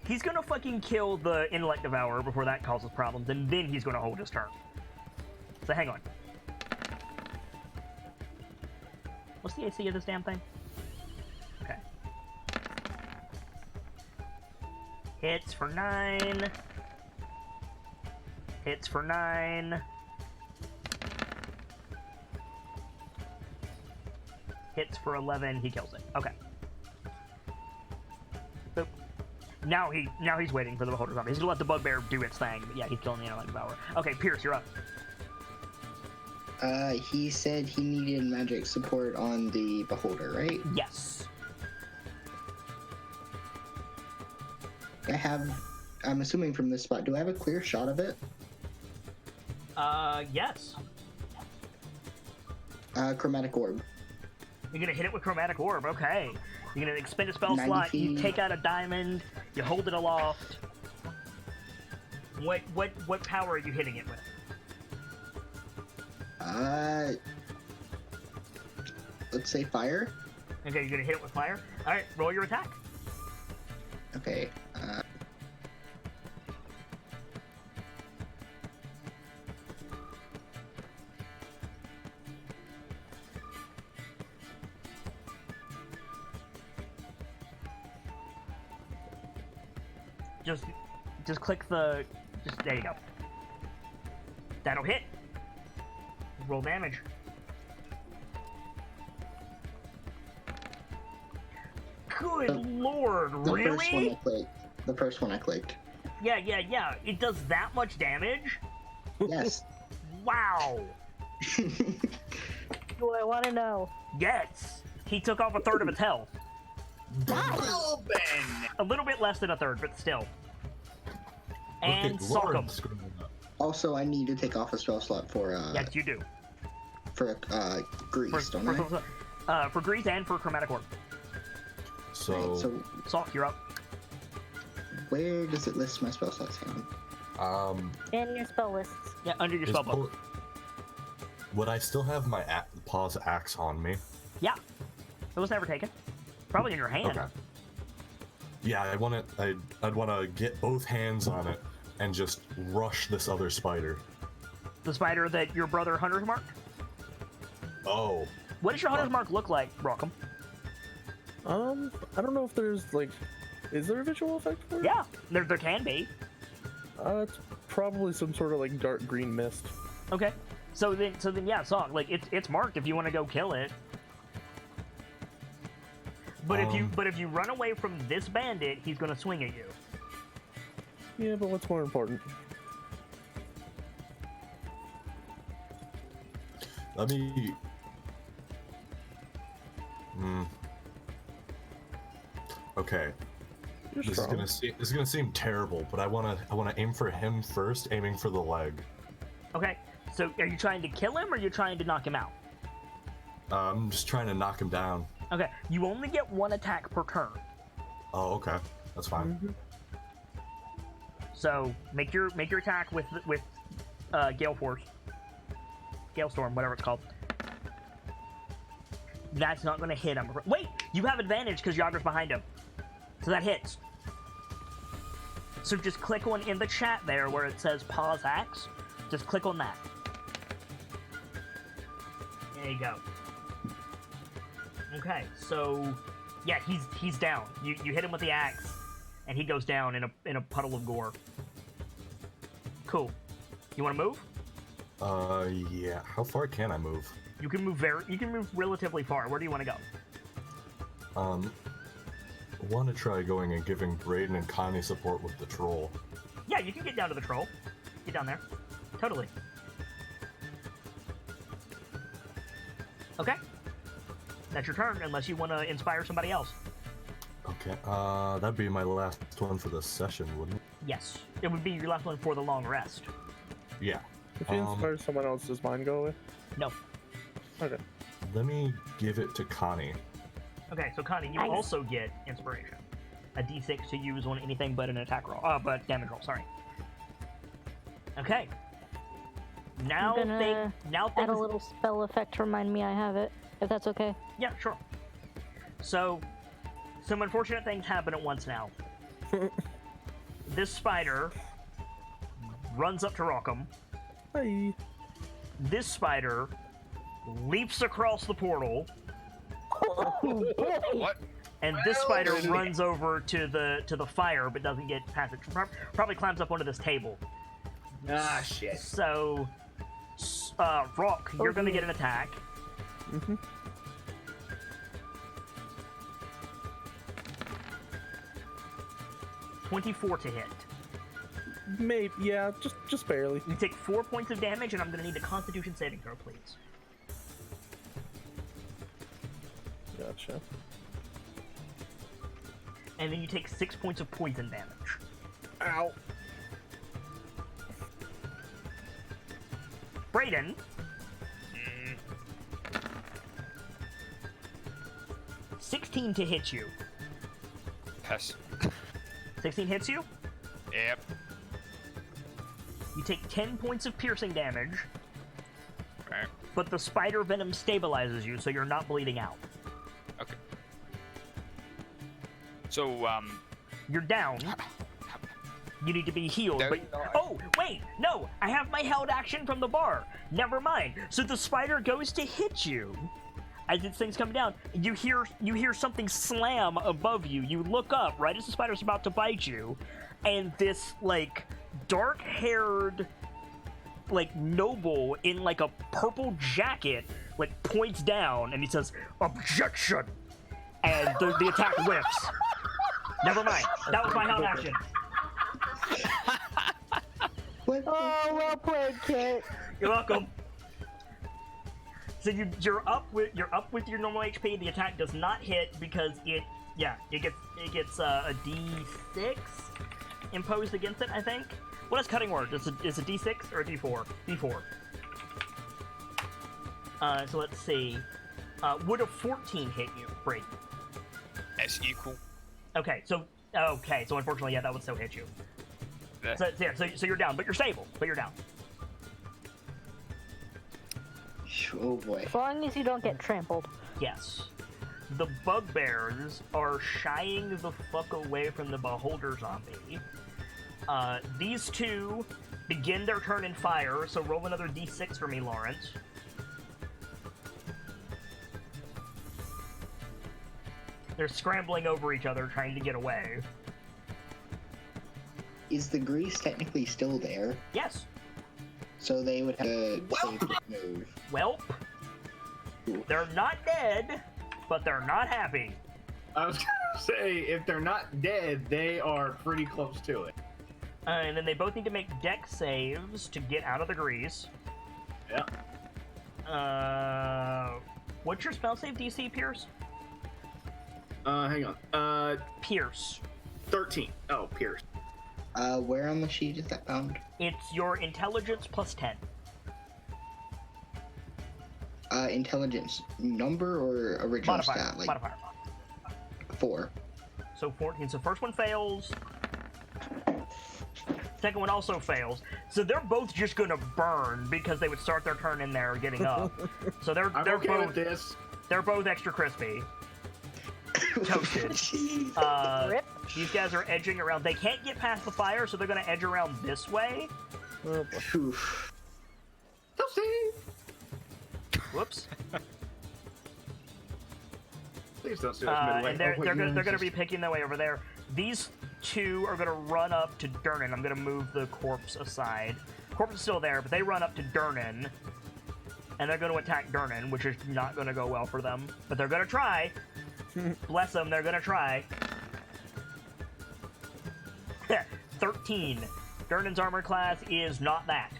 He's gonna fucking kill the Intellect Devourer before that causes problems, and then he's gonna hold his turn. So hang on. What's the AC of this damn thing? Okay. Hits for 9. Hits for 9. Hits for 11. He kills it. Okay. Boop. Now he's waiting for the beholder zombie. He's gonna let the bugbear do its thing. But yeah, he's killing the Intellect Devourer. Okay, Pierce, you're up. He said he needed magic support on the beholder, right? Yes. I'm assuming from this spot, do I have a clear shot of it? Yes. Chromatic orb. You're gonna hit it with Chromatic Orb, okay. You're gonna expend a spell 90 slot, you feet. take out a diamond, you hold it aloft. What power are you hitting it with? Let's say fire. Okay, you're gonna hit it with fire? Alright, roll your attack. Okay, Just click the... there you go. That'll hit. Roll damage. Good lord, really? The first one I clicked. Yeah. It does that much damage? Yes. Wow. Do I want to know? Yes. He took off a third of its health. Well, Ben. A little bit less than a third, but still. And sock him. Also, I need to take off a spell slot for Yes, you do. For grease, don't I? For grease and for Chromatic Orb. So, Right, so Sock, you're up. where does it list my spell slots down? In your spell lists. Yeah, under your spell book. Would I still have my paw's axe on me? Yeah. It was never taken. Probably in your hand. Okay. Yeah, I'd want to get both hands on it and just rush this other spider. The spider that your brother Hunter's marked? Oh. What does your Hunter's mark look like, Rockham? I don't know if there's like, is there a visual effect for it? Yeah, there can be. It's probably some sort of like dark green mist. Okay, so then yeah, Song, like it's marked if you want to go kill it. But if you run away from this bandit, he's gonna swing at you. Yeah, but what's more important? Let me. Okay. This is gonna seem terrible, but I wanna aim for him first, aiming for the leg. Okay. So are you trying to kill him or are you trying to knock him out? I'm just trying to knock him down. Okay. You only get one attack per turn. Oh, okay. That's fine. Mm-hmm. So make your attack with Gale Force, Gale Storm, whatever it's called. That's not going to hit him. Wait, you have advantage because Yager's behind him, so that hits. So just click on in the chat there where it says pause axe. Just click on that. There you go. Okay, so yeah, he's down. You hit him with the axe, and he goes down in a puddle of gore. Cool. You want to move? Yeah. How far can I move? You can move relatively far. Where do you want to go? I want to try going and giving Braden and Connie support with the troll. Yeah, you can get down to the troll. Get down there. Totally. Okay. That's your turn, unless you want to inspire somebody else. Okay. That'd be my last one for this session, wouldn't it? Yes. It would be your last one for the long rest. Yeah. If you inspire someone else, does mine go away? No. Okay. Let me give it to Connie. Okay, so Connie, you also get inspiration. A d6 to use on anything but an attack roll. But damage roll, sorry. Okay. Now add a little spell effect to remind me I have it, if that's okay. Yeah, sure. So, some unfortunate things happen at once now. This spider runs up to Rockham. Hi. This spider leaps across the portal. What? And this spider runs over to the fire, but doesn't get past it. Probably climbs up onto this table. Ah, shit. So, Rock, you're gonna get an attack. Mm-hmm. .24 to hit. Maybe, yeah, just barely. You take 4 points of damage, and I'm gonna need a Constitution saving throw, please. Gotcha. And then you take 6 points of poison damage. Ow. Brayden. 16 to hit you. Piss. 16 hits you? Yep. You take 10 points of piercing damage, Right. but the spider venom stabilizes you, so you're not bleeding out. Okay. So, You're down. You need to be healed, but... Oh, wait! No! I have my held action from the bar! Never mind. So the spider goes to hit you. As this thing's coming down, you hear something slam above you. You look up right as the spider's about to bite you, and this, like, dark-haired, like, noble in, like, a purple jacket, like, points down, and he says, "Objection!" And the attack whiffs. Never mind. That was my held action. What? Oh, well played, Kit. You're welcome. So you're up with your normal HP. The attack does not hit because it gets a D6 imposed against it. I think. What is cutting word? Is a D6 or a D4? D4. So let's see. Would a 14 hit you, Brady? it's equal. Okay, so unfortunately, yeah, that would still hit you. Yeah. So you're down, but you're stable. But you're down. Oh boy. As long as you don't get trampled. Yes. the bugbears are shying the fuck away from the beholder zombie. These two begin their turn in fire, so roll another d6 for me, Lawrence. They're scrambling over each other, trying to get away. Is the grease technically still there? Yes. So they would have to save the move. Welp. They're not dead, but they're not happy. I was gonna say, if they're not dead, they are pretty close to it. And then they both need to make dex saves to get out of the grease. Yeah. What's your spell save DC, Pierce? Hang on. Pierce. 13. Oh, Pierce. Where on the sheet is that found? It's your intelligence plus 10. Intelligence number or original Modifier. stat? Like Modifier. 4. So 14. So first one fails. Second one also fails. So they're both just gonna burn because they would start their turn in there getting up. So they're okay both with this. They're both extra crispy. Toasted. Rip. These guys are edging around. They can't get past the fire, so they're gonna edge around this way. Oof. Whoops. Please don't steal us midway. And they're gonna be picking their way over there. These two are gonna run up to Durnan. I'm gonna move the corpse aside. Corpse is still there, but they run up to Durnan, and they're gonna attack Durnan, which is not gonna go well for them. But they're gonna try. Bless them, they're gonna try. 13. Durnan's armor class is not that.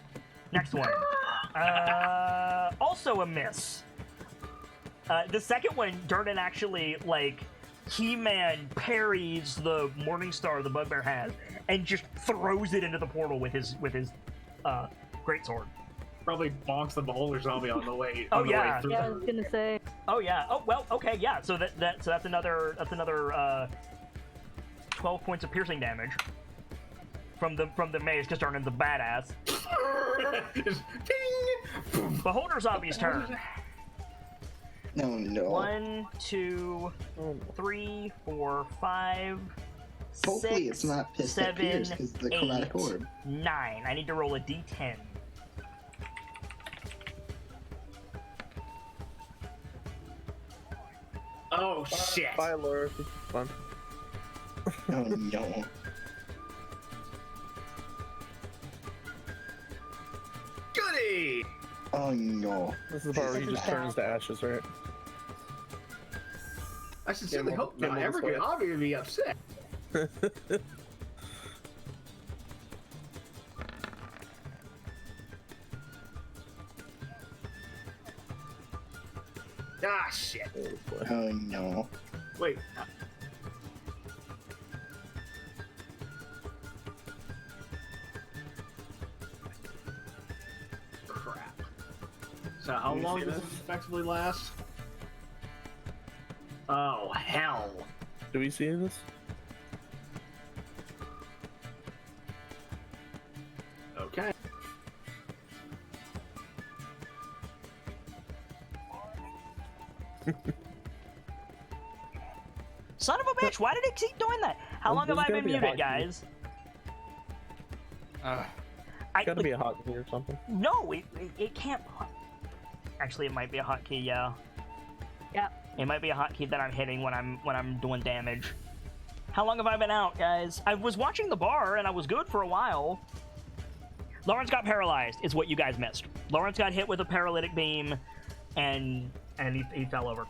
Next one. Also a miss. The second one, Durnan actually, like, He-Man parries the Morningstar the bugbear has and just throws it into the portal with his greatsword. Probably bonks the beholder zombie on the way. Oh, on the yeah. way through. Yeah, I was gonna say. Oh yeah. Oh well. Okay. Yeah. So that's another 12 points of piercing damage from the maze because Durnan's a badass. Just ping! Beholder zombie's turn. No. 1, 2, 3, 4, 5. Hopefully 6, it's not pissed 7, at Pierce because the 8, chromatic orb. 9. I need to roll a d10. Oh shit! Bye, Laura. This is fun. Oh no. Goody! Oh no. This is the part where he just turns to ashes, right? I sincerely hope Get not. him on Every this way. hobby would be upset. Ah, shit. Oh no. Wait. Crap. So how Do you long see does this? this effectively last? Oh, hell. Do we see this? Okay. Son of a bitch! Why did it keep doing that? How long have I been muted, guys? It's gotta be a hotkey or something. No, it can't. Actually, it might be a hotkey. Yeah. Yeah. It might be a hotkey that I'm hitting when I'm doing damage. How long have I been out, guys? I was watching the bar and I was good for a while. Lawrence got paralyzed, is what you guys missed. Lawrence got hit with a paralytic beam, and he fell over.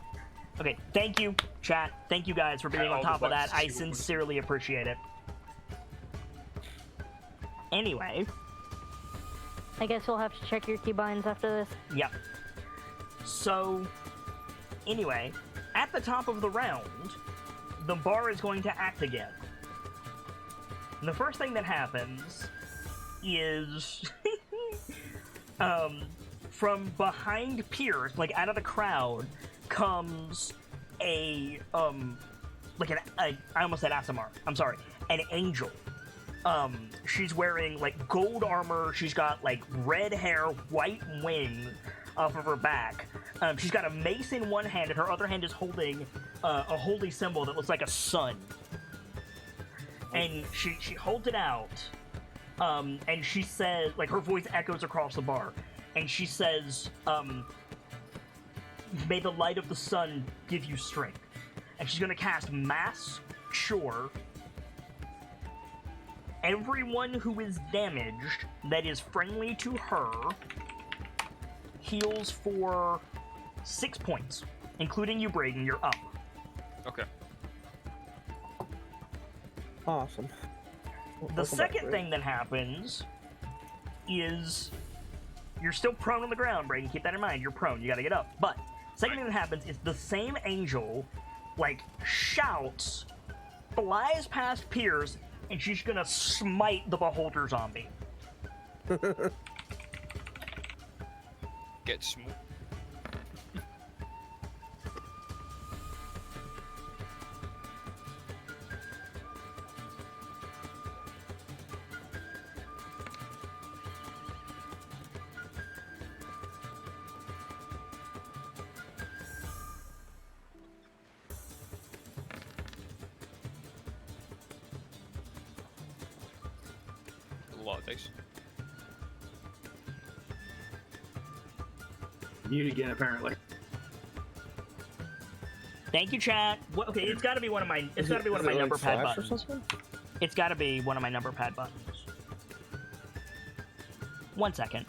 Okay, thank you, chat. Thank you guys for being on top of that. I sincerely appreciate it. Anyway. I guess we'll have to check your keybinds after this. Yep. So, anyway, at the top of the round, the bar is going to act again. And the first thing that happens is from behind Pierce, like out of the crowd, comes I almost said Asimar. I'm sorry, an angel. She's wearing like gold armor. She's got like red hair, white wings off of her back. She's got a mace in one hand, and her other hand is holding a holy symbol that looks like a sun. And she holds it out, and she says, like, her voice echoes across the bar, and she says, "May the light of the sun give you strength." And she's gonna cast Mass Cure. Everyone who is damaged that is friendly to her heals for 6 points, including you, Brayden. You're up. Okay. Awesome. The second thing that happens is you're still prone on the ground, Brayden. Keep that in mind. You're prone. You gotta get up. But second thing that happens is the same angel, like, shouts, flies past Piers, and she's gonna smite the Beholder zombie. Get smoked. A lot of dice. Mute again, apparently. Thank you, chat. Okay, it's got to be one of my. It's got to be one of my number pad buttons. It's got to be one of my number pad buttons. 1 second.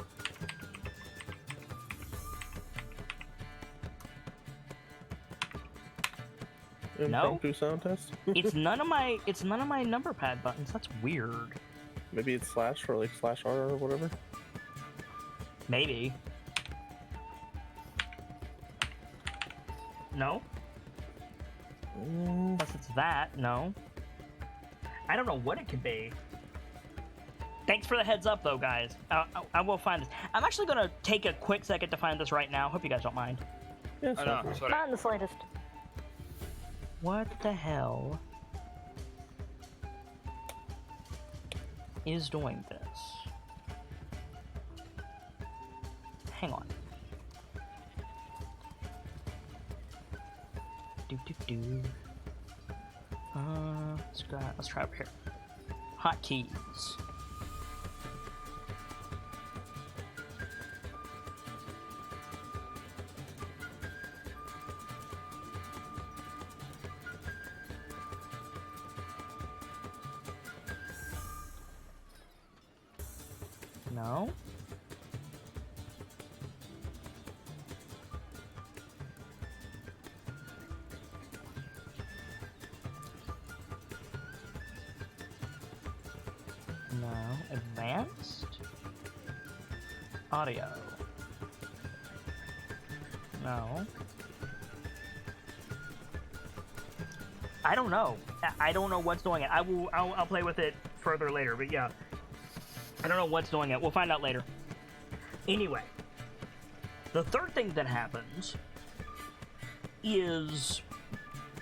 No. Sound test. It's none of my. It's none of my number pad buttons. That's weird. Maybe it's slash or like slash R or whatever. Maybe. No. Unless it's that. No. I don't know what it could be. Thanks for the heads up, though, guys. I will find this. I'm actually gonna take a quick second to find this right now. Hope you guys don't mind. Yeah, I know. Sorry. Not in the slightest. What the hell is doing this? Hang on. Let's try over here. Hotkeys. No. No. Advanced? Audio. No. I don't know. I don't know what's doing it. I'll play with it further later, but yeah. I don't know what's doing it. We'll find out later. Anyway, the third thing that happens is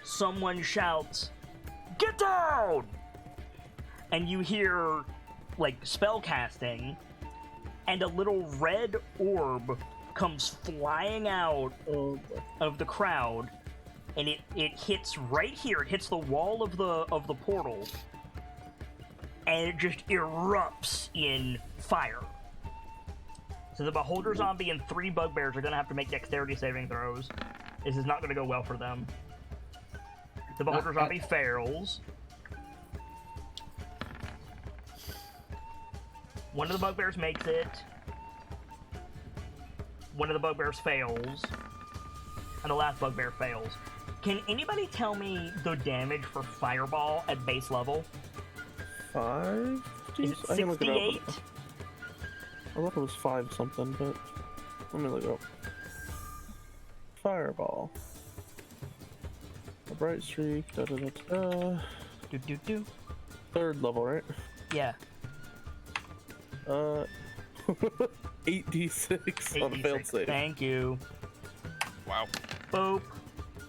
someone shouts, "Get down!" And you hear, like, spell casting, and a little red orb comes flying out of the crowd, and it hits right here. It hits the wall of the portal, and it just erupts in fire. So the Beholder Zombie and 3 Bugbears are going to have to make dexterity saving throws. This is not going to go well for them. The Beholder Zombie fails. One of the Bugbears makes it. One of the Bugbears fails. And the last Bugbear fails. Can anybody tell me the damage for Fireball at base level? 5? Is it I can look it 68? up. I thought it was 5 something, but let me look it up. Fireball. A bright streak. Da da da da. Do. 3rd level, right? Yeah. 8d6 on a failed save. Thank you. Wow. Boop.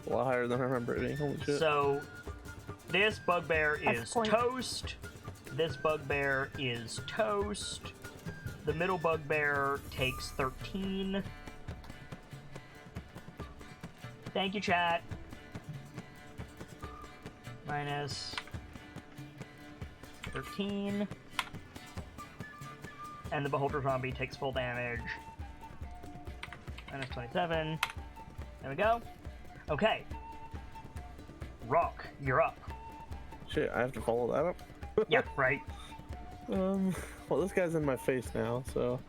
A lot higher than I remember it being. Holy shit. So, this Bugbear is point. toast. This Bugbear is toast. The middle Bugbear takes 13. Thank you, chat. Minus 13. And the Beholder Zombie takes full damage. Minus 27. There we go. Okay. Rock, you're up. Shit, I have to follow that up? Yep, right. Well, this guy's in my face now, so...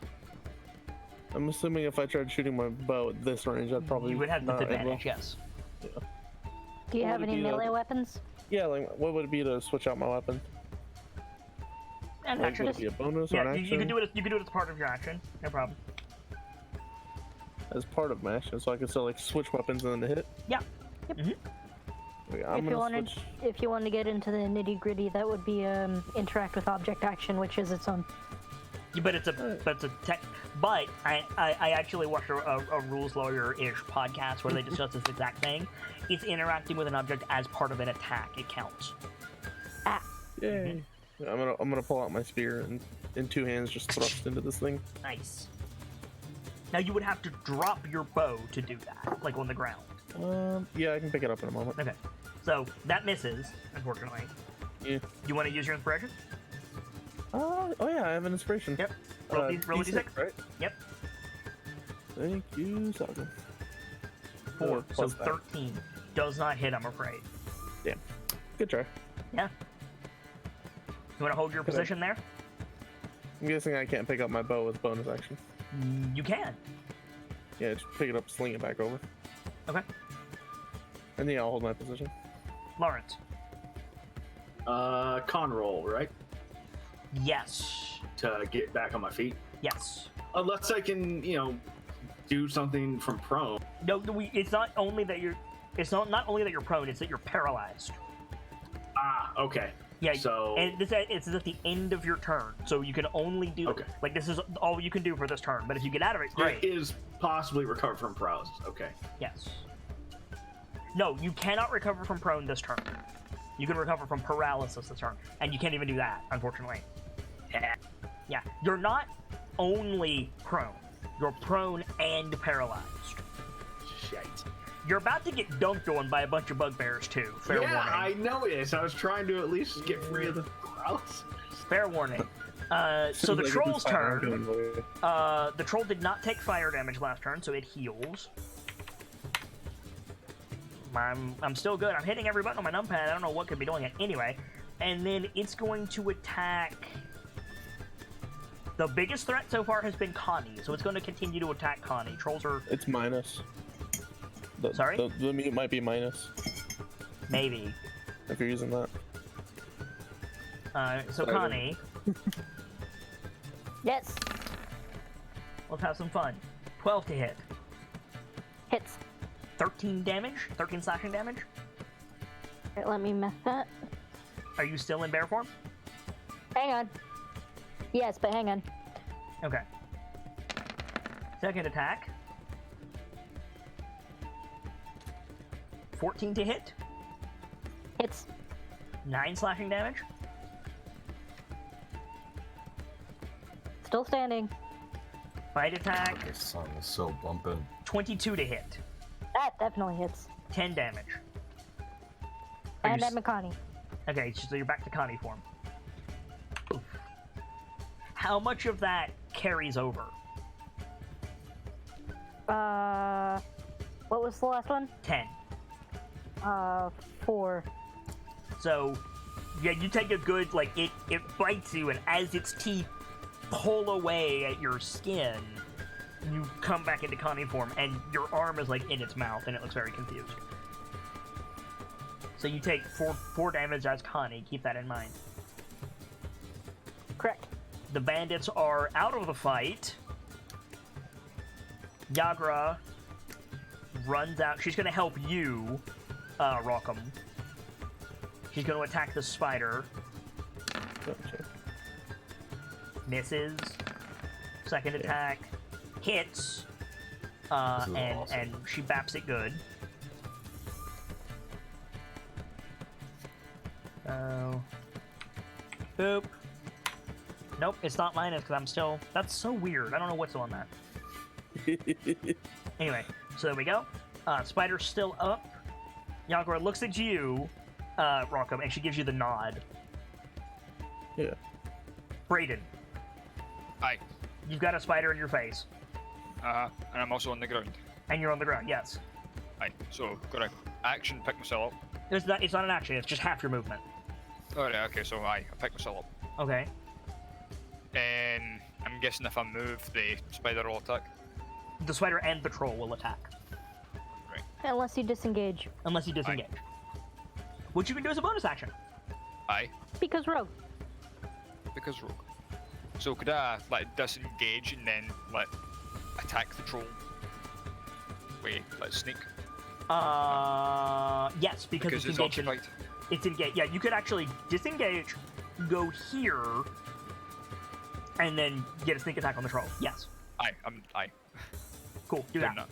I'm assuming if I tried shooting my bow at this range, I'd probably... You would have not disadvantage, yes. Yeah. Do you What have would it any be, melee weapons? Yeah, like, what would it be to switch out my weapon? And Like, action. would it be a bonus or Yeah, an you action? can do it. You can do it as part of your action. No problem. As part of my action, so I can still, like, switch weapons and then hit? Yeah. Yep. Okay, I'm gonna switch... If you wanted to get into the nitty gritty, that would be interact with object action, which is its own. Yeah, but it's a tech. But I actually watched a rules lawyer-ish podcast where they discuss this exact thing. It's interacting with an object as part of an attack. It counts. Ah. Yay. Yeah, I'm gonna pull out my spear and in two hands just thrust into this thing. Nice. Now you would have to drop your bow to do that, like on the ground. Yeah, I can pick it up in a moment. Okay. So that misses, unfortunately. Yeah. You want to use your inspiration? Oh yeah, I have an inspiration. Yep. Roll a d6. Right? Yep. Thank you, Saga. 4. So plus that. 13 does not hit. I'm afraid. Damn. Good try. Yeah. You want to hold your position there? I'm guessing I can't pick up my bow with bonus action. You can. Yeah, just pick it up, sling it back over. Okay. And yeah, I'll hold my position. Lawrence. Con roll, right? Yes. To get back on my feet. Yes. Unless I can, do something from prone. No, it's not only that you're. It's not only that you're prone. It's that you're paralyzed. Ah, okay. Yeah. So And it's at the end of your turn, so you can only do. Okay. Like this is all you can do for this turn. But if you get out of it, great. it is possibly recover from paralysis. Okay. Yes. No, you cannot recover from prone this turn. You can recover from paralysis this turn, and you can't even do that, unfortunately. Yeah, you're not only prone. You're prone and paralyzed. Shit. You're about to get dunked on by a bunch of bugbears too. Fair warning. I noticed. I was trying to at least get free of the paralysis. Fair warning. So the Like, troll's it's fire turn. going away. The troll did not take fire damage last turn, so it heals. I'm still good. I'm hitting every button on my numpad. I don't know what could be doing it anyway. And then it's going to attack. The biggest threat so far has been Connie, so it's going to continue to attack Connie. Trolls are It's minus. Sorry? The mute might be minus maybe. if you're using that. So Sorry. Connie, Yes. let's have some fun. 12 to hit. Hits. 13 damage. 13 slashing damage. Right, let me mess that. Are you still in bear form? Hang on. Yes, but hang on. Okay. Second attack. 14 to hit. Hits. 9 slashing damage. Still standing. Bite attack. This song is so bumping. 22 to hit. That definitely hits. 10 damage. Are And you I'm a Connie. Okay, so you're back to Connie form. Oof. How much of that carries over? What was the last one? 10. 4. So, yeah, you take a good, it bites you, and as its teeth pull away at your skin, you come back into Connie form, and your arm is, in its mouth, and it looks very confused. So you take 4 damage as Connie, keep that in mind. Correct. The bandits are out of the fight. Yagra runs out. She's going to help you, Rockham. She's going to attack the spider. Gotcha. Misses. Second attack. Hits. This is And awesome. and she baps it good. Boop. Nope, it's not minus because I'm still... That's so weird. I don't know what's on that. Anyway, so there we go. Spider's still up. Yakura looks at you, Rockham, and she gives you the nod. Yeah. Brayden. Aye. You've got a spider in your face. And I'm also on the ground. And you're on the ground, yes. Aye. So, gotta action, pick myself up. It's not an action, it's just half your movement. Alright, okay, so I pick myself up. Okay. And I'm guessing if I move, the spider will attack. The spider and the troll will attack. Right. Unless you disengage. Unless you disengage. Which you can do as a bonus action. Aye. Because rogue. Because rogue. So could I, like, disengage and then, like, attack the troll? Wait, like, sneak? Yes, because it's engaged. occupied. It's engaged. Yeah, you could actually disengage, go here, and then get a sneak attack on the troll. Yes. Aye. Cool, do that.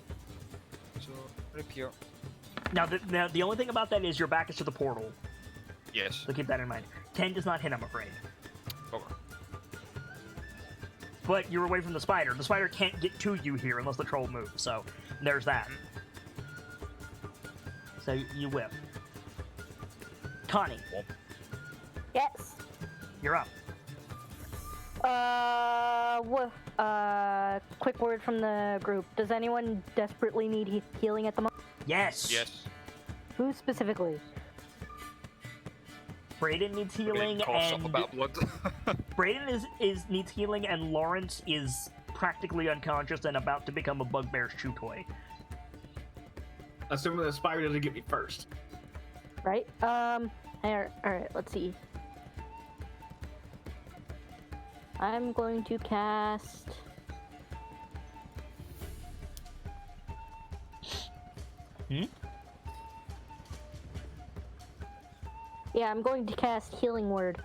So, rip here. Now, the only thing about that is your back is to the portal, Yes. so keep that in mind. 10 does not hit, I'm afraid. Over. But you're away from the spider. The spider can't get to you here unless the troll moves, so there's that. So you whip. Connie, Yes. you're up. Quick word from the group. Does anyone desperately need healing at the moment? Yes. Yes. Who specifically? Brayden needs healing, Coughs up and about blood. Brayden needs healing, and Lawrence is practically unconscious and about to become a bugbear's chew toy. Assuming the spider doesn't get me first. Right? Alright, let's see. I'm going to cast... Yeah, I'm going to cast Healing Word.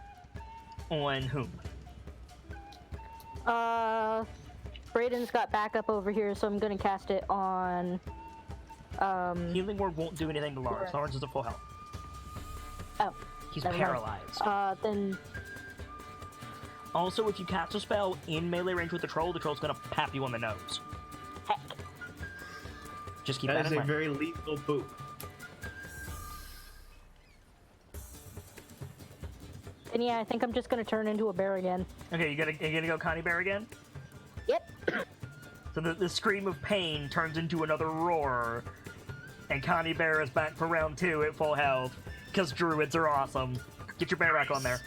On whom? Brayden's got backup over here, so I'm going to cast it on... Healing Word won't do anything to Lawrence. Sure. Lawrence is at full health. Oh. He's never mind. paralyzed. Then... Also, if you cast a spell in melee range with the troll's gonna pap you on the nose. Heck. Just keep That that is in a mind. very lethal boop. And yeah, I think I'm just gonna turn into a bear again. Okay, you gonna go Connie Bear again? Yep. So the scream of pain turns into another roar, and Connie Bear is back for round 2 at full health, because druids are awesome. Get your bear back on there.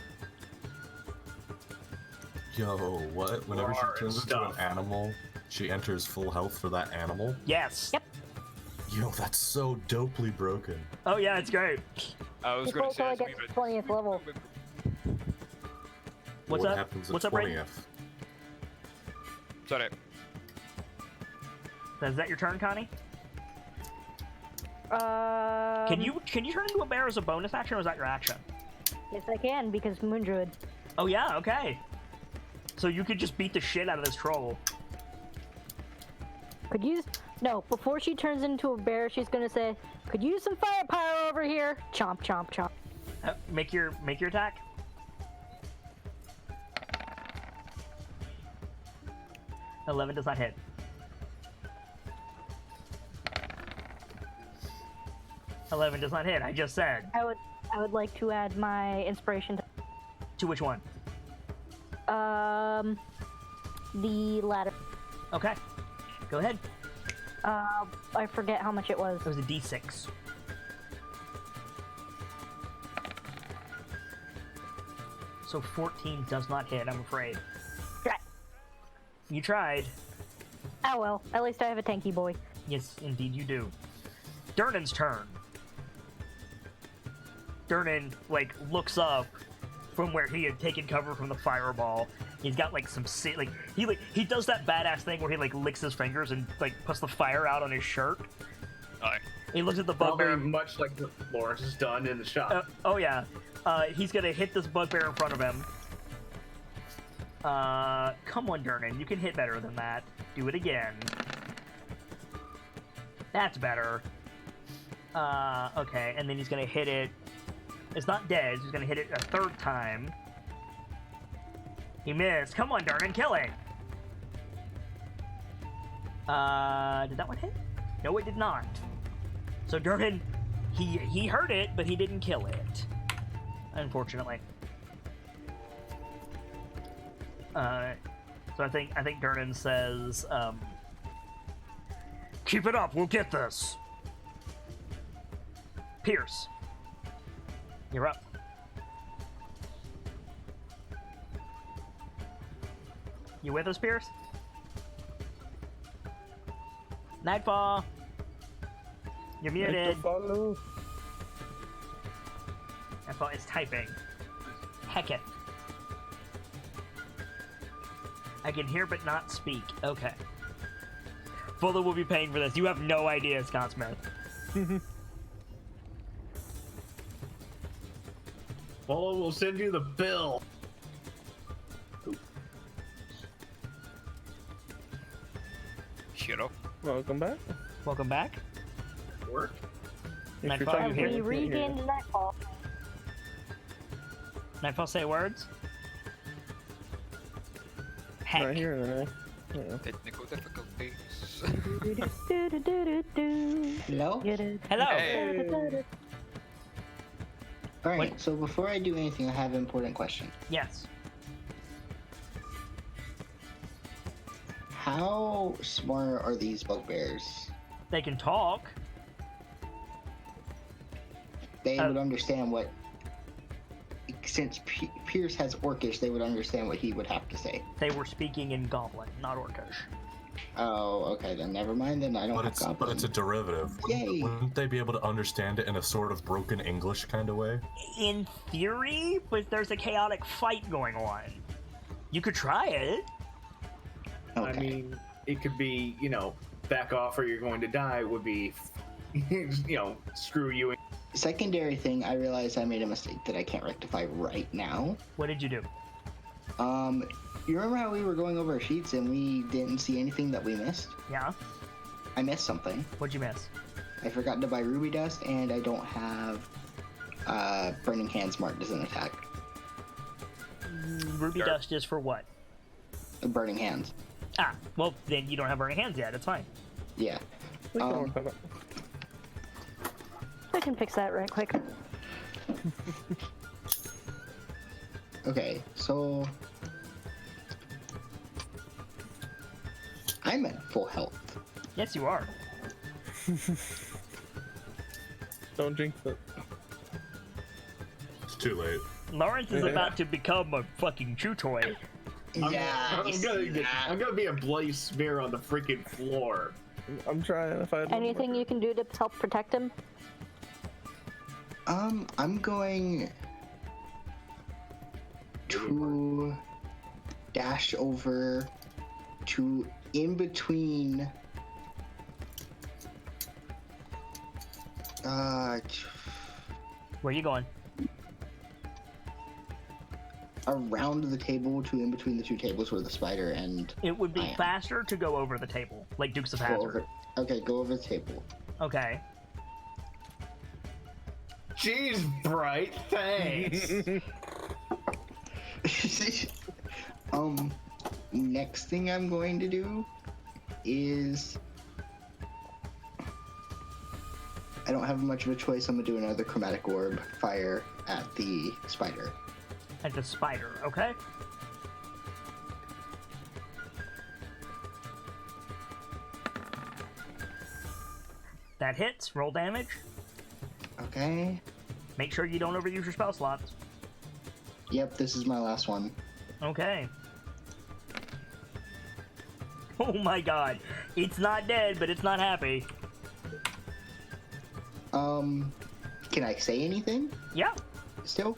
Yo, what? Whenever she turns into an animal, she enters full health for that animal? Yes. Yep. Yo, that's so dopely broken. Oh yeah, it's great. I was Just going wait to till say I it's get a to 20th level. What's what up? happens at What's up, 20th? Brayden? Sorry. Is that your turn, Connie? Can you turn into a bear as a bonus action, or is that your action? Yes, I can, because Moon Druid. Oh yeah, okay. So you could just beat the shit out of this troll. Could use... No, before she turns into a bear, she's gonna say, could use some firepower over here. Chomp, chomp, chomp. Make your attack. $11 does not hit. $11 does not hit. I just said. I would like to add my inspiration To which one? to... the ladder. Okay. Go ahead. I forget how much it was. It was a D6. So 14 does not hit, I'm afraid. Right. You tried. Oh well, at least I have a tanky boy. Yes, indeed you do. Durnan's turn. Durnan, looks up from where he had taken cover from the fireball. He's got, some he does that badass thing where he, licks his fingers and, puts the fire out on his shirt. Aye. He looks at the Probably bugbear. much like what Lawrence has done in the shop. Oh, yeah. He's gonna hit this bugbear in front of him. Come on, Durnan. You can hit better than that. Do it again. That's better. Okay, and then he's gonna hit it. It's not dead. He's gonna hit it a third time. He missed. Come on, Durnan, kill it. Did that one hit? No, it did not. So Durnan, he heard it, but he didn't kill it, unfortunately. So I think Durnan says, "Keep it up. We'll get this." Pierce, you're up. You with us, Pierce? Nightfall. You're muted. Nightfall is typing. Hecketh. I can hear but not speak. Okay. Fuller will be paying for this. You have no idea, Scott Smith. Fuller will send you the bill. Shut up. Welcome back. Welcome back. Work. Nightfall, talking you here, We here? regained Nightfall. Nightfall, say words. Heck. Not here today. Technical difficulties. Hello? Hello. Hey. Alright, What? so before I do anything, I have an important question. Yes. How smart are these bugbears? They can talk. They would understand what... Since Pierce has Orcish, they would understand what he would have to say. They were speaking in Goblin, not Orcish. Oh, okay, then never mind, then I don't have Goblin. But it's a derivative. Yay. Wouldn't they be able to understand it in a sort of broken English kind of way? In theory, but there's a chaotic fight going on. You could try it. Okay. I mean, it could be, back off or you're going to die would be, screw you. Secondary thing, I realized I made a mistake that I can't rectify right now. What did you do? You remember how we were going over our sheets and we didn't see anything that we missed? Yeah? I missed something. What'd you miss? I forgot to buy ruby dust, and I don't have burning hands marked as an attack. Ruby dust is for what? Burning hands. Ah, well, then you don't have burning hands yet. It's fine. Yeah. We can work on it. I can fix that right quick. Okay, so I'm at full health. Yes, you are. Don't jinx it. It's too late. Lawrence is about to become a fucking chew toy. I'm gonna be a bloody smear on the freaking floor. I'm trying. If I had Anything you can do to help protect him? I'm going to dash over to in between. Where are you going? Around the table to in between the two tables where the spider and It would be I am. faster to go over the table, like Dukes of Go Hazzard. over. Okay, go over the table. Okay. Jeez, Bright, thanks. Next thing I'm going to do is I don't have much of a choice. I'm gonna do another chromatic orb fire at the spider. At the spider, okay? That hits. Roll damage. Okay. Make sure you don't overuse your spell slots. Yep, this is my last one. Okay. Oh my god. It's not dead, but it's not happy. Can I say anything Yeah. still?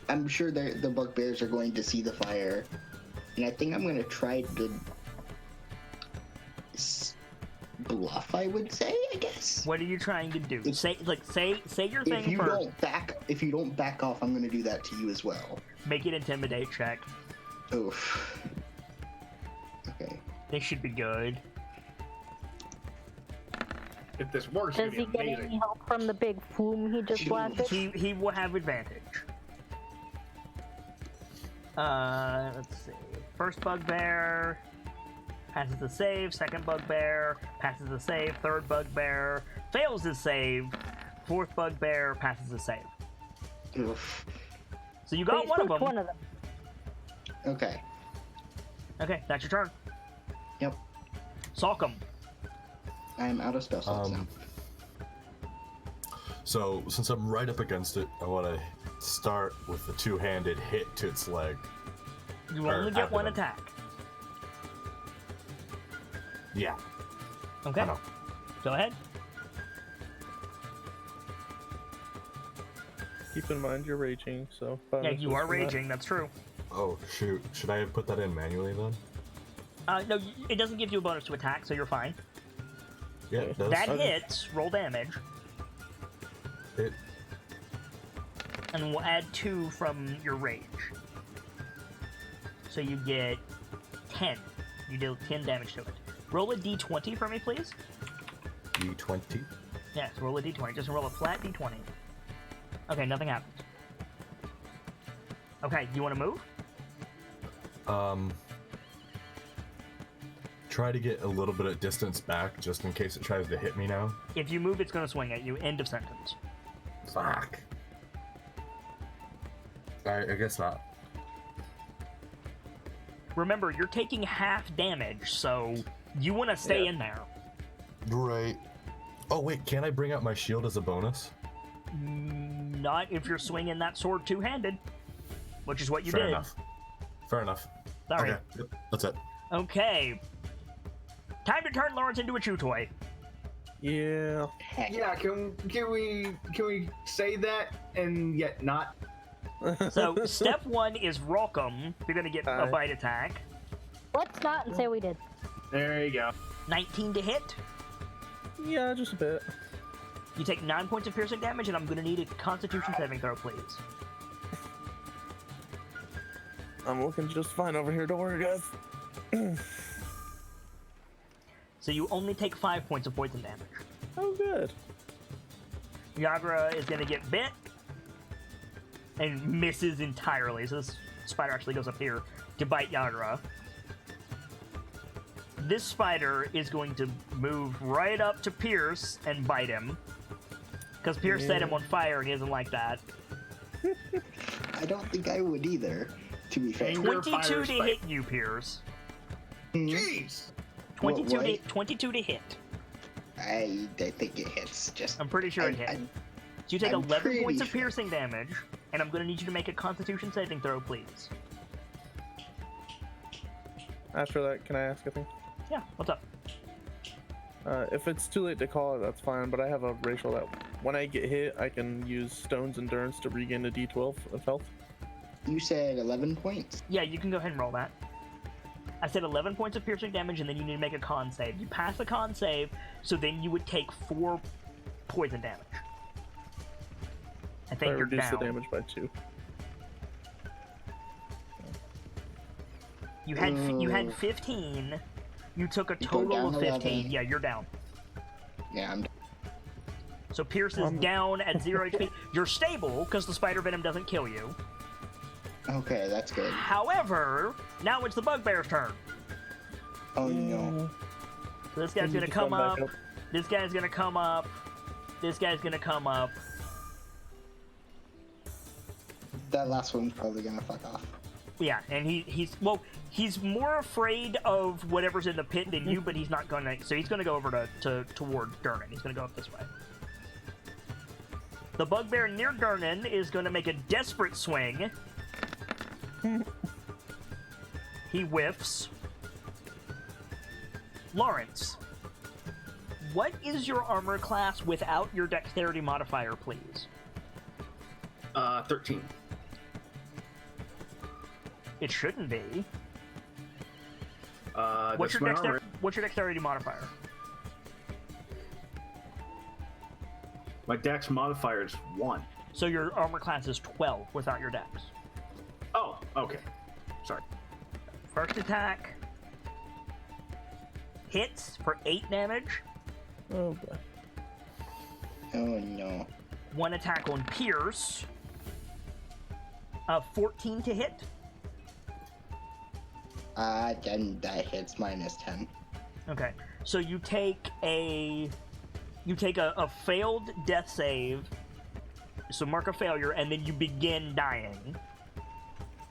I'm sure the bugbears are going to see the fire, and I think I'm going to try to bluff, I would say, I guess. What are you trying to do? If- say your thing If you first. if you don't back off, I'm going to do that to you as well. Make it intimidate check. Oof. Okay. They should be good. If this works, Does it'd he be get amazing. any help from the big flume he just blasted? He will have advantage. Let's see. First bugbear passes the save. Second bugbear passes the save. Third bugbear fails his save. Fourth bugbear passes the save. Oof. So you got one of them. One of them. Okay. Okay, that's your turn. Yep. Salcom. I am out of spell slots now. So, since I'm right up against it, I want to start with the two-handed hit to its leg. You only get one attack. Yeah. Okay. I know. Go ahead. Keep in mind you're raging, so. Yeah, you are raging. That's true. Oh, shoot. Should I have put that in manually then? No, it doesn't give you a bonus to attack, so you're fine. Yeah, it does. That hits. Roll damage. It. And we'll add 2 from your rage. So you get 10. You deal 10 damage to it. Roll a d20 for me, please. D20? Yes, roll a d20. Just roll a flat d20. Okay, nothing happens. Okay, you want to move? Try to get a little bit of distance back, just in case it tries to hit me now. If you move, it's going to swing at you. End of sentence. Fuck. I guess not. Remember, you're taking half damage, so you want to stay in there. Right. Oh, wait, can I bring out my shield as a bonus? Not if you're swinging that sword two-handed, which is what you Fair did. enough. Fair enough. Sorry. Okay, yep, that's it. Okay. Time to turn Lawrence into a chew toy. Yeah. Yeah, can we say that and yet not? So step 1 is Rolcom. You're gonna get a bite attack. Let's not and say we did. There you go. 19 to hit. Yeah, just a bit. You take 9 points of piercing damage, and I'm gonna need a Constitution saving throw, please. I'm looking just fine over here. Don't worry, guys. So you only take 5 points of poison damage. Oh, good. Yagra is gonna get bit and misses entirely. So this spider actually goes up here to bite Yagra. This spider is going to move right up to Pierce and bite him. Because Pierce set him on fire and he doesn't like that. I don't think I would either, to be fair. 22 to hit you, Pierce. Jeez! 22 to hit. I think it hits. Just I'm pretty sure it hit. So you take I'm 11 points of pretty piercing damage, and I'm going to need you to make a Constitution saving throw, please. After that, can I ask a thing? Yeah, what's up? If it's too late to call it, that's fine, but I have a racial that when I get hit, I can use Stone's Endurance to regain a d12 of health. You said 11 points? Yeah, you can go ahead and roll that. I said 11 points of piercing damage, and then you need to make a con save. You pass the con save, so then you would take 4 poison damage. I think you're reduce down. the damage by 2. You had 15. You took a total of 15. 11. Yeah, you're down. Yeah, I'm So Pierce is down at 0 HP. You're stable, because the spider venom doesn't kill you. okay, that's good. However, now it's the bugbear's turn. Oh no. So this guy's gonna come up. This guy's gonna come up. This guy's gonna come up. That last one's probably gonna fuck off. Yeah, and he's more afraid of whatever's in the pit than you, but he's not gonna. So he's gonna go over toward Durnan. He's gonna go up this way. The bugbear near Durnan is gonna make a desperate swing. He whiffs. Lawrence, what is your armor class without your dexterity modifier, please? 13. It shouldn't be. What's What's your dexterity modifier? My dex modifier is 1. So your armor class is 12 without your dex. Oh, okay. Sorry. First attack hits for 8 damage. Oh, boy. Oh no. One attack on Pierce. 14 to hit. Then that hits -10. Okay, so you take a failed death save. So mark a failure, and then you begin dying.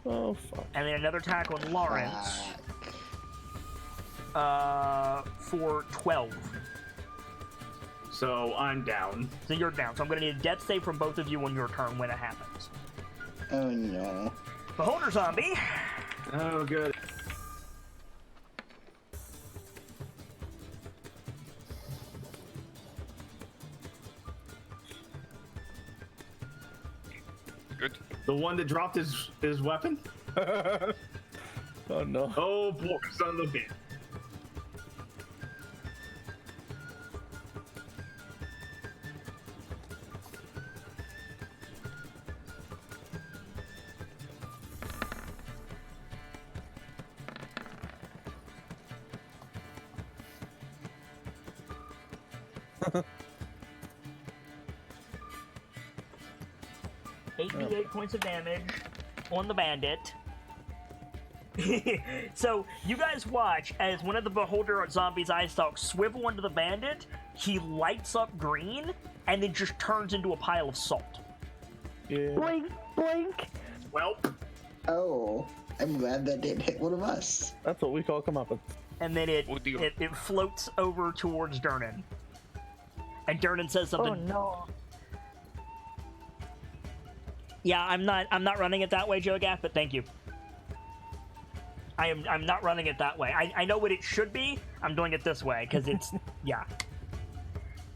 Oh fuck. And then another attack on Lawrence. For 12. So I'm down. So you're down. So I'm gonna need a death save from both of you on your turn when it happens. Oh no. Beholder zombie. Oh, good. Good. The one that dropped his weapon? Oh no. Oh boy, son of a bitch. $8d8 points of damage on the bandit. So you guys watch as one of the beholder zombies' eye stalks swivel onto the bandit. He lights up green and then just turns into a pile of salt. Yeah. Blink, blink. Welp. Oh, I'm glad that didn't hit one of us. That's what we call comeuppance. And then it Oh, dear. it floats over towards Durnan. And Durnan says something. Oh no. Yeah, I'm not running it that way, Joe Gaff, but thank you. I'm not running it that way. I know what it should be. I'm doing it this way because it's yeah.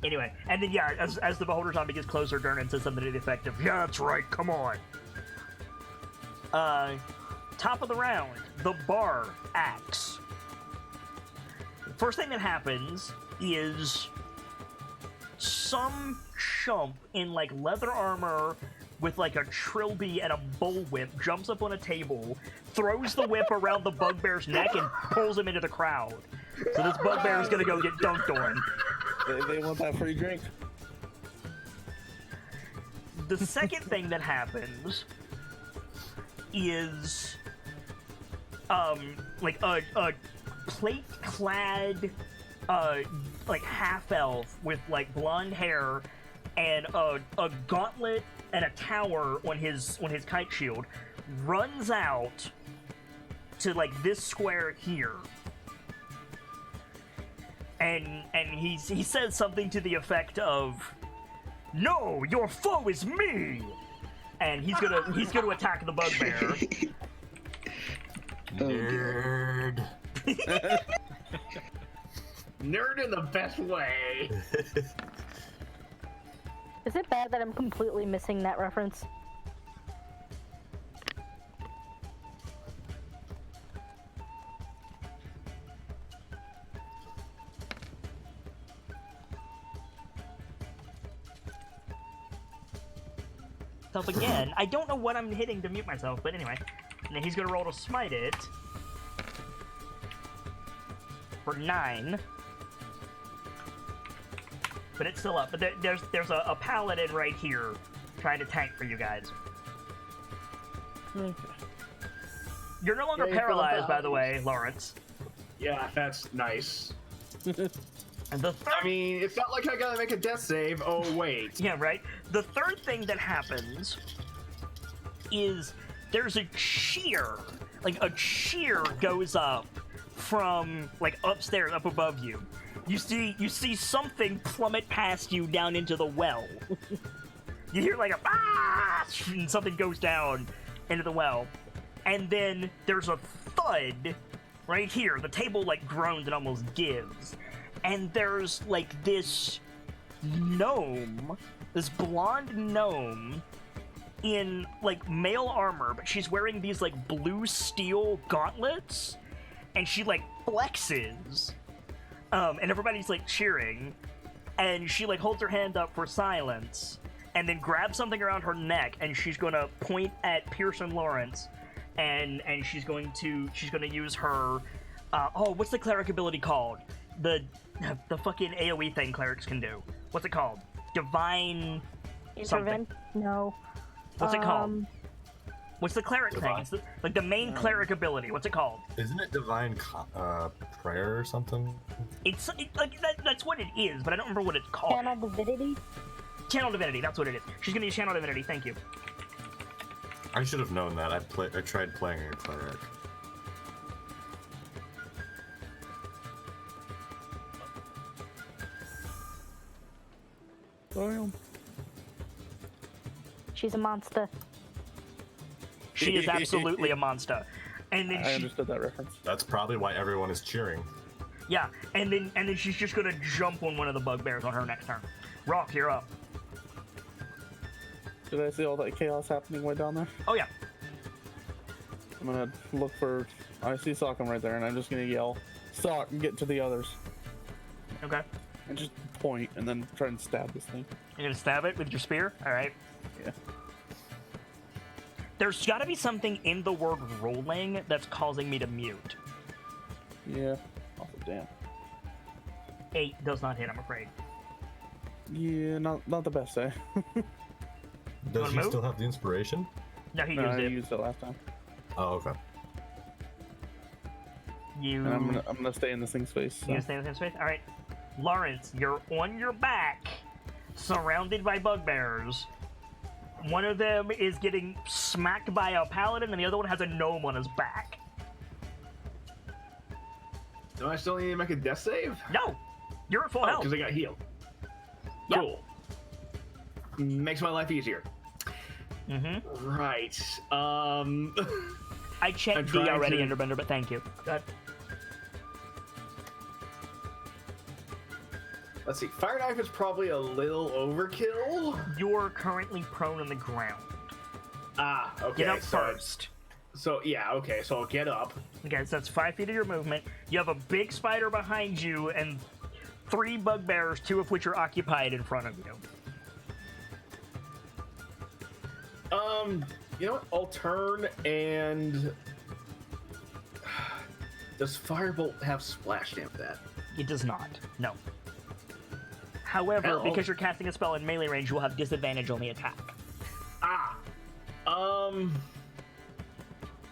Anyway, and then yeah, as the beholder zombie gets closer, Durnan says something to the effect of, "Yeah, that's right. Come on." Top of the round, the bar axe. First thing that happens is some chump in like leather armor with like a trilby and a bullwhip jumps up on a table, throws the whip around the bugbear's neck, and pulls him into the crowd. So this bugbear is gonna go get dunked on. They want that free drink. The second thing that happens is like a plate-clad like half-elf with like blonde hair and a gauntlet and a tower on his kite shield runs out to like this square here, and he says something to the effect of, "No, your foe is me," and he's gonna attack the bugbear. Nerd. Nerd in the best way. Is it bad that I'm completely missing that reference? Up again. I don't know what I'm hitting to mute myself, but anyway. And then he's gonna roll to smite it for 9. But it's still up. But there's a paladin right here trying to tank for you guys. Okay. You're no longer Yay for the paralyzed, by the paladins. way, Lawrence. Yeah, that's nice. And the third, I mean, it's not like I gotta make a death save. Oh, wait. yeah, right. The third thing that happens is there's a cheer. Like a cheer goes up from like upstairs, up above you. You see something plummet past you down into the well. You hear like a ah, and something goes down into the well, and then there's a thud right here. The table like groans and almost gives, and there's like this gnome, this blonde gnome in like male armor, but she's wearing these like blue steel gauntlets, and she like flexes. And everybody's like cheering, and she like holds her hand up for silence, and then grabs something around her neck, and she's gonna point at Pearson Lawrence, and she's gonna use her what's the cleric ability called? The fucking AoE thing clerics can do. What's it called? Divine something. No. What's it called? What's the cleric thing? It's like the main cleric ability. What's it called? Isn't it divine prayer or something? That's what it is, but I don't remember what it's called. Channel divinity. Channel divinity. That's what it is. She's gonna use channel divinity. Thank you. I should have known that. I tried playing a cleric. She's a monster. She is absolutely a monster. And then I understood that reference. That's probably why everyone is cheering. Yeah, and then she's just gonna jump on one of the bugbears on her next turn. Rock, you're up. Did I see all that chaos happening way down there? Oh yeah. I'm gonna look for. I see Sockham right there, and I'm just gonna yell, "Sock!" and get to the others. Okay. And just point, and then try and stab this thing. You're gonna stab it with your spear? Alright. Yeah. There's gotta be something in the word rolling that's causing me to mute. Yeah. Also, damn. 8 does not hit, I'm afraid. Yeah, not the best, eh? Does he still have the inspiration? No, he I used used it last time. Oh, okay. And I'm gonna stay in this thing's face. So. You gonna stay in this thing's face? Alright. Lawrence, you're on your back, surrounded by bugbears. One of them is getting smacked by a paladin, and the other one has a gnome on his back. Do I still need to make a death save? No! You're at full health. Because I got healed. Yep. Cool. Makes my life easier. Mm-hmm. Right. I checked D already, Enderbender, but thank you. Go ahead. Let's see. Fire knife is probably a little overkill. You're currently prone on the ground. Ah, okay. Get up first. So, yeah, okay. So I'll get up. Okay, so that's 5 feet of your movement. You have a big spider behind you and 3 bugbears, 2 of which are occupied in front of you. You know what? I'll turn and... Does Firebolt have splash damage that? It does not. No. However, because you're casting a spell in melee range, you will have disadvantage on the attack. Ah! In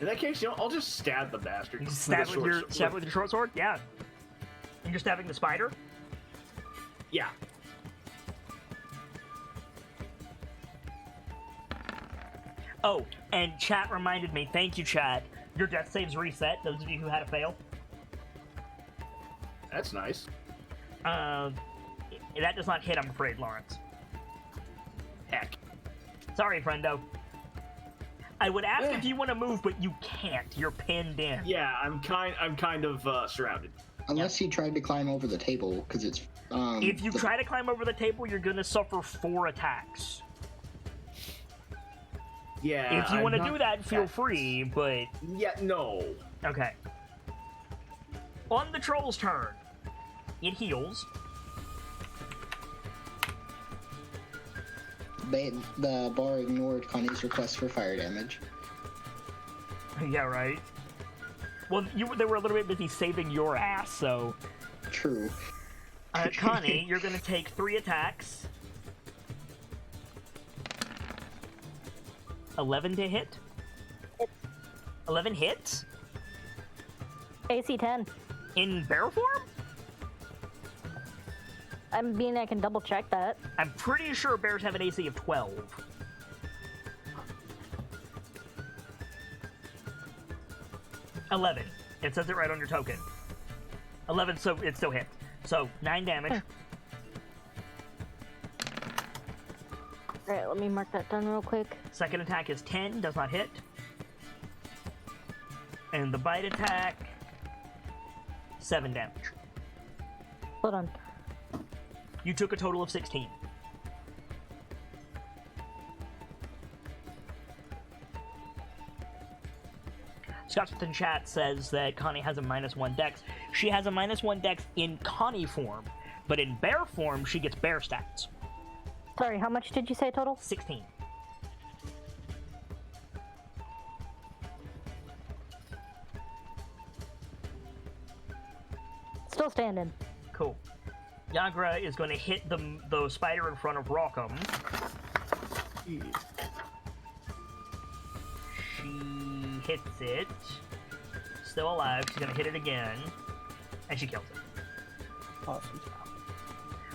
that case, you know, I'll just stab the bastard. You stab with your short sword? Yeah. And you're stabbing the spider? Yeah. Oh, and chat reminded me, thank you, chat. Your death saves reset, those of you who had a fail. That's nice. That does not hit, I'm afraid, Lawrence. Heck. Sorry, friendo. I would ask if you want to move, but you can't. You're pinned in. Yeah, I'm kind of surrounded. Unless you tried to climb over the table, because it's... if you try to climb over the table, you're going to suffer 4 attacks. Yeah. If you want to do that, feel free, but... Yeah, no. Okay. On the troll's turn, it heals. The bar ignored Connie's request for fire damage. Yeah, right. Well, they were a little bit busy saving your ass, so... True. Connie, you're going to take 3 attacks. 11 to hit? 11 hits? AC 10. In bear form? I mean, I can double check that. I'm pretty sure bears have an AC of 12. $11. It says it right on your token. 11, so it still hit. So, 9 damage. Alright, let me mark that down real quick. Second attack is 10, does not hit. And the bite attack, 7 damage. Hold on. You took a total of 16. Scotsworth in chat says that Connie has a -1 dex. She has a -1 dex in Connie form, but in bear form, she gets bear stats. Sorry, how much did you say total? 16. Still standing. Cool. Yagra is going to hit the spider in front of Rockham. she hits it. Still alive. She's gonna hit it again, and she kills it. Awesome.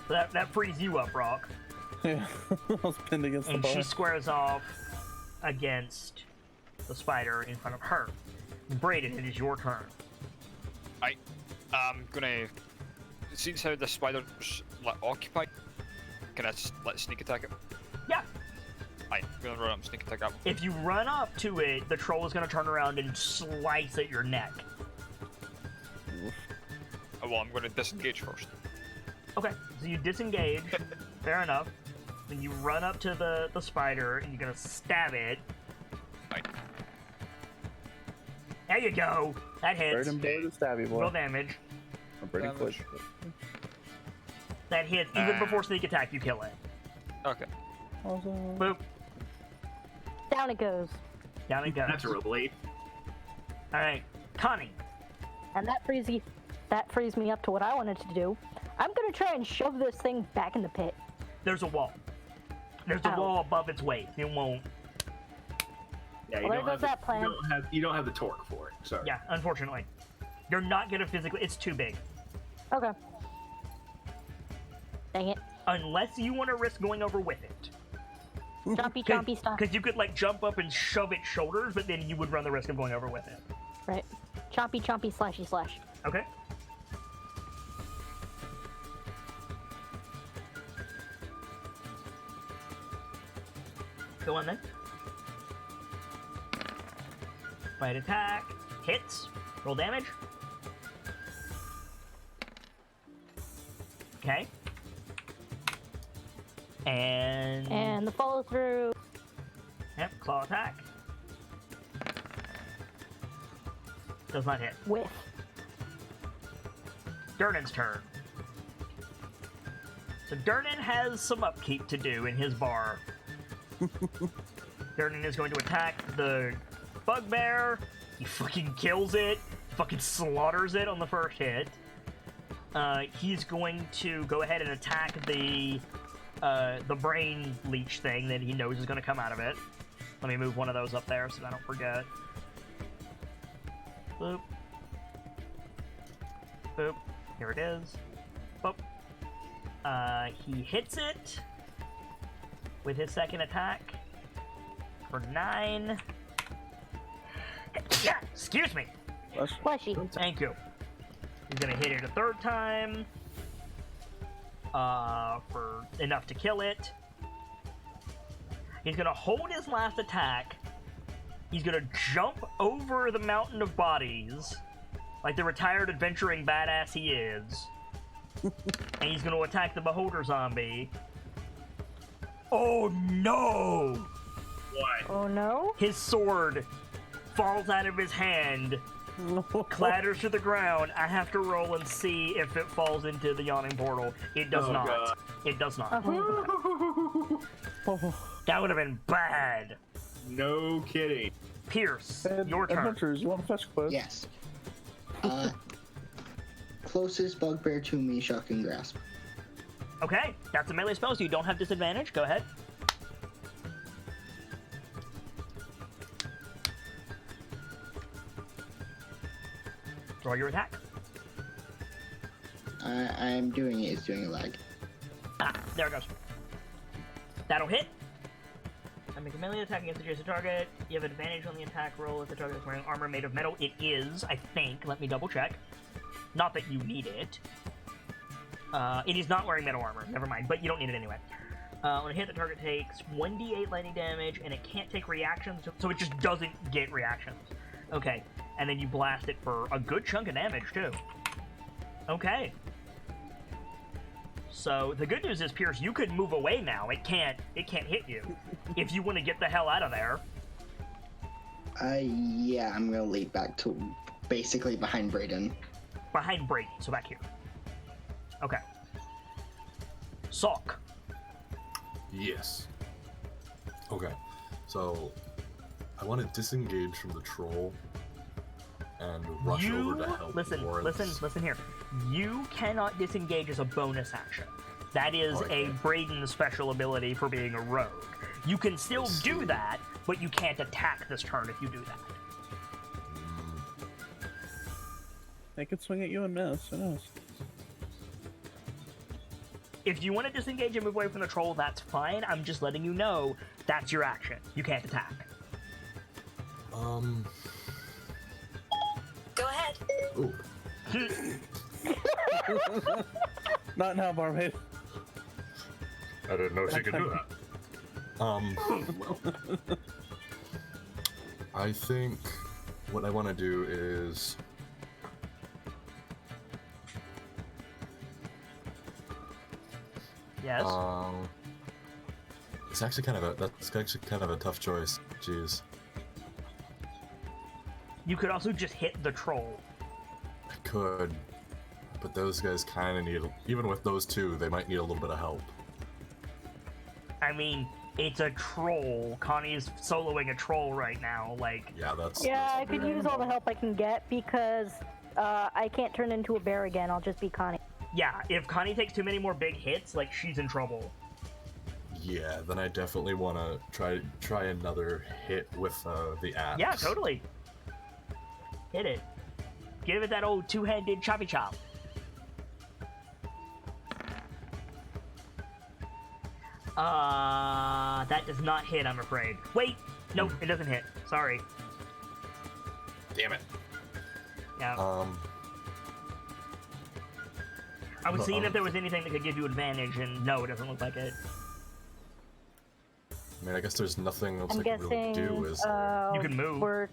So that frees you up, Rock. Yeah, I was pinned against the And bar. she squares off against the spider in front of her. Brayden, it is your turn. I'm gonna. Since how the spider's like occupied, can I let sneak attack it? Yeah. I'm gonna run up and sneak attack it. If you run up to it, the troll is gonna turn around and slice at your neck. Oh, well, I'm gonna disengage first. Okay, so you disengage. Fair enough. Then you run up to the spider and you're gonna stab it. Right. There you go. That hits. Burn him down to stabby boy. Roll damage. I'm pretty quick. That hits. Even before sneak attack, you kill it. Okay. Awesome. Boop. Down it goes. Down it goes. That's a relief. All right, Connie. And that frees me up to what I wanted to do. I'm gonna try and shove this thing back in the pit. There's a wall. There's a Ow. wall above its weight. It won't. Yeah, Well, there goes that plan. You don't have the torque for it. Sorry. Yeah, unfortunately. You're not gonna physically. It's too big. Okay. Dang it. Unless you want to risk going over with it. Chompy, chompy stuff. Because you could, like, jump up and shove its shoulders, but then you would run the risk of going over with it. Right. Chompy, chompy, slashy, slash. Okay. Go on then. Bite attack. Hits. Roll damage. Okay. And the follow through. Yep, claw attack. Does not hit. Whiff. Durnan's turn. So Durnan has some upkeep to do in his bar. Durnan is going to attack the bugbear. He fucking kills it. Fucking slaughters it on the first hit. He's going to go ahead and attack the brain leech thing that he knows is going to come out of it. Let me move one of those up there so I don't forget. Boop. Boop. Here it is. Boop. He hits it with his second attack for 9. Excuse me. Fleshy. Thank you. He's gonna hit it a third time. For enough to kill it. He's gonna hold his last attack. He's gonna jump over the mountain of bodies, like the retired adventuring badass he is. And he's gonna attack the beholder zombie. Oh no! What? Oh no. His sword falls out of his hand, clatters to the ground. I have to roll and see if it falls into the yawning portal. It does not. God. It does not. Uh-huh. That would have been bad. No kidding. Pierce, And your turn. Adventurers, you want to fetch quest? Yes. Closest bugbear to me, shocking grasp. Okay, that's a melee spell, so you don't have disadvantage. Go ahead. Roll your attack. I'm doing it. It's doing a lag. Ah, there it goes. That'll hit. I make a melee attack against adjacent target. You have advantage on the attack roll if the target is wearing armor made of metal. It is, I think. Let me double check. Not that you need it. It is not wearing metal armor. Never mind, but you don't need it anyway. When a hit, the target takes 1d8 lightning damage, and it can't take reactions, so it just doesn't get reactions. Okay, and then you blast it for a good chunk of damage, too. Okay. So, the good news is, Pierce, you could move away now. It can't hit you. If you want to get the hell out of there. Yeah, I'm gonna leap back to basically behind Brayden. Behind Brady, so back here. Okay. Salk. Yes. Okay. So I want to disengage from the troll and rush over to help. Listen here. You cannot disengage as a bonus action. That is a Brayden special ability for being a rogue. You can still do that, but you can't attack this turn if you do that. They could swing at you and miss. Who knows? If you want to disengage and move away from the troll, that's fine. I'm just letting you know that's your action. You can't attack. Go ahead. Ooh. Not now, barmaid. I didn't know she could do that. I think what I want to do is... Yes. It's actually kind of a tough choice. Jeez. You could also just hit the troll. I could, but those guys kind of need, even with those two, they might need a little bit of help. I mean, it's a troll. Connie's soloing a troll right now. Like. Yeah, that's. Yeah, I could use all the help I can get because I can't turn into a bear again. I'll just be Connie. Yeah, if Connie takes too many more big hits, like, she's in trouble. Yeah, then I definitely want to try another hit with the axe. Yeah, totally. Hit it. Give it that old two-handed choppy chop. That does not hit, I'm afraid. Wait! Nope, it doesn't hit. Sorry. Damn it. Yeah. I was seeing if there was anything that could give you advantage, and no, it doesn't look like it. I mean, I guess there's nothing else I can really do. Is you can move.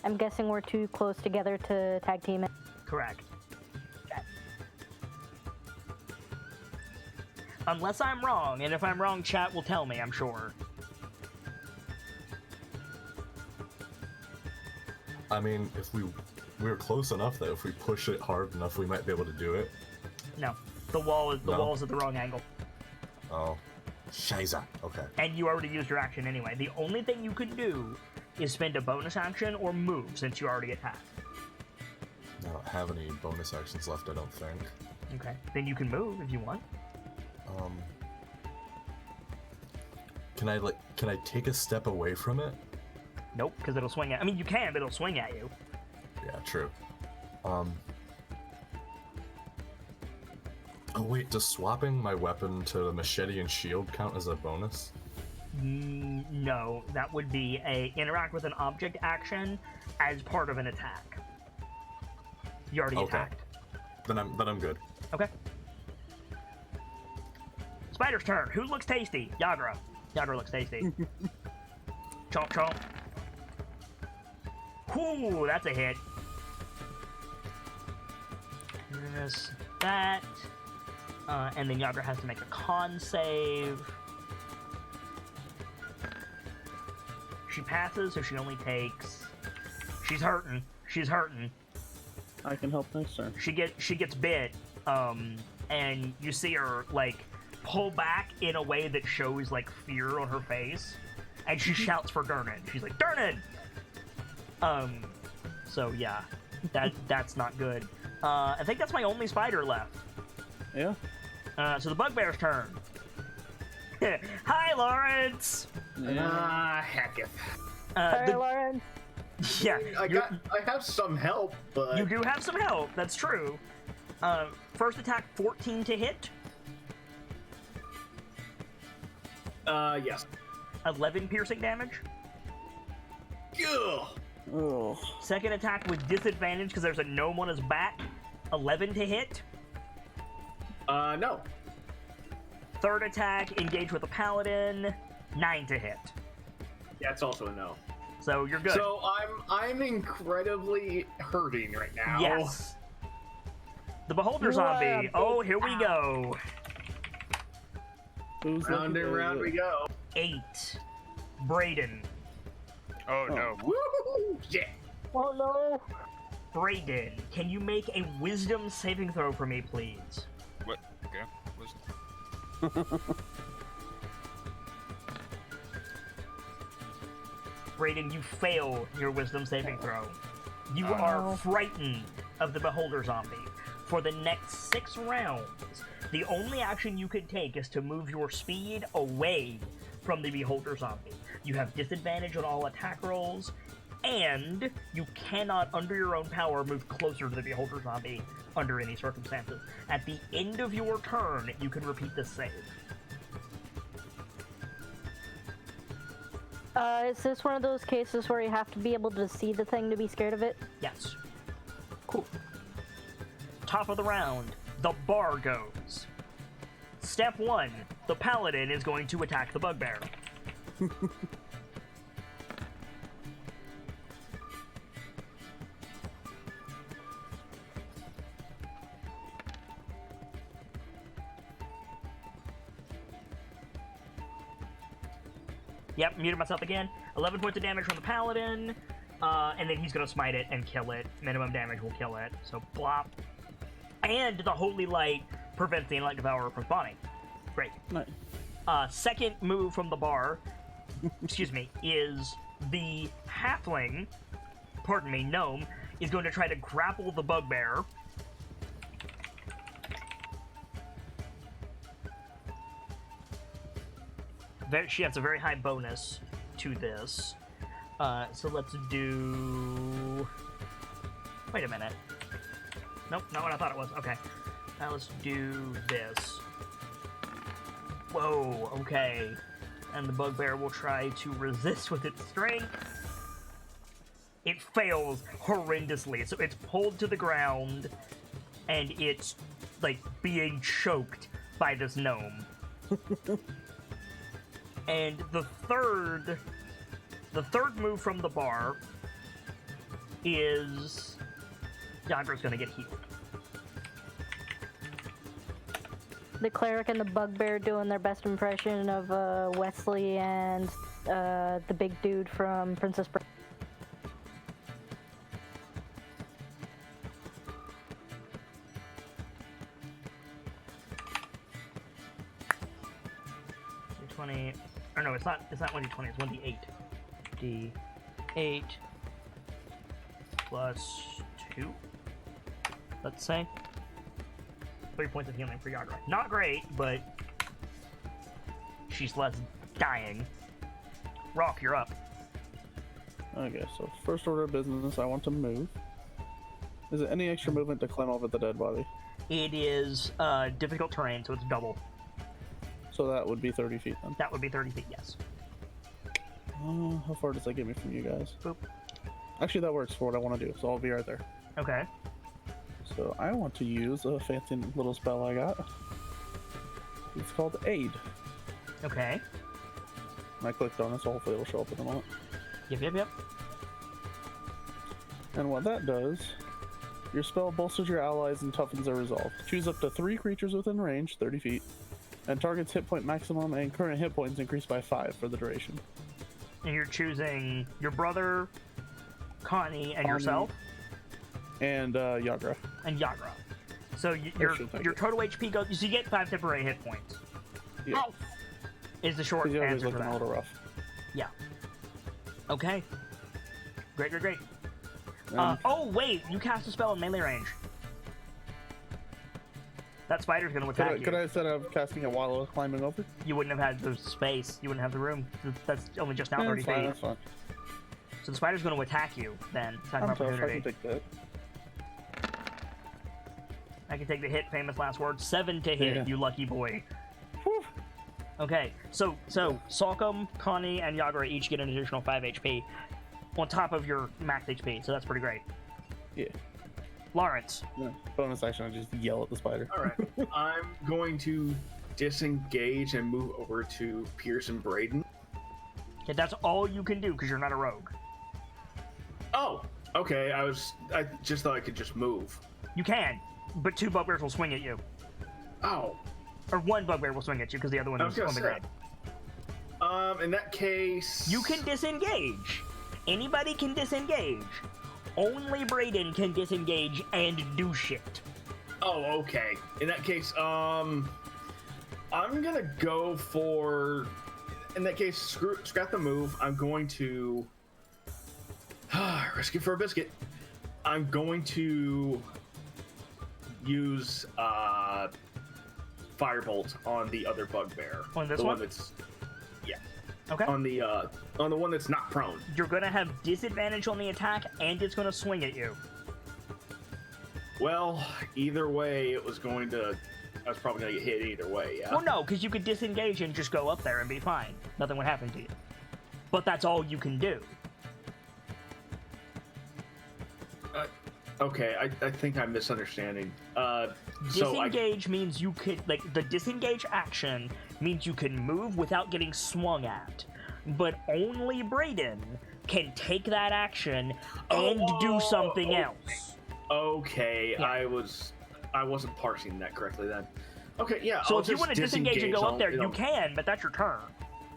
I'm guessing we're too close together to tag team it. Correct. Unless I'm wrong, and if I'm wrong, chat will tell me, I'm sure. I mean, if we're close enough that if we push it hard enough, we might be able to do it. No, the wall is at the wrong angle. Oh, Shiza. Okay. And you already used your action anyway. The only thing you can do is spend a bonus action or move since you already attacked. I don't have any bonus actions left, I don't think. Okay, then you can move if you want. Can I take a step away from it? Nope, because it'll swing at. I mean, you can, but it'll swing at you. Yeah, true. Oh wait, does swapping my weapon to the machete and shield count as a bonus? No, that would be a interact with an object action as part of an attack. You already attacked. Then I'm good. Okay. Spider's turn. Who looks tasty? Yagra. Yagra looks tasty. Chomp chomp. Whoo, that's a hit. Miss that. And then Yagra has to make a con save. She passes, so she only takes... She's hurting. She's hurting. I can help next turn. She gets bit, and you see her, like, pull back in a way that shows, like, fear on her face. And she shouts for Dernan. She's like, Dernan! So yeah, that's not good. I think that's my only spider left. Yeah. So the bugbear's turn. Hi, Lawrence. Hecketh. Sorry, Lawrence. Yeah, I have some help, but you do have some help. That's true. First attack, 14 to hit. Yes. 11 piercing damage. Ugh. Oh. Second attack with disadvantage because there's a gnome on his back. 11 to hit. No. Third attack, engage with a paladin. 9 to hit. That's also a no. So you're good. So I'm incredibly hurting right now. Yes. The beholder zombie. Oh, here we go. Round and round we go. 8. Brayden. Oh no. Woo! Yeah. Oh no. Brayden, can you make a wisdom saving throw for me, please? What? Okay. Wisdom. Brayden, you fail your wisdom saving throw. You are frightened of the beholder zombie. For the next 6 rounds, The only action you could take is to move your speed away from the Beholder Zombie. You have disadvantage on all attack rolls, and you cannot, under your own power, move closer to the Beholder Zombie under any circumstances. At the end of your turn, you can repeat this save. Is this one of those cases where you have to be able to see the thing to be scared of it? Yes. Cool. Top of the round, the bar goes. Step 1, the paladin is going to attack the bugbear. Yep, muted myself again. 11 points of damage from the paladin, and then he's going to smite it and kill it. Minimum damage will kill it, so blop. And the Holy Light prevents the Inlight Devourer from spawning. Great. Nice. Second move from the bar, excuse me, is the halfling, pardon me, gnome, is going to try to grapple the bugbear. She has a very high bonus to this. So let's do... Wait a minute. Nope, not what I thought it was. Okay. Now let's do this. Whoa, okay. And the bugbear will try to resist with its strength. It fails horrendously. So it's pulled to the ground, and it's, like, being choked by this gnome. And the third move from the bar is Yagra's gonna get healed. The cleric and the bugbear doing their best impression of Wesley and the big dude from Princess Bride. Or no, it's not 1d20, it's 1d8. D8 plus 2, let's say. 3 points of healing for Yagra. Not great, but she's less dying. Rock, you're up. Okay, so first order of business, I want to move. Is it any extra movement to climb over the dead body? It is difficult terrain, so it's double. So that would be 30 feet then. That would be 30 feet, yes. How far does that get me from you guys? Boop. Actually, that works for what I want to do, so I'll be right there. Okay. So I want to use a fancy little spell I got. It's called Aid. Okay. And I clicked on it, so hopefully it'll show up in a moment. Yep. And what that does, your spell bolsters your allies and toughens their resolve. Choose up to 3 creatures within range, 30 feet, and target's hit point maximum and current hit points increase by 5 for the duration. And you're choosing your brother, Connie, and yourself? And Yagra. And Yagra. So your total HP goes... So you get 5 temporary hit points. Yeah. Is the short answer looking for that. a little rough. Yeah. Okay. Great. Oh, wait! You cast a spell in melee range. That spider's gonna attack you. Could I have said I'm casting it while I was climbing over? You wouldn't have had the space. You wouldn't have the room. That's only just now 30 feet. That's fine. So the spider's gonna attack you then. Time of opportunity. I can take that. I can take the hit, famous last word. 7 to hit, you lucky boy. Whew. Okay, so Salcom, Connie, and Yagra each get an additional 5 HP on top of your max HP, so that's pretty great. Yeah. Lawrence. Yeah. Bonus action, I just yell at the spider. Alright, I'm going to disengage and move over to Pierce and Braden. Okay, that's all you can do because you're not a rogue. Oh, okay, I just thought I could just move. You can, but 2 bugbears will swing at you. Oh. Or 1 bugbear will swing at you because the other one is on the ground. In that case... You can disengage. Anybody can disengage. Only Braden can disengage and do shit. Oh, okay. In that case, I'm gonna go for... In that case, scrap the move. I'm going to... risk it for a biscuit. I'm going to use firebolt on the other bugbear. On this the one? That's Okay. on the one that's not prone. You're gonna have disadvantage on the attack, and it's gonna swing at you. Well, either way, I was probably gonna get hit either way. Yeah. Well, no, because you could disengage and just go up there and be fine. Nothing would happen to you. But that's all you can do. Okay, I think I'm misunderstanding. Disengage means you could, like, the disengage action means you can move without getting swung at. But only Brayden can take that action and do something else. Okay, Yeah. I wasn't parsing that correctly then. Okay, yeah. So I'll if you just want to disengage and go up there, you I'll- can, but that's your turn.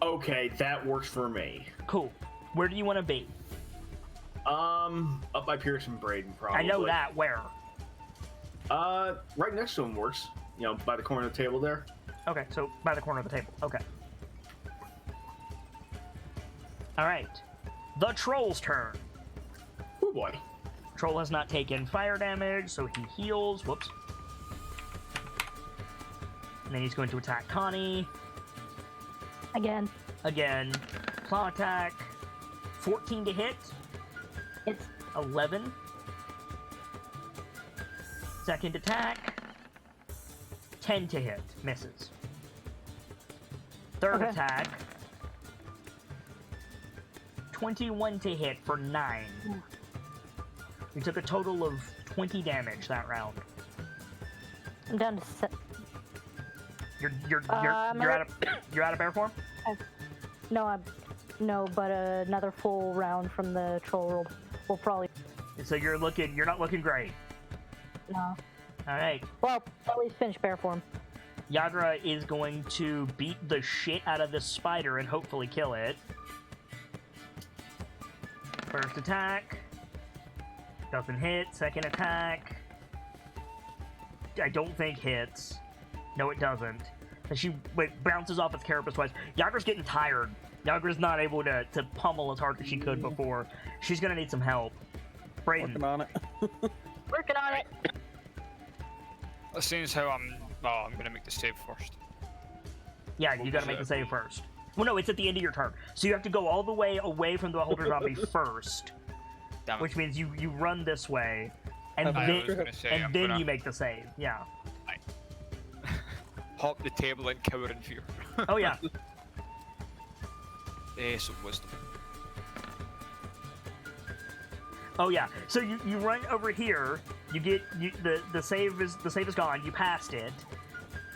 Okay, that works for me. Cool. Where do you want to be? Up by Pierce and Brayden, probably. I know that. Where? Right next to him works. You know, by the corner of the table there. Okay, so by the corner of the table. Okay. Alright. The Troll's turn. Oh boy. Troll has not taken fire damage, so he heals. Whoops. And then he's going to attack Connie. Again. Again. Claw attack. 14 to hit. It's 11. Second attack. 10 to hit. Misses. Third Okay. attack. 21 to hit for 9. You took a total of 20 damage that round. I'm down to You're out of bear form? no, but another full round from the troll will probably. So you're not looking great. No. Alright. Well, at least finish bear form. Yadra is going to beat the shit out of this spider and hopefully kill it. First attack. Doesn't hit. Second attack. I don't think hits. No, it doesn't. And she bounces off its carapace twice. Yagra's getting tired. Yagra's not able to pummel as hard as she could before. She's gonna need some help. Brayden. Working on it. Working on it. As soon as how I'm gonna make the save first. Yeah, you gotta make the save first. Well, no, it's at the end of your turn. So you have to go all the way away from the beholder zombie first. Damn it. Which means you run this way, and I then, was gonna say, I'm then gonna you make the save. Yeah. hop the table and cower in fear. Oh yeah. Some wisdom. Oh yeah. So you run over here. You get the save is gone. You passed it.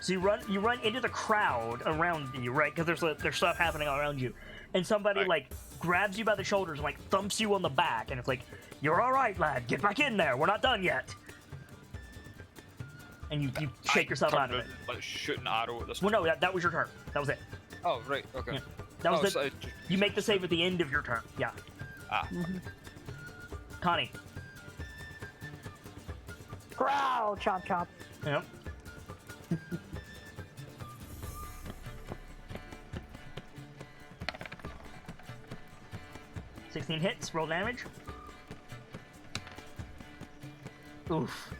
So you run into the crowd around you, right? Because there's stuff happening all around you, and somebody Right. like grabs you by the shoulders and like thumps you on the back, and it's like, "You're all right, lad. Get back in there. We're not done yet." And you shake yourself out of it. Like shoot an arrow at this. Well, no, that was your turn. That was it. Oh right, okay. Yeah. That was so you make the save at the end of your turn. Yeah. Ah. Connie. Growl, chomp chomp. Yep. $16 hits. Roll damage. Oof.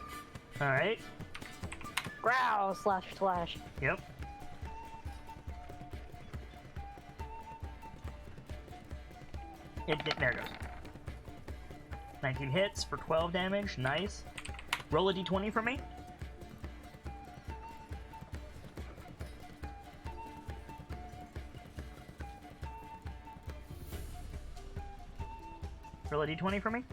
All right. Growl slash slash. Yep. There it goes. 19 hits for 12 damage. Nice. Roll a d20 for me. Roll a d20 for me.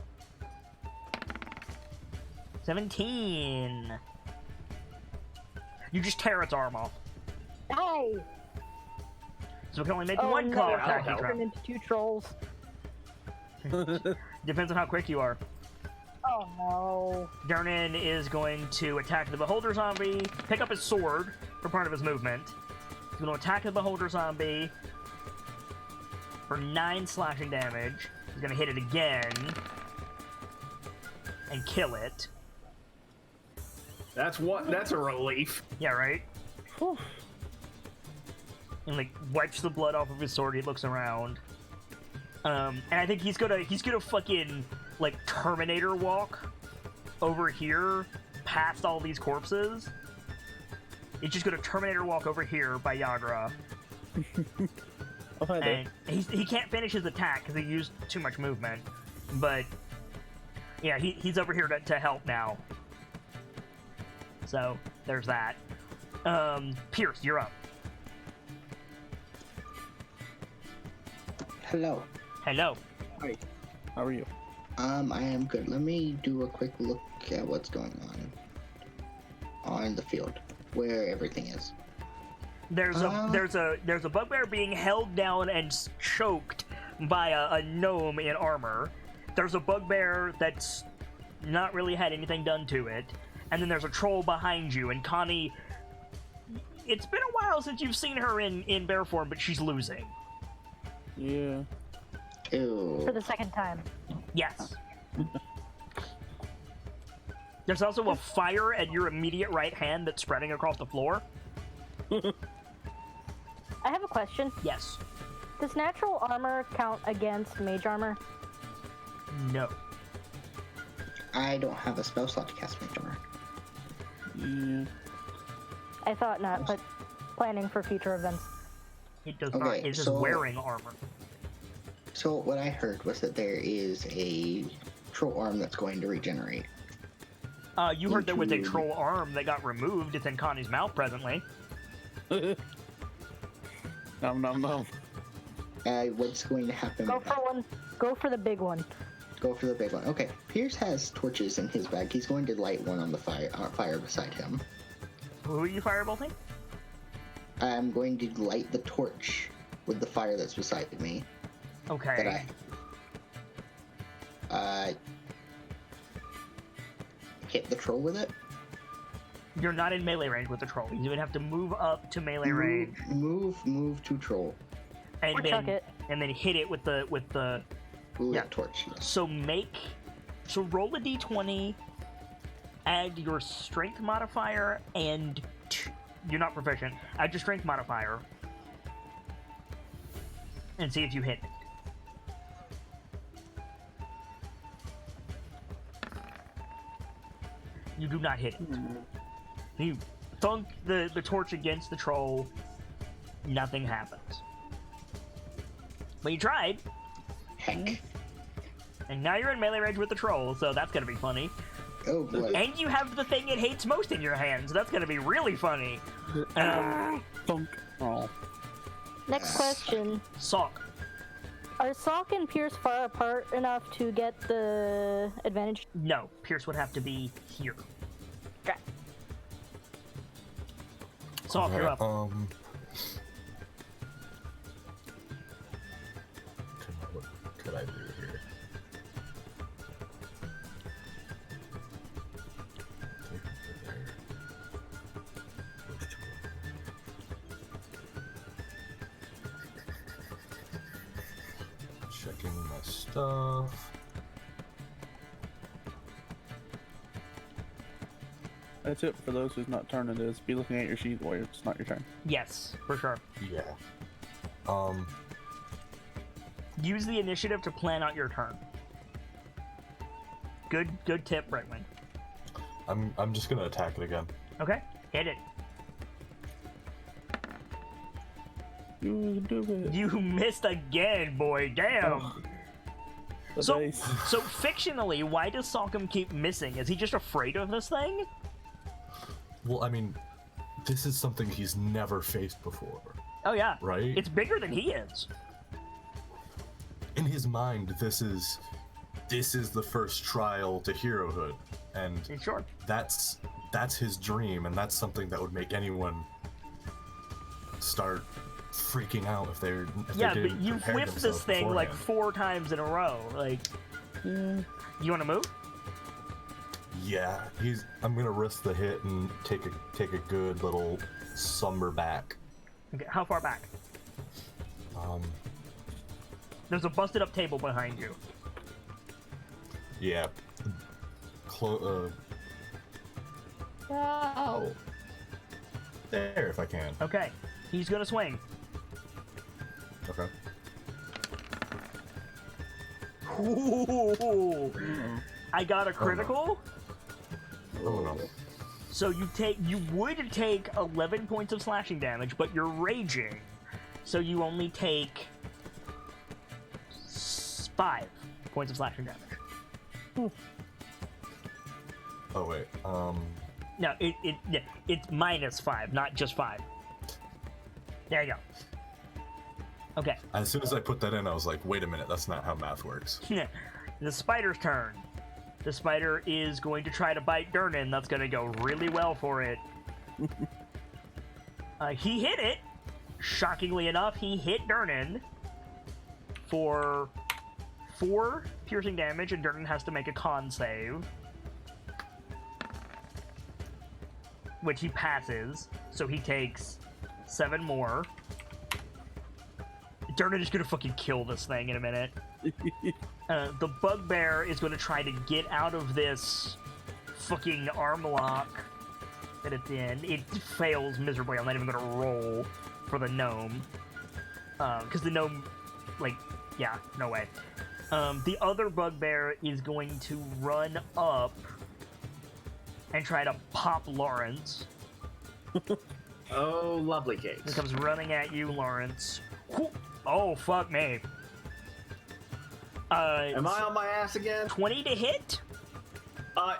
17. You just tear its arm off. Hey! So we can only make Oh one no, call I attack each turned round. into 2 trolls. Depends on how quick you are. Oh no. Dernan is going to attack the Beholder Zombie, pick up his sword for part of his movement. He's going to attack the Beholder Zombie for 9 slashing damage. He's going to hit it again and kill it. That's a relief. Yeah, right? Whew. And like wipes the blood off of his sword. He looks around, and I think he's gonna fucking like Terminator walk over here past all these corpses He's just gonna Terminator walk over here by Yagra. Oh, hi there. And he can't finish his attack because he used too much movement. But yeah, he's over here to help now. So there's that. Pierce, you're up. Hello. Hello. Hi. How are you? I am good. Let me do a quick look at what's going on the field, where everything is. There's a bugbear being held down and choked by a gnome in armor. There's a bugbear that's not really had anything done to it, and then there's a troll behind you. And Connie, it's been a while since you've seen her in bear form, but she's losing. Yeah. Ew. For the second time. Yes. There's also a fire at your immediate right hand that's spreading across the floor. I have a question. Yes. Does natural armor count against mage armor? No. I don't have a spell slot to cast Mage Armor. Yeah. I thought not, but planning for future events. It does Okay, not. It is so- wearing armor. So what I heard was that there is a troll arm that's going to regenerate. You heard there was a Into- troll arm that got removed. It's in Connie's mouth presently. Nom nom nom. What's going to happen? Go for one. Go for the big one. Go for the big one. Okay. Pierce has torches in his bag. He's going to light one on the fire beside him. Who are you firebolting? I'm going to light the torch with the fire that's beside me. Okay. That I hit the troll with it. You're not in melee range with the troll. You would have to move up to melee range Move to troll. and Or chuck it. then hit it with the Lit Yeah. torch. Yes. So roll a d20, add your strength modifier, and you're not proficient. Add your strength modifier, and see if you hit it. You do not hit it. You thunk the torch against the troll, nothing happens. But you tried, Heck. and now you're in melee range with the troll, so that's gonna be funny. Oh boy. And you have the thing it hates most in your hand, so that's gonna be really funny. Thunk. Oh. Next question. Sock. Are Sock and Pierce far apart enough to get the advantage? No, Pierce would have to be here. Okay. Sock, you're up. What could I do here? Checking my stuff. That's it for those who's not turning. Is be looking at your sheet while it's not your turn. Yes, for sure. Yeah. Use the initiative to plan out your turn. Good tip, Brightwing. I'm just gonna attack it again. Okay, hit it. You do it. You missed again, boy. Damn. Oh. The So, dice. so fictionally, why does Sockham keep missing? Is he just afraid of this thing? Well, I mean, this is something he's never faced before, Oh yeah, right? it's bigger than he is. In his mind, this is the first trial to herohood, and Sure. that's his dream, and that's something that would make anyone start freaking out if they Yeah, didn't but you've prepare whiffed this themselves thing like beforehand. 4 times in a row. Like, you want to move? Yeah, I'm gonna risk the hit and take a good little somber back. Okay, how far back? Um, There's a busted up table behind you. yeah. Ow. There, if I can. Okay, he's gonna swing. Okay. Ooh, I got a critical. Oh no. So you would take 11 points of slashing damage, but you're raging, so you only take 5 points of slashing damage. Oh wait. No, it's -5, not just 5. There you go. Okay. As soon as I put that in, I was like, wait a minute, that's not how math works. The spider's turn. The spider is going to try to bite Durnan. That's going to go really well for it. He hit it. Shockingly enough, he hit Durnan for 4 piercing damage, and Durnan has to make a con save, which he passes, so he takes 7 more. Durnan is gonna fucking kill this thing in a minute. The bugbear is gonna try to get out of this fucking arm lock that it's in. It fails miserably. I'm not even gonna roll for the gnome. Because the gnome, like, yeah, no way. The other bugbear is going to run up and try to pop Lawrence. Oh, lovely cakes. He comes running at you, Lawrence. Oh, fuck me. Am I on my ass again? 20 to hit?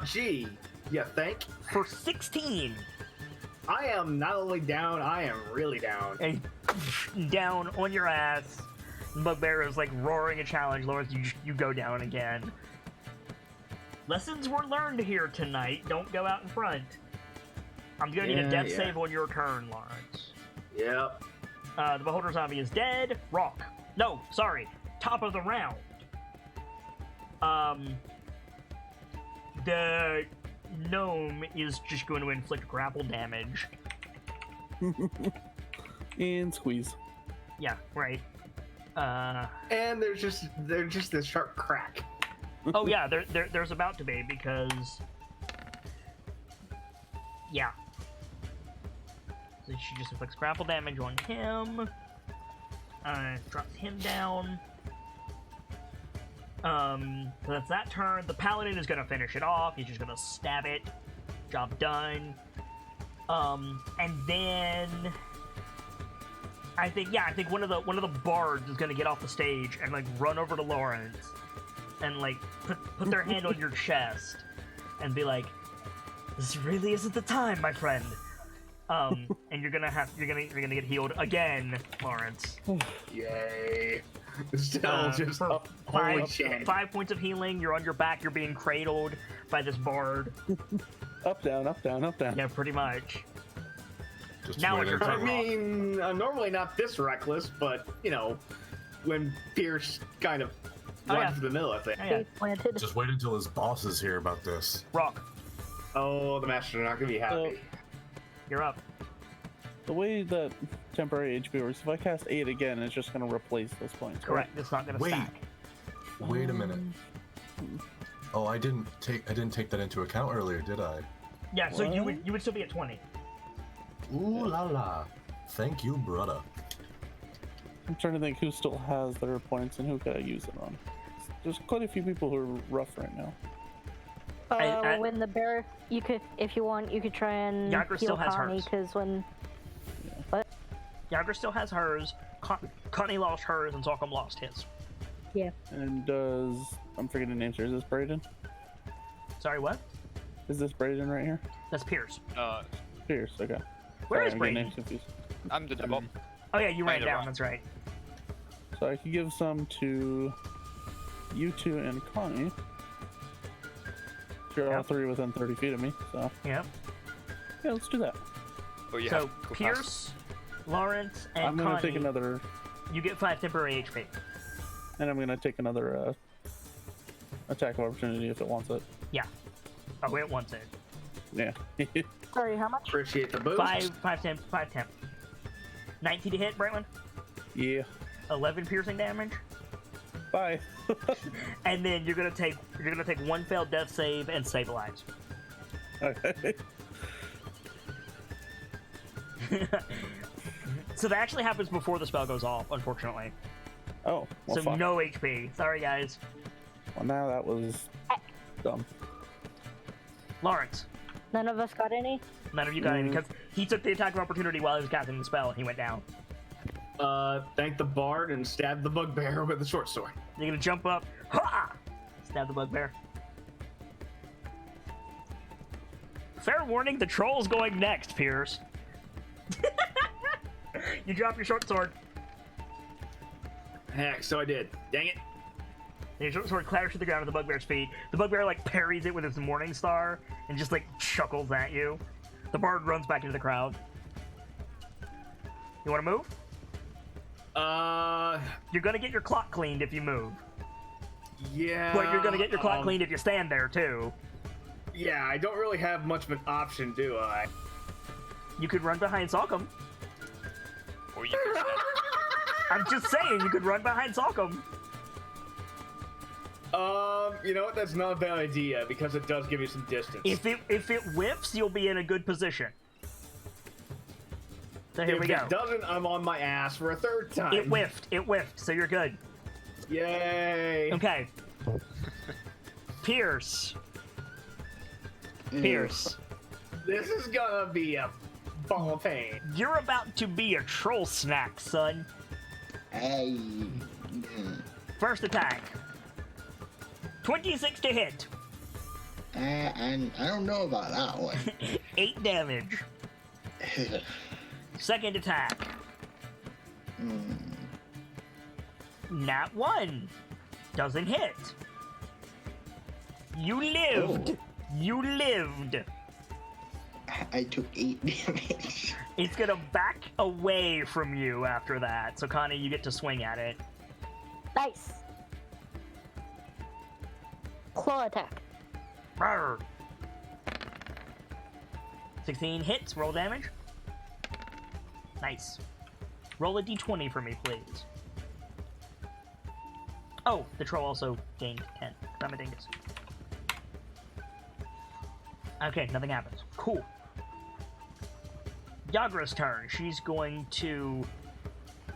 Gee, you think? For 16. I am not only down, I am really down. And down on your ass. Bugbear is like roaring a challenge. Lawrence, you go down again. Lessons were learned here tonight. Don't go out in front. I'm gonna need a death save on your turn, Lawrence. Yep. The Beholder Zombie is dead. Rock. No, sorry. Top of the round. The gnome is just going to inflict grapple damage. And squeeze. Yeah, right. And there's just this sharp crack. Oh yeah, there's about to be, because yeah. So she just inflicts grapple damage on him. Drops him down. So that's that turn. The paladin is gonna finish it off. He's just gonna stab it. Job done. And then I think one of the bards is gonna get off the stage and like run over to Lawrence and like put their hand on your chest and be like, "This really isn't the time, my friend." And you're gonna get healed again, Lawrence. Yay! Still just holy shit. 5 points of healing. You're on your back. You're being cradled by this bard. Up, down, up, down, up, down. Yeah, pretty much. Just Now wait it's your until- I mean, I'm normally not this reckless, but you know, when Pierce kind of runs to the middle of things. Oh, yeah. Planted. Just wait until his boss is here about this. Rock, Oh, the master are not gonna be happy. you're up. The way that temporary HP works, if I cast 8 again, it's just going to replace those points. right? Correct. It's not gonna Wait. stack. Wait a minute. Oh, I didn't take that into account earlier, did I? Yeah. So you What? would still be at 20. Ooh la la. Thank you, brother. I'm trying to think who still has their points and who could I use it on. There's quite a few people who are rough right now. I- When the bear, you could, if you want, you could try and Yagra still has Connie, hers. because when Yagra still has hers. Connie lost hers, and Zalkum lost his. And does... I'm forgetting names here. Is this Brayden? Sorry, what? Is this Brayden right here? That's Pierce. Pierce, okay. Where Sorry, is I'm getting Brayden? names confused. I'm the bottom. Oh yeah, you ran Kinda down. rock. That's right. So I could give some to you two and Connie. You're all Yep. 3 within 30 feet of me, so Yep. yeah, let's do that. Oh, you So have to go Pierce, past. Lawrence, and I'm gonna Connie. take another, You get 5 temporary HP. and I'm gonna take another attack of opportunity if it wants it. Oh, it wants it. Yeah. sorry, how much? Appreciate the boost. 5 temp. 19 to hit, Brightman. Yeah. 11 piercing damage. Bye. And then you're gonna take 1 failed death save and save lives. Okay. So that actually happens before the spell goes off, unfortunately. Oh, well, So fuck. no HP. Sorry, guys. Well, now that was dumb. Lawrence, None of us got any? None of you got any, because he took the attack of opportunity while he was casting the spell, and he went down. Thank the bard and stab the bugbear with the short sword. You're gonna jump up, ha! Stab the bugbear. Fair warning, the troll's going next, Pierce. You drop your short sword. Heck, so I did. Dang it. And your short sword clatters to the ground at the bugbear's feet. The bugbear, like, parries it with his morning star and just, like, chuckles at you. The bard runs back into the crowd. You want to move? You're gonna get your clock cleaned if you move. Yeah. But you're gonna get your clock cleaned if you stand there, too. Yeah, I don't really have much of an option, do I? You could run behind Salcom. Or you could stand. I'm just saying, you could run behind Salcom. You know what? That's not a bad idea, because it does give you some distance. If it whiffs, you'll be in a good position. So here we go. If it doesn't, I'm on my ass for a third time. It whiffed, so you're good. Yay! Okay. Pierce. Pierce. This is gonna be a ball of pain. You're about to be a troll snack, son. Hey. First attack. 26 to hit. I don't know about that one. 8 damage. Second attack. Nat 1. Doesn't hit. You lived. Oh. You lived. I took 8 damage. It's gonna back away from you after that. So Connie, you get to swing at it. Nice. Claw attack. Brr. 16 hits. Roll damage. Nice. Roll a d20 for me, please. Oh, the troll also gained 10. I'm a dingus. Okay, nothing happens. Cool. Yagra's turn. She's going to...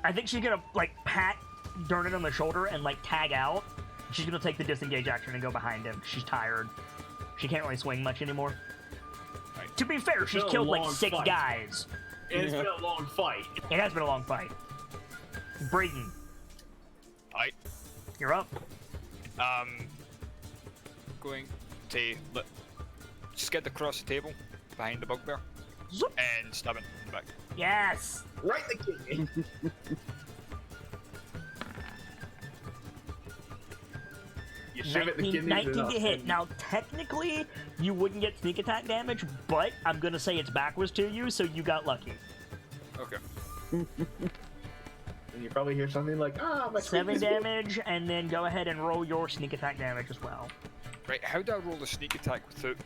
I think she's gonna, like, pat Dernan on the shoulder and, like, tag out. She's gonna take the disengage action and go behind him. She's tired. She can't really swing much anymore. Right. To be fair, she's killed, like, 6 guys. It's been a long fight. It has been a long fight. Brayden, Alright. you're up. Going to skid across the table behind the bugbear Zoop. and stab it in the back. Yes! Right in the kidney. You shove it in the 19, kidneys 19 enough, to hit. and- Now, technically, you wouldn't get sneak attack damage, but I'm gonna say it's backwards to you, so you got lucky. Okay. And you probably hear something like, my 7 squeak is damage, and then go ahead and roll your sneak attack damage as well. Right, how do I roll the sneak attack without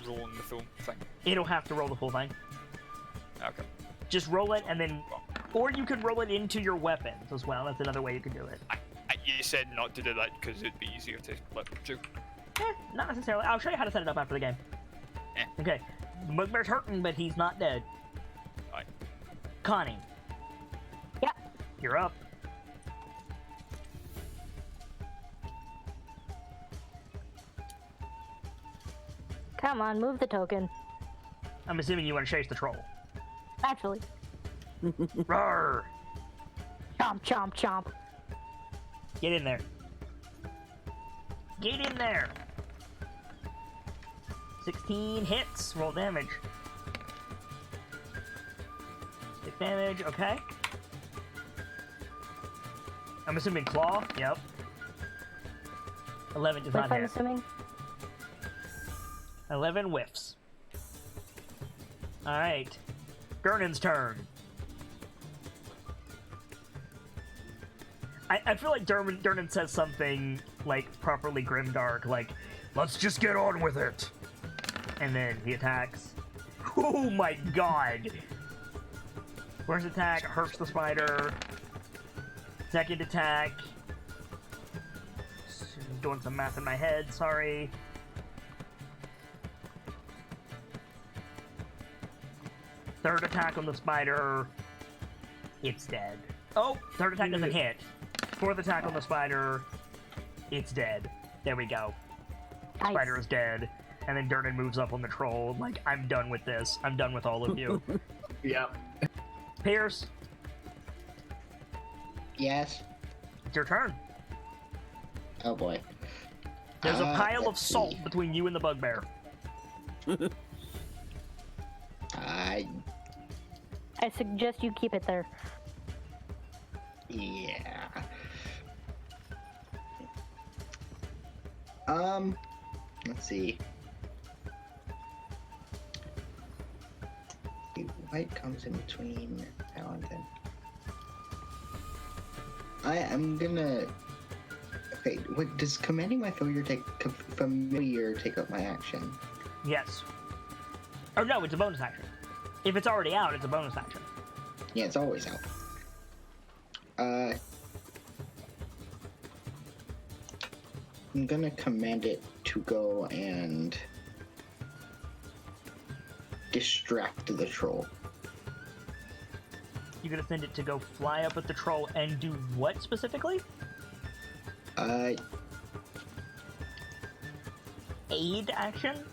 rolling the full thing? It'll have to roll the full thing. Okay. Just roll it, and then... Or you could roll it into your weapons as well. That's another way you could do it. You said not to do that because it'd be easier to do. Not necessarily. I'll show you how to set it up after the game. Okay. The bugbear's hurting, but he's not dead. Aye. Connie. Yeah. You're up. Come on, move the token. I'm assuming you want to chase the troll. Actually. Roar! Chomp, chomp, chomp. Get in there. Get in there! 16 hits. Roll damage. 6 damage. Okay. I'm assuming claw. Yep. 11 does What not if I'm hit. assuming? 11 whiffs. Alright. Gernon's turn. I feel like Dernan says something, like, properly grimdark, like, let's just get on with it. And then he attacks. Oh my god! First attack hurts the spider. Second attack... Doing some math in my head, sorry. Third attack on the spider. It's dead. Oh, third attack doesn't hit. Fourth attack on the spider. It's dead. There we go. Nice. Spider is dead. And then Durnan moves up on the troll, like, I'm done with this. I'm done with all of you. Yeah. Pierce, Yes. it's your turn. Oh boy. There's a pile of let's salt see. between you and the bugbear. I I suggest you keep it there. yeah. Let's see. White comes in between now and then. I am gonna. Okay, what does commanding my familiar take up my action? Yes. Or no, it's a bonus action. If it's already out, it's a bonus action. Yeah, it's always out. I'm gonna command it to go and distract the troll. You're gonna send it to go fly up at the troll and do what specifically? Aid action?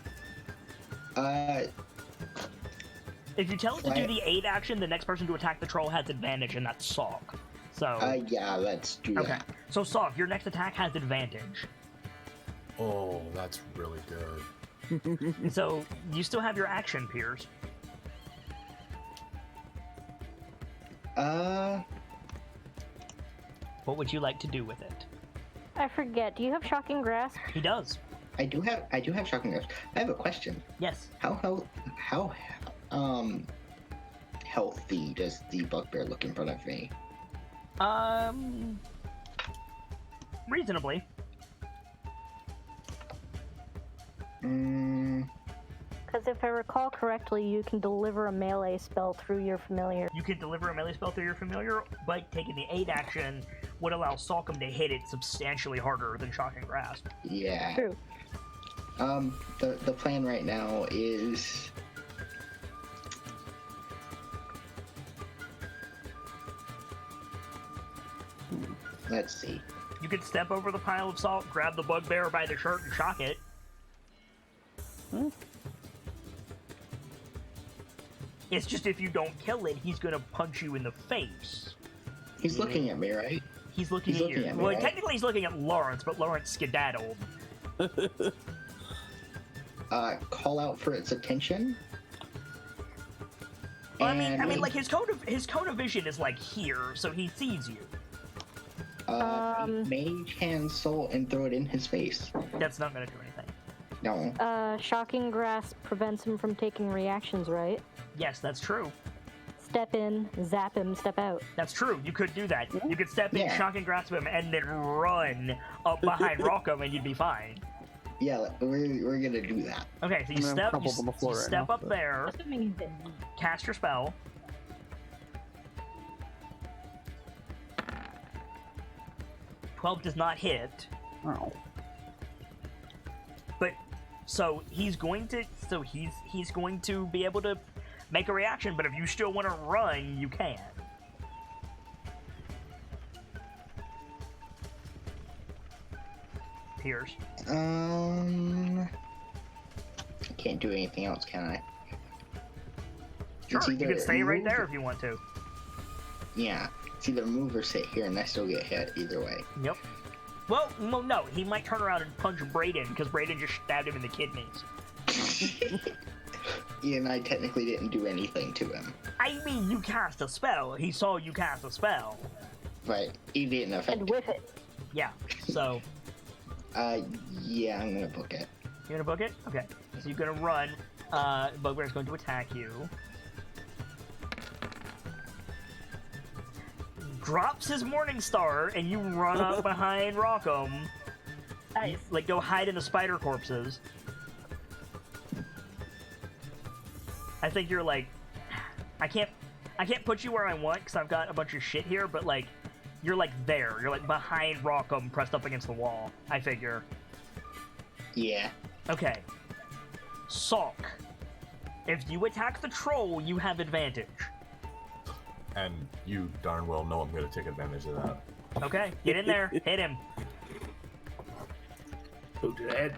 If you tell it to do the aid action, the next person to attack the troll has advantage, and that's Sog. So. Yeah, let's do Okay. that. So Sog, your next attack has advantage. Oh, that's really good. So you still have your action, Piers. What would you like to do with it? I forget. Do you have shocking grasp? He does. I do have shocking grasp. I have a question. Yes. How healthy does the bugbear look in front of me? Reasonably. Because if I recall correctly, you can deliver a melee spell through your familiar. You can deliver a melee spell through your familiar, but taking the aid action would allow Salcom to hit it substantially harder than Shocking Grasp. Yeah. True. The plan right now is let's see. You could step over the pile of salt, grab the bugbear by the shirt, and shock it. It's just if you don't kill it, he's gonna punch you in the face. He's looking at me, right? He's looking at you. At me, Well, right? technically he's looking at Lawrence, but Lawrence skedaddled. Call out for its attention. Well, I mean, like his cone of vision is like here, so he sees you. Mage hand soul and throw it in his face. That's not gonna do anything. No. Shocking grasp prevents him from taking reactions, right? Yes, that's true. Step in, zap him, step out. That's true. You could do that. You could step in, Yeah. shock and grasp him, and then run up behind Rockham, and you'd be fine. Yeah, we're gonna do that. Okay, so you I'm step, crumpled on the floor you right step now, up but- there, cast your spell. "12 does not hit, Oh. but so he's going to be able to make a reaction. But if you still want to run, you can. Piers. I can't do anything else, can I? Sure, It's you either can stay right move- there if you want to. Yeah, it's either move or sit here, and I still get hit either way. Yep. Well, no, he might turn around and punch Brayden, because Brayden just stabbed him in the kidneys. And I technically didn't do anything to him, I mean, you cast a spell. He saw you cast a spell. but he didn't affect. And with it. Yeah, so... Yeah, I'm gonna book it. You're gonna book it? Okay. So you're gonna run. Bugbear's going to attack you. Drops his Morning Star, and you run up behind Rockham. Nice. Like, go hide in the spider corpses. I think you're like... I can't put you where I want, because I've got a bunch of shit here, but, like, you're, like, there. You're, like, behind Rockham, pressed up against the wall, I figure. Yeah. Okay. Salk. If you attack the troll, you have advantage. And you darn well know I'm going to take advantage of that. Okay, get in there. Hit him. Go to the head.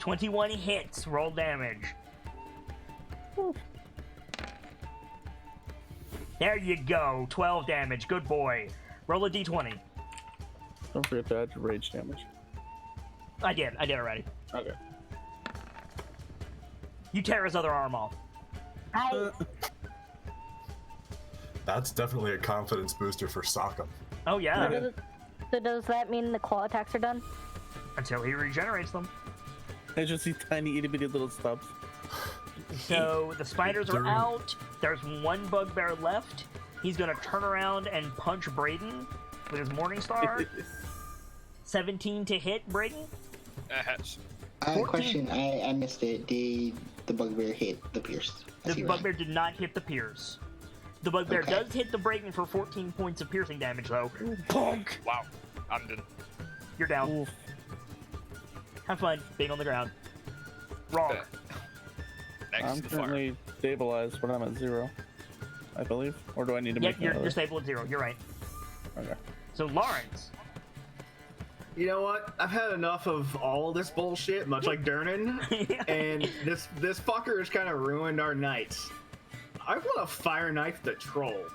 21 hits. Roll damage. There you go. 12 damage. Good boy. Roll a d20. Don't forget to add your rage damage. I did already. Okay. You tear his other arm off. That's definitely a confidence booster for Sokka. Oh, yeah. So does that mean the claw attacks are done? Until he regenerates them. I just see tiny itty bitty little stubs. So the spiders are out. There's one bugbear left. He's gonna turn around and punch Brayden with his Morningstar. 17 to hit, Brayden? Hits. Question, I missed it. Did the bugbear hit the pierce? The bugbear did not hit the pierce. The bugbear does hit the Brayden for 14 points of piercing damage, though. Punk! Wow, I'm done. You're down. Oof. Have fun being on the ground. Wrong. Next I'm to the fire. currently stabilized, but I'm at 0, I believe. Or do I need to make You're another? stable at 0. You're right. Okay. So Lawrence. You know what? I've had enough of all this bullshit, much like Durnan, and this fucker has kind of ruined our nights. I want to fire knife the troll.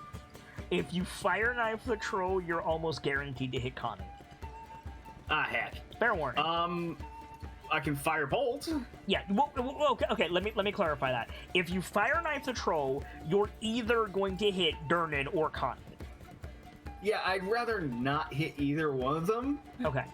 If you fire knife the troll, you're almost guaranteed to hit Connie. Ah, heck. Fair warning. I can fire bolt. Yeah. Well, okay. Let me clarify that. If you fire knife the troll, you're either going to hit Durnan or Connie. Yeah, I'd rather not hit either one of them. Okay.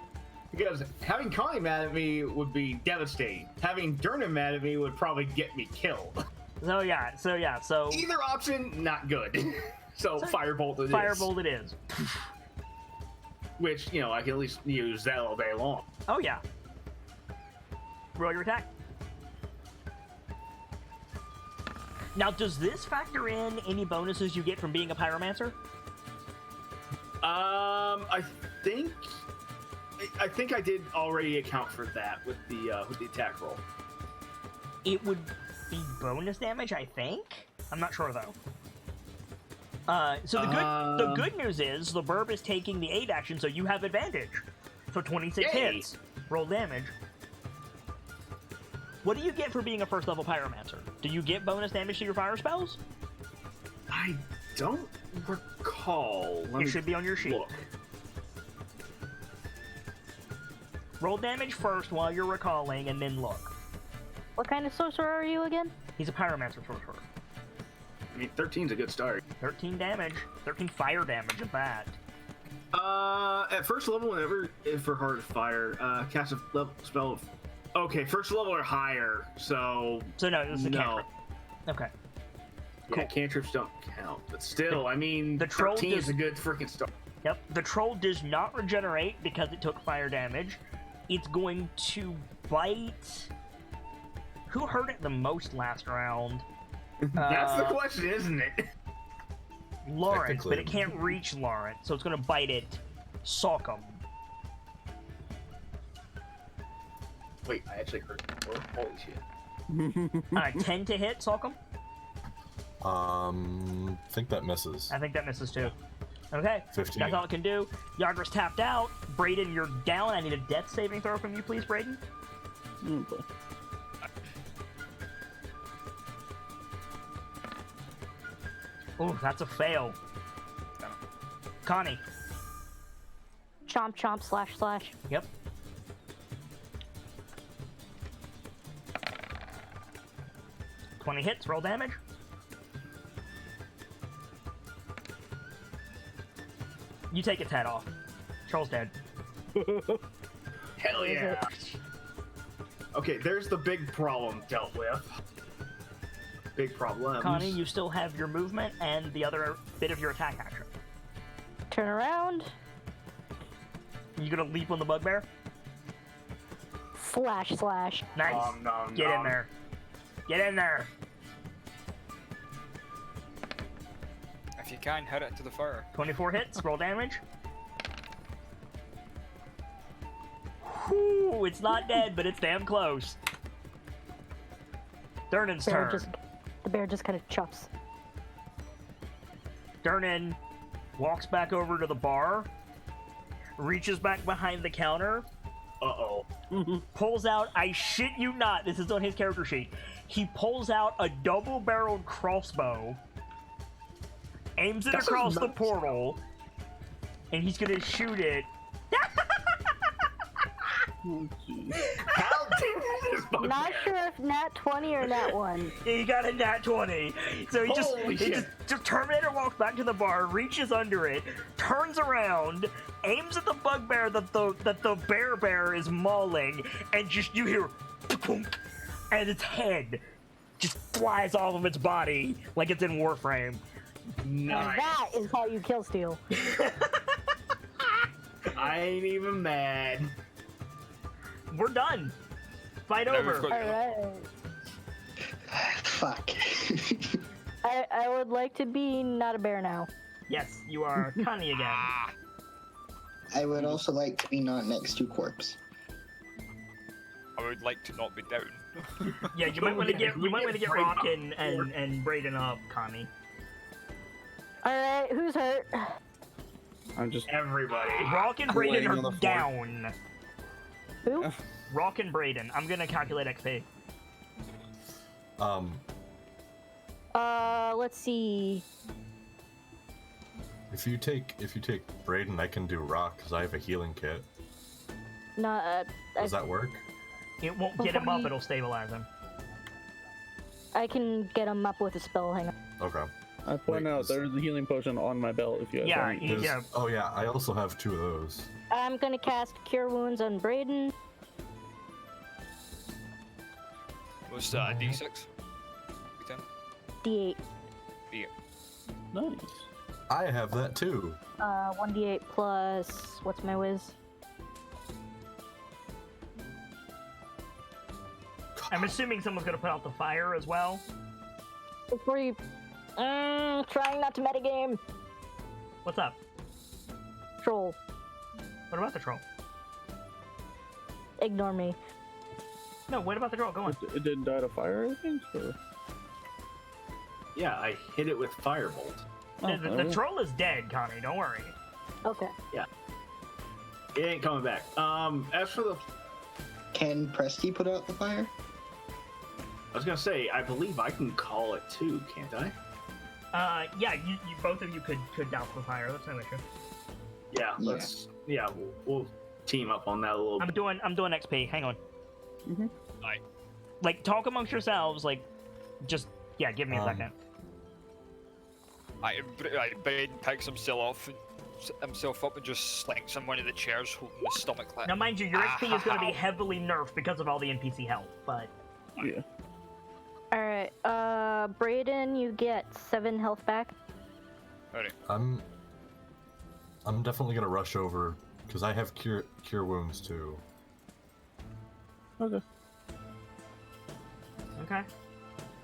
Because having Connie mad at me would be devastating. Having Durnan mad at me would probably get me killed. So Either option, not good. So firebolt it is. Firebolt it is. Which, I can at least use that all day long. Oh yeah. Roll your attack. Now, does this factor in any bonuses you get from being a pyromancer? I think I did already account for that with the attack roll. It would be bonus damage, I think. I'm not sure though. So the good news is the burb is taking the 8 action, so you have advantage. So 26 hits. Roll damage. What do you get for being a first level pyromancer? Do you get bonus damage to your fire spells? I don't recall. It should be on your sheet. Look. Roll damage first while you're recalling, and then look. What kind of sorcerer are you again? He's a pyromancer sorcerer. I mean, 13's a good start. 13 damage. 13 fire damage at that. At first level, whenever for hard fire, cast a spell of... Okay, first level or higher, so... So no, this is a cantrip. Okay. Yeah, Cool. cantrips don't count, but still, the troll 13 is a good freaking start. Yep, the troll does not regenerate because it took fire damage. It's going to bite... Who hurt it the most last round? That's the question, isn't it? Lawrence, but it can't reach Lawrence, so it's going to bite it. Sock 'em. Wait, I actually heard it before. Holy shit. 10 to hit, Sock 'em? Think that misses. I think that misses too. Okay, 15. that's all it can do. Yagra's tapped out. Brayden, you're down. I need a death saving throw from you, please, Brayden. Ooh, that's a fail. Connie. Chomp, chomp, slash, slash. Yep. $20 hits, roll damage. You take its head off. Troll's dead. Hell yeah! Okay, there's the big problem dealt with. Big problem. Connie, you still have your movement and the other bit of your attack action. Turn around. You gonna leap on the bugbear? Slash, slash. Nice. Get in there. Get in there. If you can, hit it to the fire. 24 hits, roll damage. Whew, it's not dead, but it's damn close. Durnan's turn. The bear just kind of chuffs. Durnan walks back over to the bar, reaches back behind the counter, Uh-oh. Pulls out, I shit you not, this is on his character sheet. He pulls out a double-barreled crossbow, aims it across the portal, and he's gonna shoot it. Oh, jeez. How dare this bugbear? Not sure if nat 20 or nat 1. He got a nat 20. So he Holy shit. just Terminator walks back to the bar, reaches under it, turns around, aims at the bugbear that the bear is mauling, and just you hear and its head just flies off of its body like it's in Warframe. And that is how you kill steal. I ain't even mad. We're done. Fight Now over. we've got- Alright. Fuck. I would like to be not a bear now. Yes, you are Connie again. I would also like to be not next to corpse. I would like to not be down. Yeah, you might want to get Rockin' and Braden up, Connie. Alright, who's hurt? I'm just. Everybody. Rock and I'm Braden laying on are the floor. down. Who? Rock and Braden. I'm gonna calculate XP. Let's see. If you take Braden, I can do rock because I have a healing kit. Not. Does that work? It won't get him up, it'll stabilize him. I can get him up with a spell. Hang on. Okay. I point Wait, out is- there's a healing potion on my belt if you guys Yeah, want. he- yeah. Oh yeah, I also have 2 of those. I'm gonna cast Cure Wounds on Braden. What's that, a D6? D10? D8. D8. Nice. I have that too. 1d8 plus. What's my whiz? I'm assuming someone's gonna put out the fire as well. Before you. Trying not to metagame. What's up? Troll. What about the troll? Ignore me. No, what about the troll? Go on. It didn't die to fire, I think? Or... Yeah, I hit it with firebolt. The troll is dead, Connie. Don't worry. Okay. It ain't coming back. As for the, Can Presty put out the fire? I was gonna say, I believe I can call it too, can't I? Yeah, you both of you could douse the fire. That's no issue. Yeah, let's. Yeah, we'll team up on that a little. I'm doing XP. Hang on. Mhm. Aye. Like, talk amongst yourselves. Like, just give me a second. Braden picks himself up and just slings on one of the chairs, holding the stomach like. Now, mind you, your XP is going to be heavily nerfed because of all the NPC help, but Yeah. Alright, Braden, you get 7 health back. Alright. I'm definitely gonna rush over because I have cure wounds too. Okay. okay.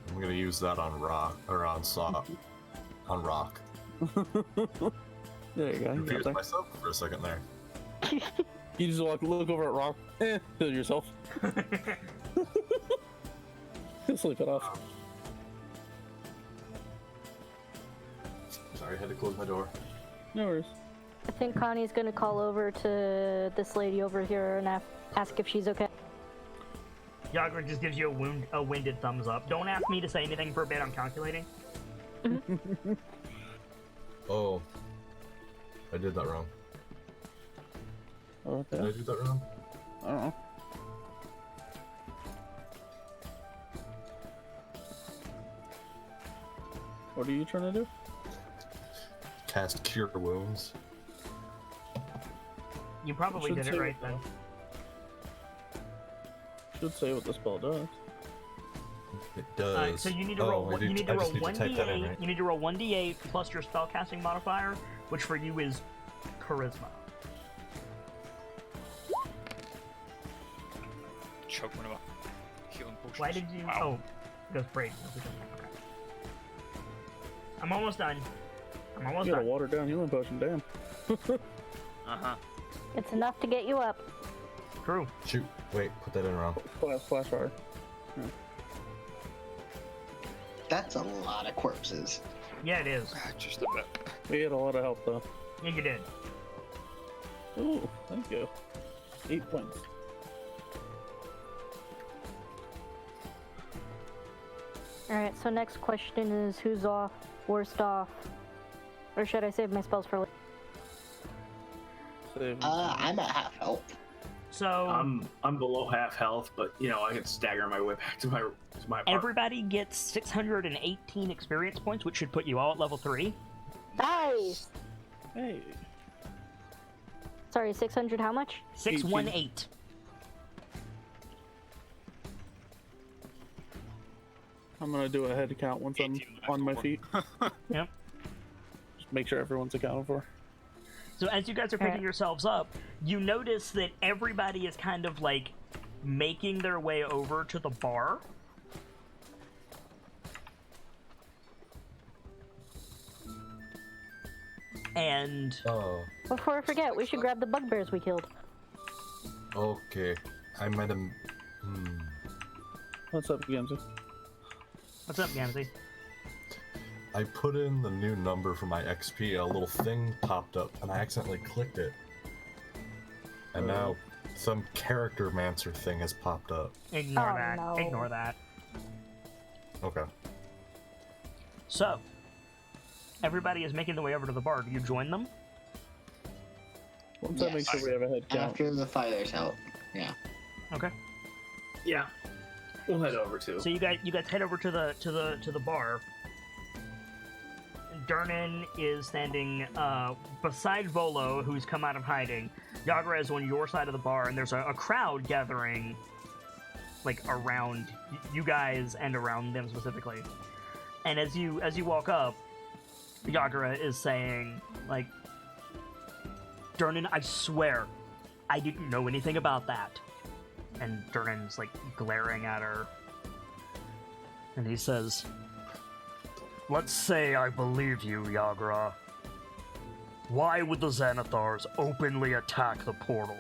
I'm gonna use that on rock or on saw on rock. There you go. You got Confused there. myself for a second there. You just look over at Rock. Heal yourself. He'll sleep it off. Sorry, I had to close my door. No worries. I think Connie's gonna call over to this lady over here and ask if she's okay. Yagra just gives you a winded thumbs up. Don't ask me to say anything for a bit. I'm calculating. Oh, I did that wrong. Oh, Did I okay. do that wrong? I don't know. What are you trying to do? Cast cure wounds. You probably Should did it say- right then. Should say what the spell does. It does. So you need to Oh, roll. I do- You need to I roll just need to type that in, 1d8. right? You need to roll 1d8 plus your spellcasting modifier, which for you is charisma. Chug one of my healing potions. Why did you? Wow. Oh, because Braden. Okay. I'm almost done. I'm almost You got a done. watered down healing potion, damn. Uh-huh. It's enough to get you up. True. Shoot. Wait, put that in wrong. Flash fire. That's a lot of corpses. Yeah, it is. Just a bit. We had a lot of help though. Yeah, you did. Ooh, thank you. 8 points. Alright, so next question is who's off, worst off? Or should I save my spells for later? I'm at half health. So I'm below half health, but I can stagger my way back to my apartment. Everybody gets 618 experience points, which should put you all at level 3. Nice! Hey. Sorry, 600 how much? 618. I'm gonna do a head count once I'm on my feet. Yep. Just make sure everyone's accounted for. So as you guys are picking yourselves up, you notice that everybody is kind of like making their way over to the bar. And before I forget, we should grab the bugbears we killed. Okay. I might have... What's up, Gamsey? What's up, Gamsey? I put in the new number for my XP, a little thing popped up, and I accidentally clicked it. And now some character mancer thing has popped up. Ignore that. No. Ignore that. Okay. So, everybody is making their way over to the bar. Do you join them? Once I make sure we have a head count. After the fire's out. Yeah. Okay. Yeah, we'll head over too. So you guys head over to the bar. Durnan is standing beside Volo, who's come out of hiding. Yagra is on your side of the bar, and there's a crowd gathering, like, around you guys and around them specifically. And as you walk up, Yagra is saying, like, Durnan, I swear, I didn't know anything about that. And Durnan's, like, glaring at her. And he says, let's say I believe you, Yagra. Why would the Xanathars openly attack the portal?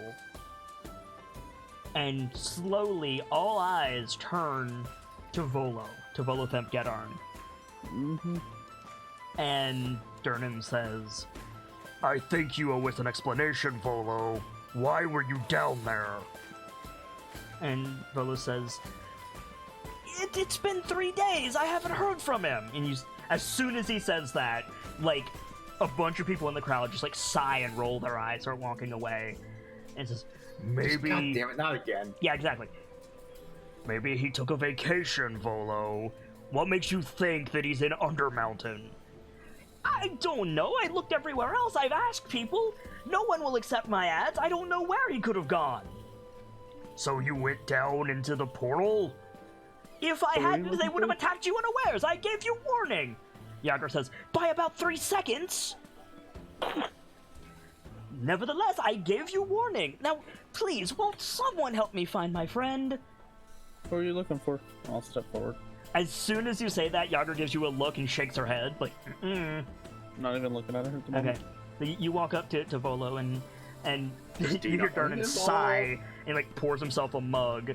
And slowly, all eyes turn to Volo Themp Gedarn. Mm-hmm. And Durnan says, I think you owe us an explanation, Volo. Why were you down there? And Volo says, It's been 3 days. I haven't heard from him. And as soon as he says that, like, a bunch of people in the crowd just, like, sigh and roll their eyes, start walking away. And says, maybe... God damn it, not again. Yeah, exactly. Maybe he took a vacation, Volo. What makes you think that he's in Undermountain? I don't know. I looked everywhere else. I've asked people. No one will accept my ads. I don't know where he could have gone. So you went down into the portal? If I hadn't, they would have attacked you unawares. I gave you warning. Yagra says, by about 3 seconds. Nevertheless, I gave you warning. Now, please, won't someone help me find my friend? What are you looking for? I'll step forward. As soon as you say that, Yagra gives you a look and shakes her head, like, Not even looking at her at the moment. Okay. So you walk up to Volo and you hear Durnan sigh and, like, pours himself a mug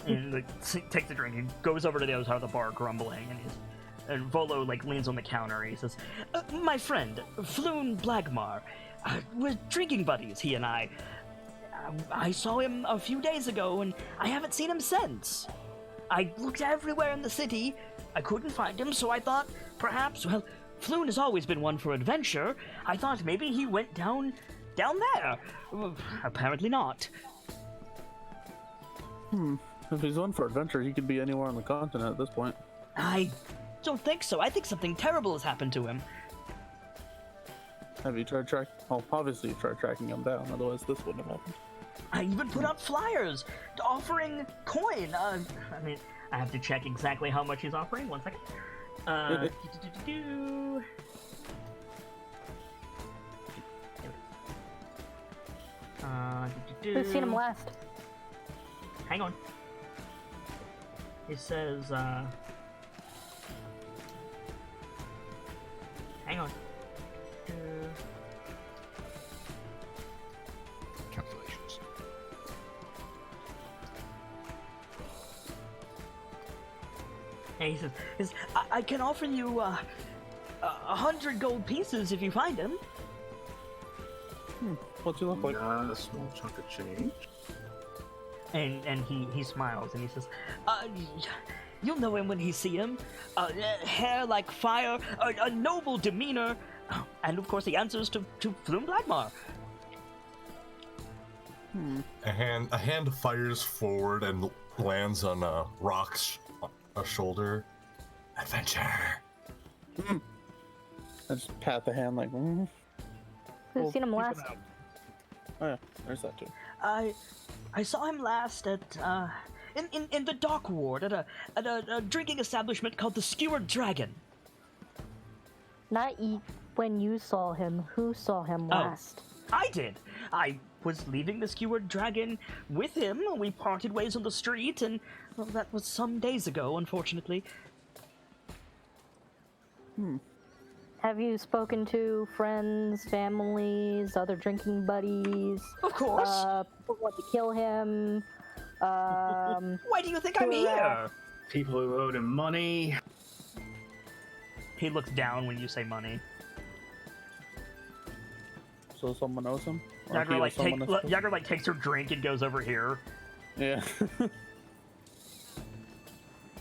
and, like, takes a drink and goes over to the other side of the bar grumbling, and Volo, like, leans on the counter and he says, my friend, Floon Blagmar, we're drinking buddies, he and I. I saw him a few days ago and I haven't seen him since. I looked everywhere in the city, I couldn't find him, so I thought perhaps, well, Floon has always been one for adventure. I thought maybe he went down there. Apparently not. If he's one for adventure, he could be anywhere on the continent at this point. I don't think so. I think something terrible has happened to him. Have you tried obviously you tried tracking him down, otherwise this wouldn't have happened. I even put out flyers offering coin. I mean, I have to check exactly how much he's offering. 1 second. Who's seen him last? Hang on. It says, hang on. Calculations. And he says, I can offer you 100 gold pieces if you find him. What's he look like? Not a small chunk of change. And he smiles and he says, You'll know him when you see him. Hair like fire, a noble demeanor, and of course he answers to Flume Blackmar. A hand fires forward and lands on Rock's shoulder. Adventure. I just pat the hand like. Who's seen him last? Oh yeah, there's that too. I saw him last at in the dock ward at a drinking establishment called the Skewered Dragon. Not when you saw him. Who saw him last? I did. I was leaving the Skewered Dragon with him. We parted ways on the street, and well, that was some days ago, unfortunately. Have you spoken to friends, families, other drinking buddies? Of course. People want to kill him. Why do you think I'm here? People who owed him money. He looks down when you say money. So someone knows him? Yager takes her drink and goes over here. Yeah.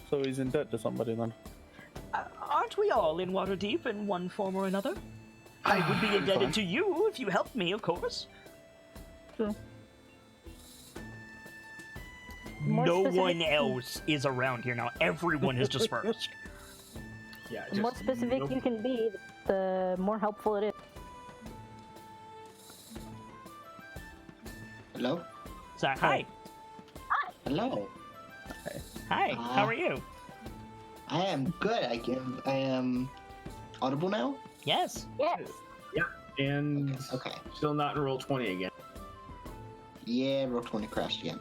So he's in debt to somebody then. Aren't we all in Waterdeep in one form or another? I would be indebted to you if you helped me, of course. Sure. No one else is around here now. Everyone has dispersed. Yeah. The more specific you can be, the more helpful it is. Hello? Sorry, hi. Hello. Hi, how are you? I am good. I am audible now? Yes. Yes. Yeah, and Okay. still not in roll 20 again. Yeah, roll 20 crashed again.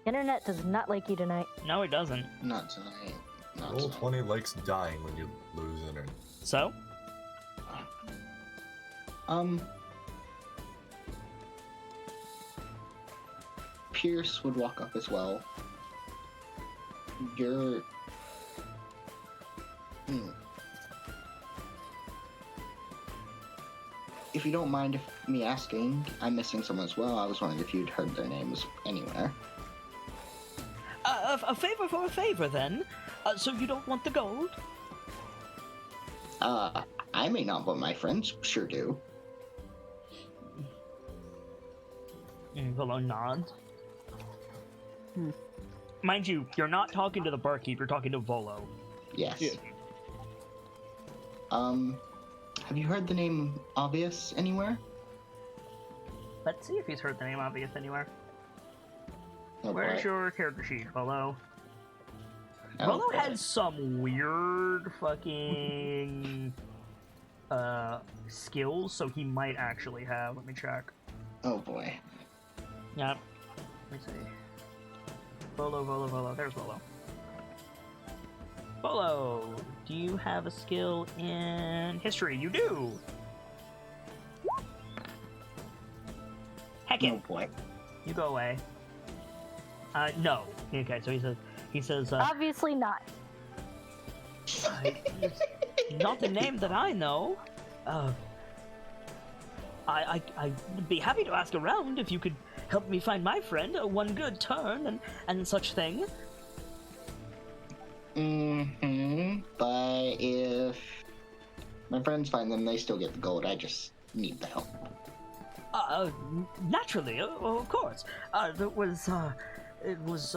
Internet does not like you tonight. No, it doesn't. Not tonight. Not Roll tonight. 20 likes dying when you lose internet. So? Pierce would walk up as well. You're... If you don't mind me asking, I'm missing someone as well. I was wondering if you'd heard their names anywhere. A favor for a favor, then. So you don't want the gold? I may not, but my friends sure do. Volo nods. Mind you, you're not talking to the barkeep, you're talking to Volo. Yes. Yeah. Have you heard the name Obvious anywhere? Let's see if he's heard the name Obvious anywhere. Oh, Where's boy. your character sheet, Volo? Oh, Volo boy. has some weird fucking skills, so he might actually have. Let me check. Oh boy. Yep. Let me see. Volo. There's Volo. Volo, do you have a skill in history? You do! Heck Oh it! boy. You go away. No. Okay, so he says, Obviously not. not the name that I know. I'd be happy to ask around if you could help me find my friend. One good turn and such thing. But if my friends find them, they still get the gold. I just need the help. Naturally, of course. It was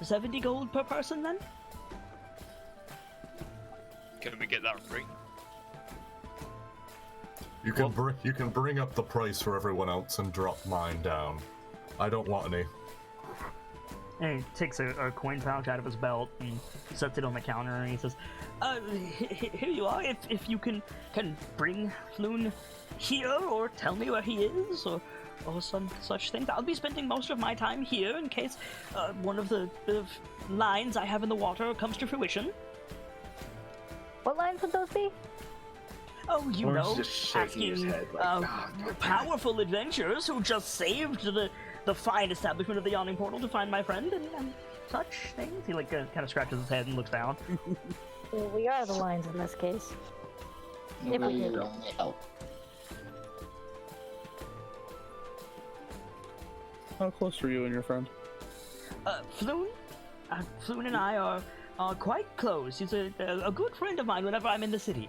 70 gold per person then? Can we get that right? You can bring up the price for everyone else and drop mine down. I don't want any. And he takes a coin pouch out of his belt and sets it on the counter, and he says, here you are. If you can bring Floon here, or tell me where he is, or some such thing. I'll be spending most of my time here in case one of the lines I have in the water comes to fruition. What lines would those be? Oh, you Orange know, just shaking his asking head like, powerful adventurers who just saved the fine establishment of the Yawning Portal to find my friend and such things. He kind of scratches his head and looks down. Well, we are the lines in this case. If we Really did. your only help. How close are you and your friend? Floon? Floon and I are quite close. He's a good friend of mine whenever I'm in the city.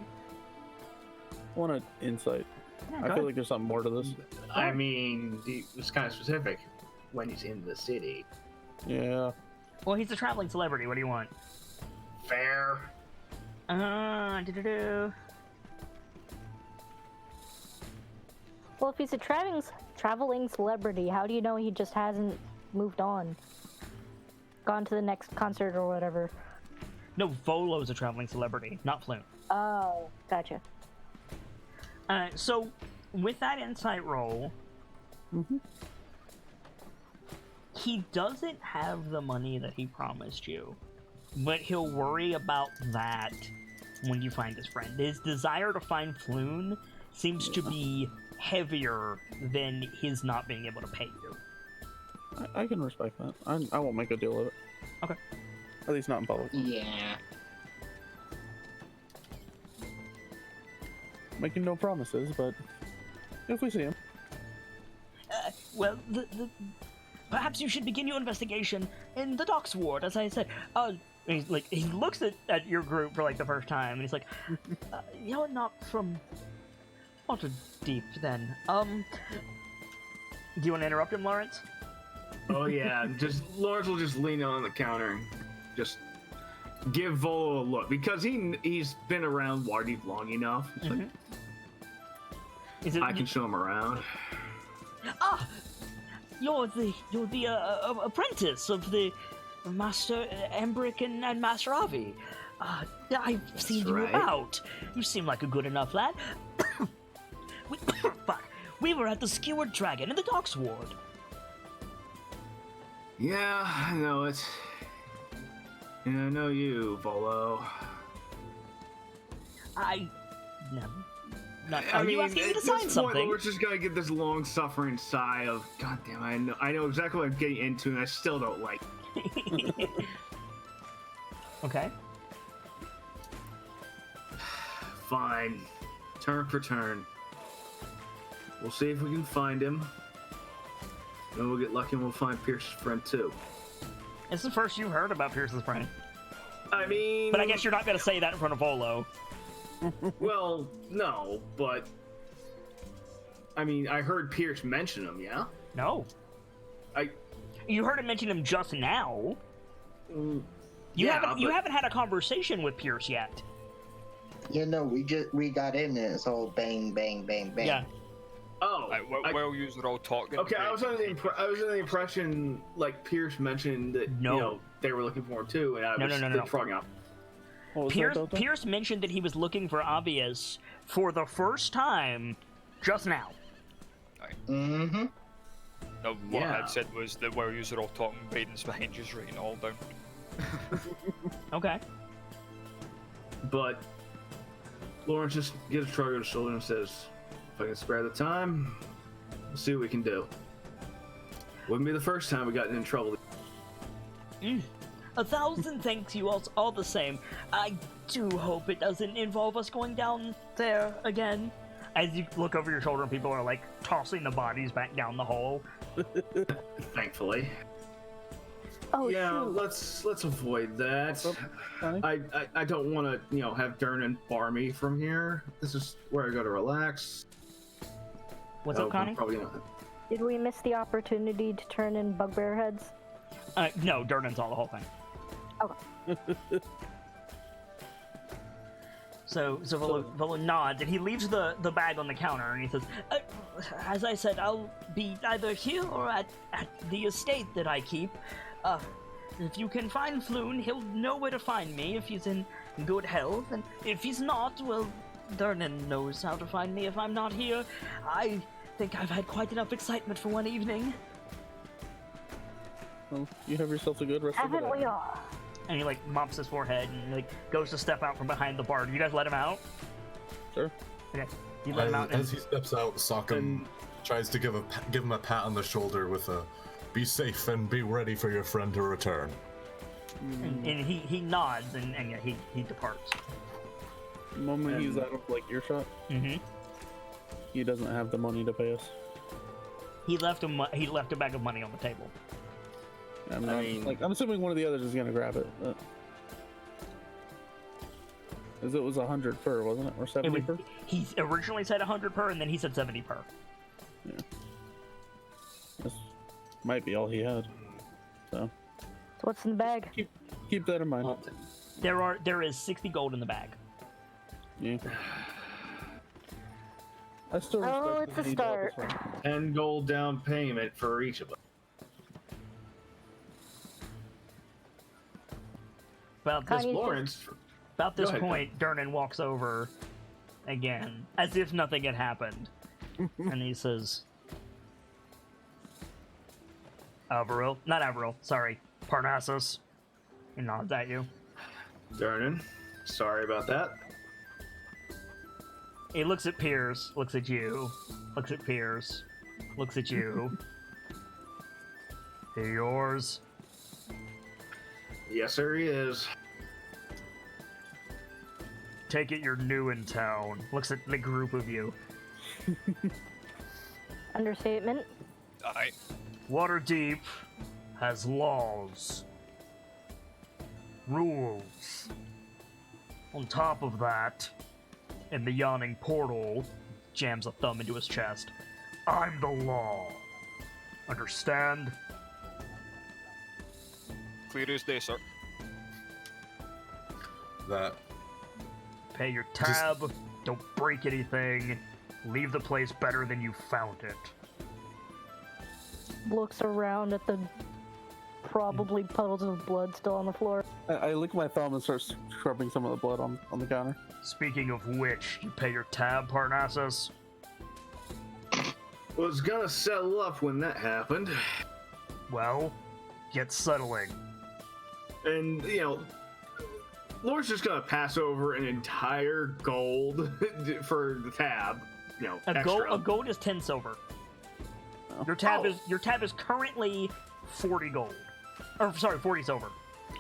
I want an insight. Yeah, I feel like there's something more to this. I mean, it's kind of specific when he's in the city. Yeah. Well, he's a traveling celebrity. What do you want? Fair. Do-do-do. Well, if he's a traveling celebrity, how do you know he just hasn't moved on? Gone to the next concert or whatever? No, Volo's a traveling celebrity, not Floon. Oh, gotcha. So, with that insight roll, he doesn't have the money that he promised you, but he'll worry about that when you find his friend. His desire to find Floon seems to be heavier than his not being able to pay you. I can respect that. I won't make a deal of it. Okay. At least not in public. Yeah. Making no promises, but if we see him. Well, perhaps you should begin your investigation in the docks ward, as I said. He looks at your group for like the first time, and he's like, "You're not from Waterdeep, then. Do you want to interrupt him, Lawrence?" Oh yeah, Lawrence will just lean on the counter and just give Volo a look because he's been around Waterdeep long enough. It's like, I can show him around. Ah, you're the apprentice of the Master Embrick and Master Avi. I've seen you about. You seem like a good enough lad. We were at the Skewered Dragon in the docks ward. Yeah, I know it. And I know you, Volo. Are I you mean, asking me to at sign this something? point, we're just gonna get this long-suffering sigh of, God damn, I know exactly what I'm getting into, and I still don't like it. Okay. Fine. Turn for turn. We'll see if we can find him. Then we'll get lucky and we'll find Pierce's friend too. It's the first you've heard about Pierce's friend. I mean... But I guess you're not going to say that in front of Volo. Well, no, but... I mean, I heard Pierce mention him, yeah? No. You heard him mention him just now. You haven't had a conversation with Pierce yet. Yeah, no, we got in and it's all bang, bang, bang, bang. Yeah. Oh, well, you were all talking. Okay, I was under the impression like Pierce mentioned that you know they were looking for him too, and I was frogging up. Pierce mentioned that he was looking for Obvious for the first time just now. Right. Mm-hmm. No, what I had said was that while you were all talking, Brayden's behind you, writing it all down. Okay. But Lawrence just gives a shrug on his shoulder and says, "If I can spare the time, we'll see what we can do. Wouldn't be the first time we got in trouble." 1,000 thanks you all the same. I do hope it doesn't involve us going down there again. As you look over your shoulder and people are like tossing the bodies back down the hole. Thankfully. Oh, yeah, shoot. let's avoid that. I don't want to have Dernan bar me from here. This is where I go to relax. What's up, Connie? Probably not. Did we miss the opportunity to turn in bugbear heads? No, Dernan's all the whole thing. Okay. So Volo nods, and he leaves the bag on the counter, and he says, as I said, I'll be either here or at the estate that I keep. If you can find Floon, he'll know where to find me if he's in good health, and if he's not, well, Dernan knows how to find me if I'm not here. I think I've had quite enough excitement for one evening. Well, you have yourself a good rest of the day. Haven't we all? And he like mops his forehead and goes to step out from behind the bar. Do you guys let him out? Sure. Okay. You let him out. As he steps out, Sokka tries to give him a pat on the shoulder with a "Be safe and be ready for your friend to return." And he nods and yeah, he departs. The moment he's out of earshot, he doesn't have the money to pay us. He left a bag of money on the table. I'm assuming one of the others is gonna grab it. Because it was 100 per, wasn't it, or 70 per? He originally said 100 per, and then he said 70 per. Yeah. This might be all he had. So what's in the bag? Keep that in mind. There is 60 gold in the bag. Yeah. I still it's a start. 10 gold down payment for each of us. About this ahead, point, Durnan walks over again, as if nothing had happened, and he says, sorry, Parnassus. He nods at you. Durnan, sorry about that. He looks at Piers, looks at you, looks at Piers, looks at you. He yours? Yes, sir, he is. Take it you're new in town. Looks at the group of you. Understatement. Aye. Waterdeep has laws, rules. On top of that, in the yawning portal, jams a thumb into his chest. I'm the law. Understand? Clear as day, sir. That. Pay your tab, don't break anything, leave the place better than you found it. Looks around at the probably puddles of blood still on the floor. I lick my thumb and start scrubbing some of the blood on the counter. Speaking of which, you pay your tab, Parnassus? Was gonna settle up when that happened. Well, get settling. And, Lord's just gonna pass over an entire gold for the tab. A gold is 10 silver. Your tab is currently 40 gold. Or sorry, 40 silver.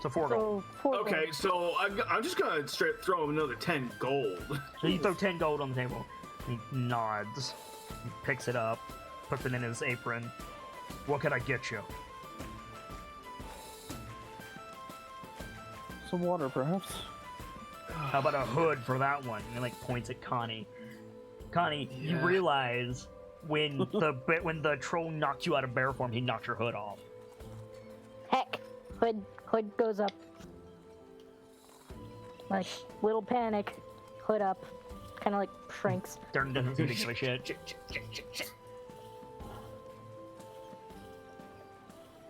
So 4 gold. Okay, so I'm just gonna straight throw him another 10 gold. So you throw 10 gold on the table. He nods. He picks it up, puts it in his apron. What can I get you? Some water, perhaps. How about a hood for that one? And he points at Connie. Connie, you realize when the troll knocked you out of bear form, he knocked your hood off. Heck, hood goes up. Little panic, hood up, kind of shrinks. Durnan doesn't seem to give a shit.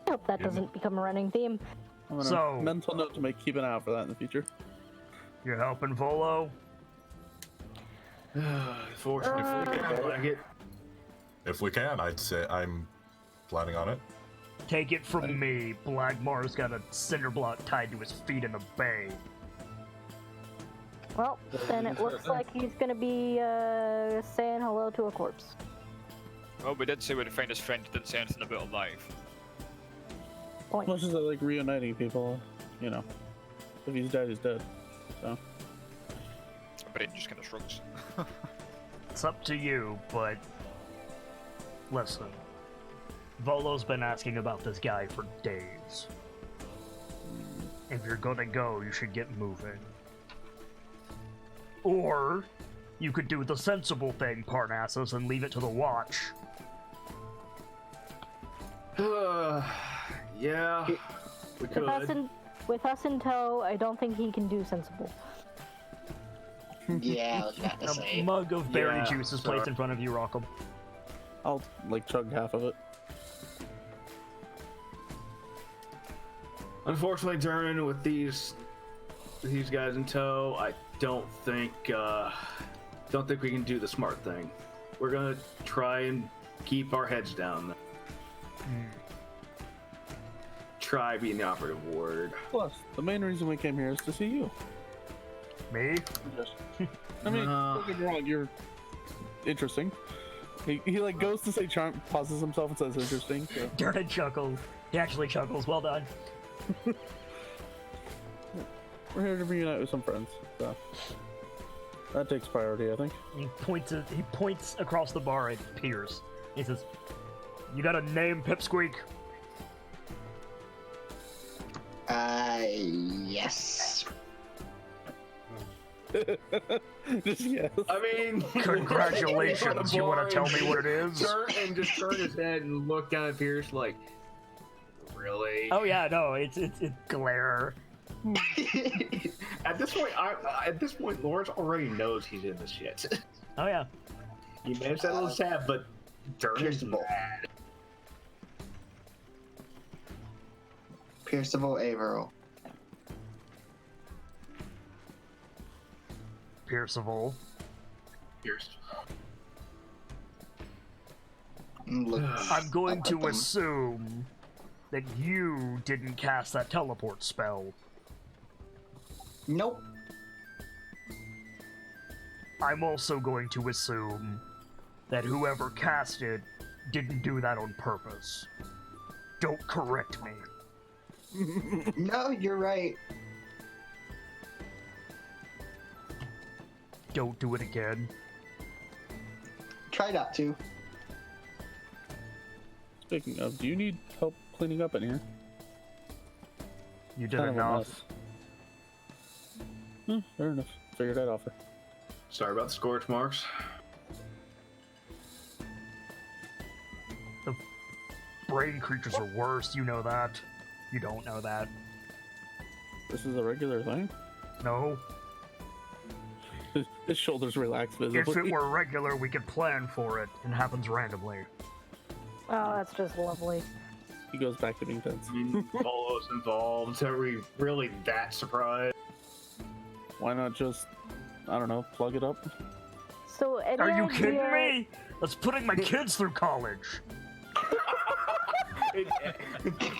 I hope that doesn't become a running theme. So, mental note to keep an eye out for that in the future. You're helping Volo? Fortunately, if we can, I'd say I'm planning on it. Take it from me, Blagmar's got a cinder block tied to his feet in the bay. Well, then it looks like he's gonna be saying hello to a corpse. Well, we did say we'd find his friend, didn't say anything about a life. As much as I like reuniting people, if he's dead, he's dead. So. But it just kind of shrugs. It's up to you, but listen. Volo's been asking about this guy for days. If you're gonna go, you should get moving. Or you could do the sensible thing, Parnassus, and leave it to the watch. Yeah, we could. With us in tow, I don't think he can do sensible. Yeah, I was about to say. A mug of berry juice is placed in front of you, Rockham. I'll chug half of it. Unfortunately, Durnan, with these guys in tow, I don't think we can do the smart thing. We're gonna try and keep our heads down. Try being the operative word. Plus, the main reason we came here is to see you. Me? I mean, don't get me wrong, you're interesting. He goes to say charm, pauses himself and says interesting. So. Durnan chuckles. He actually chuckles. Well done. We're here to reunite with some friends, so that takes priority, I think. He points across the bar at Piers. He says, You got a name, Pipsqueak? Yes. Just yes. I mean, Congratulations. You want to tell me what it is? Just turn his head and look down at Pierce like, really? Oh yeah, no, it's glare. At this point, Lawrence already knows he's in this shit. Oh yeah. He may have said a little sad, but Dern is mad. Pierceable Averill. Pierceable. Pierce. I'm going to assume that you didn't cast that teleport spell. Nope. I'm also going to assume that whoever cast it didn't do that on purpose. Don't correct me. No, you're right. Don't do it again. Try not to. Speaking of, do you need help cleaning up in here? You did Kind of a enough. mess. Fair enough. Figured I'd offer. Sorry about the scorch marks. The brain creatures are worse, you know that. You don't know that. This is a regular thing? No. His shoulders relax visibly. If it were regular, we could plan for it. It happens randomly. Oh, that's just lovely. He goes back to being tense. Polo's involved. Are we really that surprised? Why not just, I don't know, plug it up? So, any Are you idea- kidding me? That's putting my kids through college.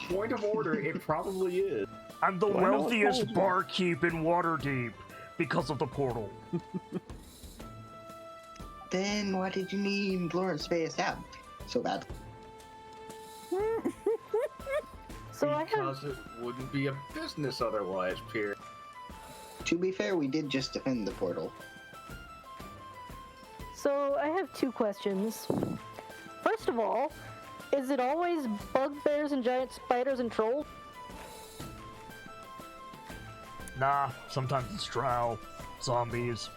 Point of order, it probably is. I'm the Why not wealthiest hold it? barkeep in Waterdeep because of the portal. Then why did you need Lawrence Space out so bad? So I have Because it wouldn't be a business otherwise, Pierce. To be fair, we did just defend the portal. two questions. First of all, is it always bugbears and giant spiders and trolls? Nah, sometimes it's drow, zombies,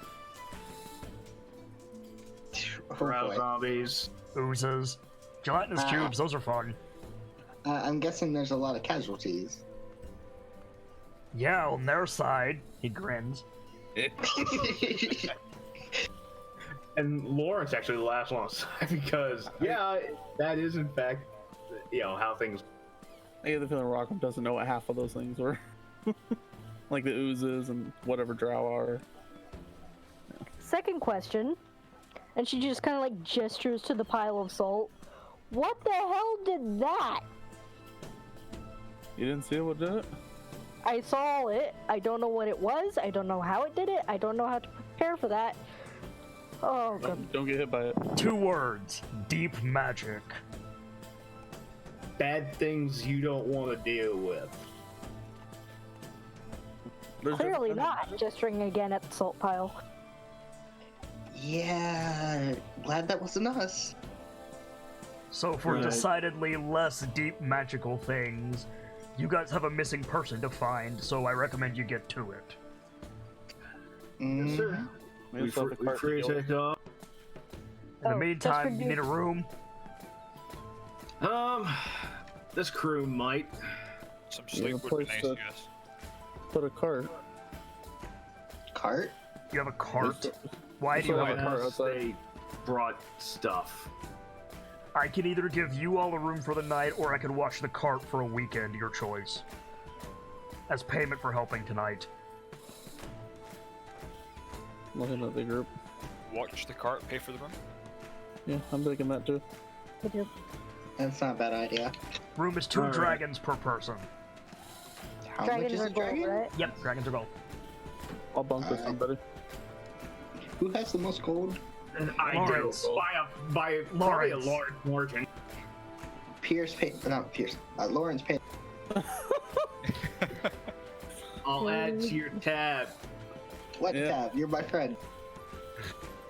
Drow boy. zombies. oozes, gelatinous cubes. Those are fun. I'm guessing there's a lot of casualties. Yeah, on their side. He grins. And Lawrence actually laughs alongside because, yeah, that is in fact, how things. I get the feeling Rockham doesn't know what half of those things were. Like the oozes and whatever drow are. Second question, and she just kind of like gestures to the pile of salt. What the hell did that? You didn't see what did it? I saw it. I don't know what it was. I don't know how it did it. I don't know how to prepare for that. Oh, God. Don't get hit by it. 2 words. Deep magic. Bad things you don't want to deal with. There's Clearly just- not. Gesturing again at the salt pile. Yeah, glad that wasn't us. So for Right. decidedly less deep magical things, you guys have a missing person to find, so I recommend you get to it. Mm, Sure. Maybe it's not the cart free to to go. take off. In the Oh, meantime, just you need a room. This crew might. Some Yeah, sleep would be place nice, to- yes. Put a cart. Cart? You have a cart. There's- Why do you there's have a a cart cart? outside. They brought stuff. I can either give you all a room for the night, or I can watch the cart for a weekend, your choice. As payment for helping tonight. Looking at the group. Watch the cart, pay for the room. Yeah, I'm thinking that too. That's not a bad idea. Room is 2 Alright. dragons per person. How much Dragons is are a gold, dragon? right? Yep, dragons are gold. I'll bunk with somebody. Who has the most gold? I Lawrence. do. By probably a Lawrence. large margin. Lawrence paid. I'll add to your tab. What Yeah. tab? You're my friend.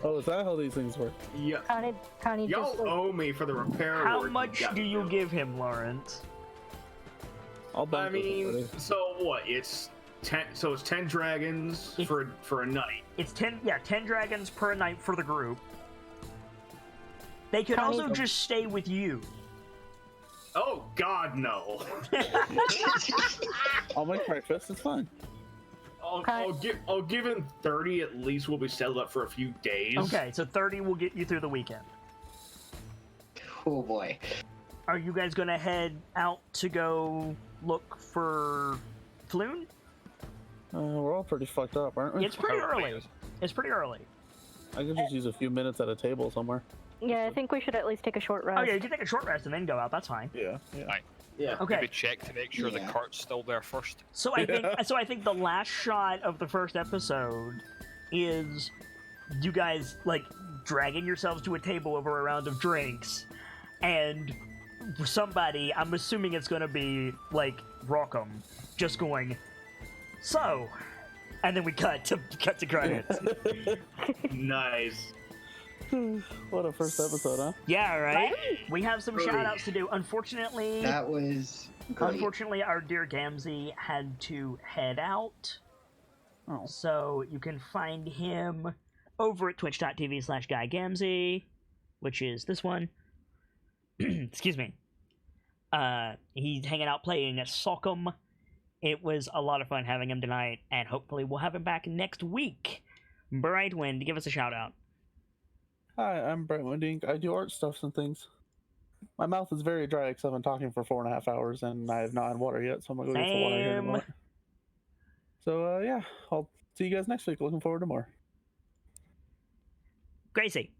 Oh, is that how these things work? Yeah. Connie Y'all just like, owe me for the repair How work much got do to you give him, Lawrence? I'll I bump this mean, already. so what? It's 10. So it's 10 dragons for a night. It's 10 dragons per night for the group. They could Connie's also just stay with you. Oh God, no! I'll make breakfast. It's fine. I'll give him 30 at least. We'll be settled up for a few days. Okay, so 30 will get you through the weekend. Oh boy. Are you guys gonna head out to go look for Floon? We're all pretty fucked up, aren't we? It's pretty Probably early. is. It's pretty early. I could just use a few minutes at a table somewhere. yeah, I think we should at least take a short rest. Oh yeah, you can take a short rest and then go out. That's fine. Yeah. Yeah. Okay. Maybe check to make sure the Yeah. cart's still there first. So I think the last shot of the first episode is you guys like dragging yourselves to a table over a round of drinks, and somebody, I'm assuming it's gonna be like Rockham, just going, so, and then we cut to credits. Nice. What a first episode, huh? Yeah, right. We have some Really? shout outs to do. Unfortunately, That was great. Unfortunately, our dear Gamzee had to head out. Oh. So you can find him over at twitch.tv/GuyGamzee, which is this one. Excuse me. He's hanging out playing Sock'em. It was a lot of fun having him tonight, and hopefully we'll have him back next week. Brightwind, give us a shout out. Hi, I'm Brent Windink. I do art stuffs and things. My mouth is very dry because I've been talking for 4.5 hours and I have not had water yet, so I'm gonna go get some water here in a Same. moment. So yeah, I'll see you guys next week. Looking forward to more. Gracie.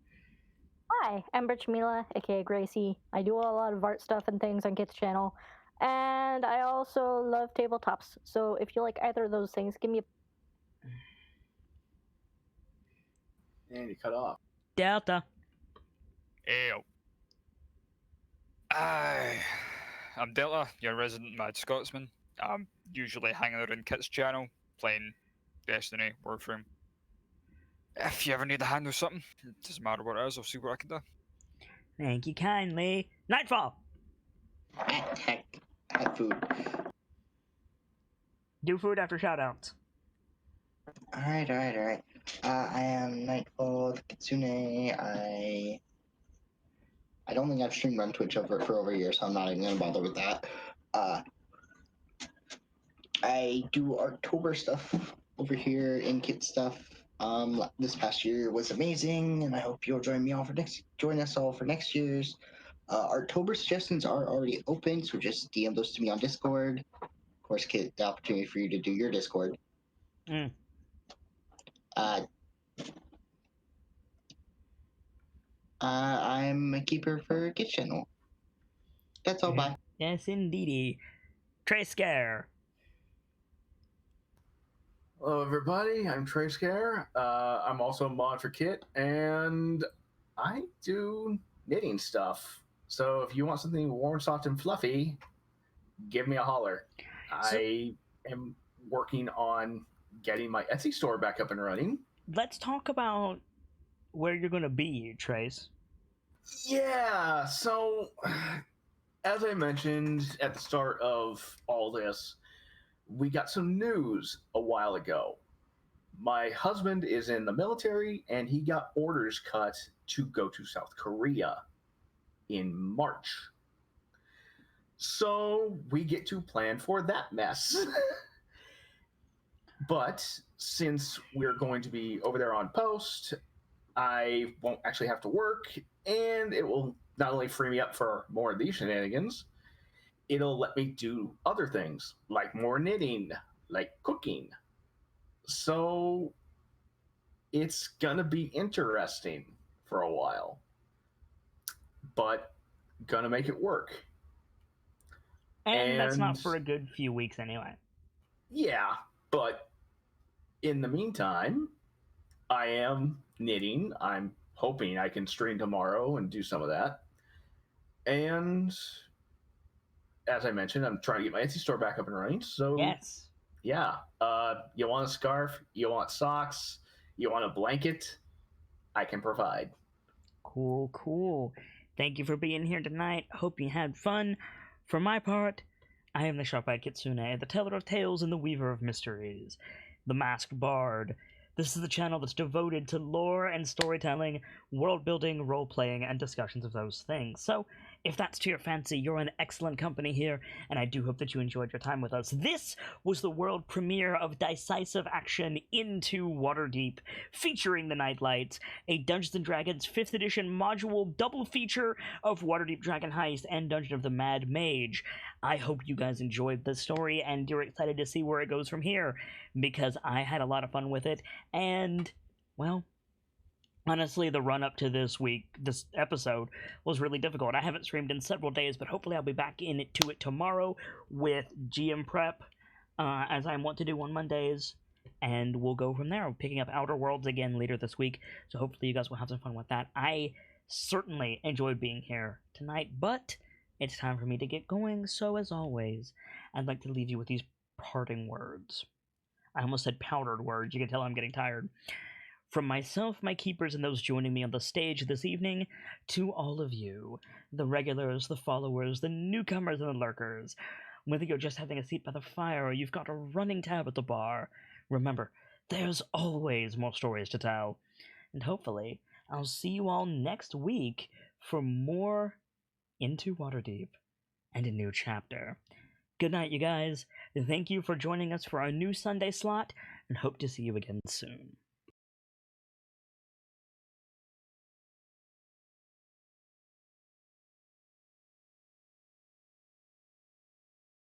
Hi, I'm Birchmila, aka Gracie. I do a lot of art stuff and things on Kit's channel, and I also love tabletops. So if you like either of those things, give me a And you cut off. Delta. Ew. I'm Delta, your resident Mad Scotsman. I'm usually hanging out in Kit's channel, playing Destiny, Warframe. If you ever need a hand with something, it doesn't matter what it is, I'll see what I can do. Thank you kindly. Nightfall. At food. Do food after shout outs. Alright. I am Nightfall the Kitsune. I don't think I've streamed on Twitch for over a year, so I'm not even gonna bother with that. I do Arttober stuff over here in Kit stuff. This past year was amazing, and I hope you'll join us all for next year's. Arttober suggestions are already open, so just DM those to me on Discord. Of course, Kit, the opportunity for you to do your Discord. I'm a keeper for Kit channel. That's all. Bye. Yes, indeedy. Trey Scare. Hello, everybody. I'm Trey Scare. I'm also a mod for Kit, and I do knitting stuff. So if you want something warm, soft, and fluffy, give me a holler. I am working on getting my Etsy store back up and running. Let's talk about where you're going to be, Trace. Yeah, so as I mentioned at the start of all this, we got some news a while ago. My husband is in the military, and he got orders cut to go to South Korea in March. So we get to plan for that mess. But since we're going to be over there on post, I won't actually have to work, and it will not only free me up for more of these shenanigans, it'll let me do other things, like more knitting, like cooking. So it's gonna be interesting for a while, but gonna make it work. And that's not And- for a good few weeks anyway. Yeah, but in the meantime, I am knitting. I'm hoping I can stream tomorrow and do some of that. And as I mentioned, I'm trying to get my Etsy store back up and running. So Yes. yeah, you want a scarf, you want socks, you want a blanket, I can provide. Cool, cool. Thank you for being here tonight. Hope you had fun. For my part, I am the Sharp-Eyed Kitsune, the teller of tales and the weaver of mysteries, the masked bard. This is the channel that's devoted to lore and storytelling, world-building, role-playing, and discussions of those things. So, if that's to your fancy, you're in excellent company here, and I do hope that you enjoyed your time with us. This was the world premiere of Dice-Icive Action into Waterdeep, featuring the KnightLites, a Dungeons & Dragons 5th edition module double feature of Waterdeep Dragon Heist and Dungeon of the Mad Mage. I hope you guys enjoyed the story, and you're excited to see where it goes from here, because I had a lot of fun with it, and, well, honestly, the run-up to this episode, was really difficult. I haven't streamed in several days, but hopefully I'll be back to it tomorrow with GM Prep, as I want to do on Mondays, and we'll go from there. I'm picking up Outer Worlds again later this week, so hopefully you guys will have some fun with that. I certainly enjoyed being here tonight, but it's time for me to get going, so as always, I'd like to leave you with these parting words. I almost said powdered words. You can tell I'm getting tired. From myself, my keepers, and those joining me on the stage this evening, to all of you, the regulars, the followers, the newcomers, and the lurkers, whether you're just having a seat by the fire or you've got a running tab at the bar, remember, there's always more stories to tell. And hopefully, I'll see you all next week for more Into Waterdeep and a new chapter. Good night, you guys. Thank you for joining us for our new Sunday slot, and hope to see you again soon.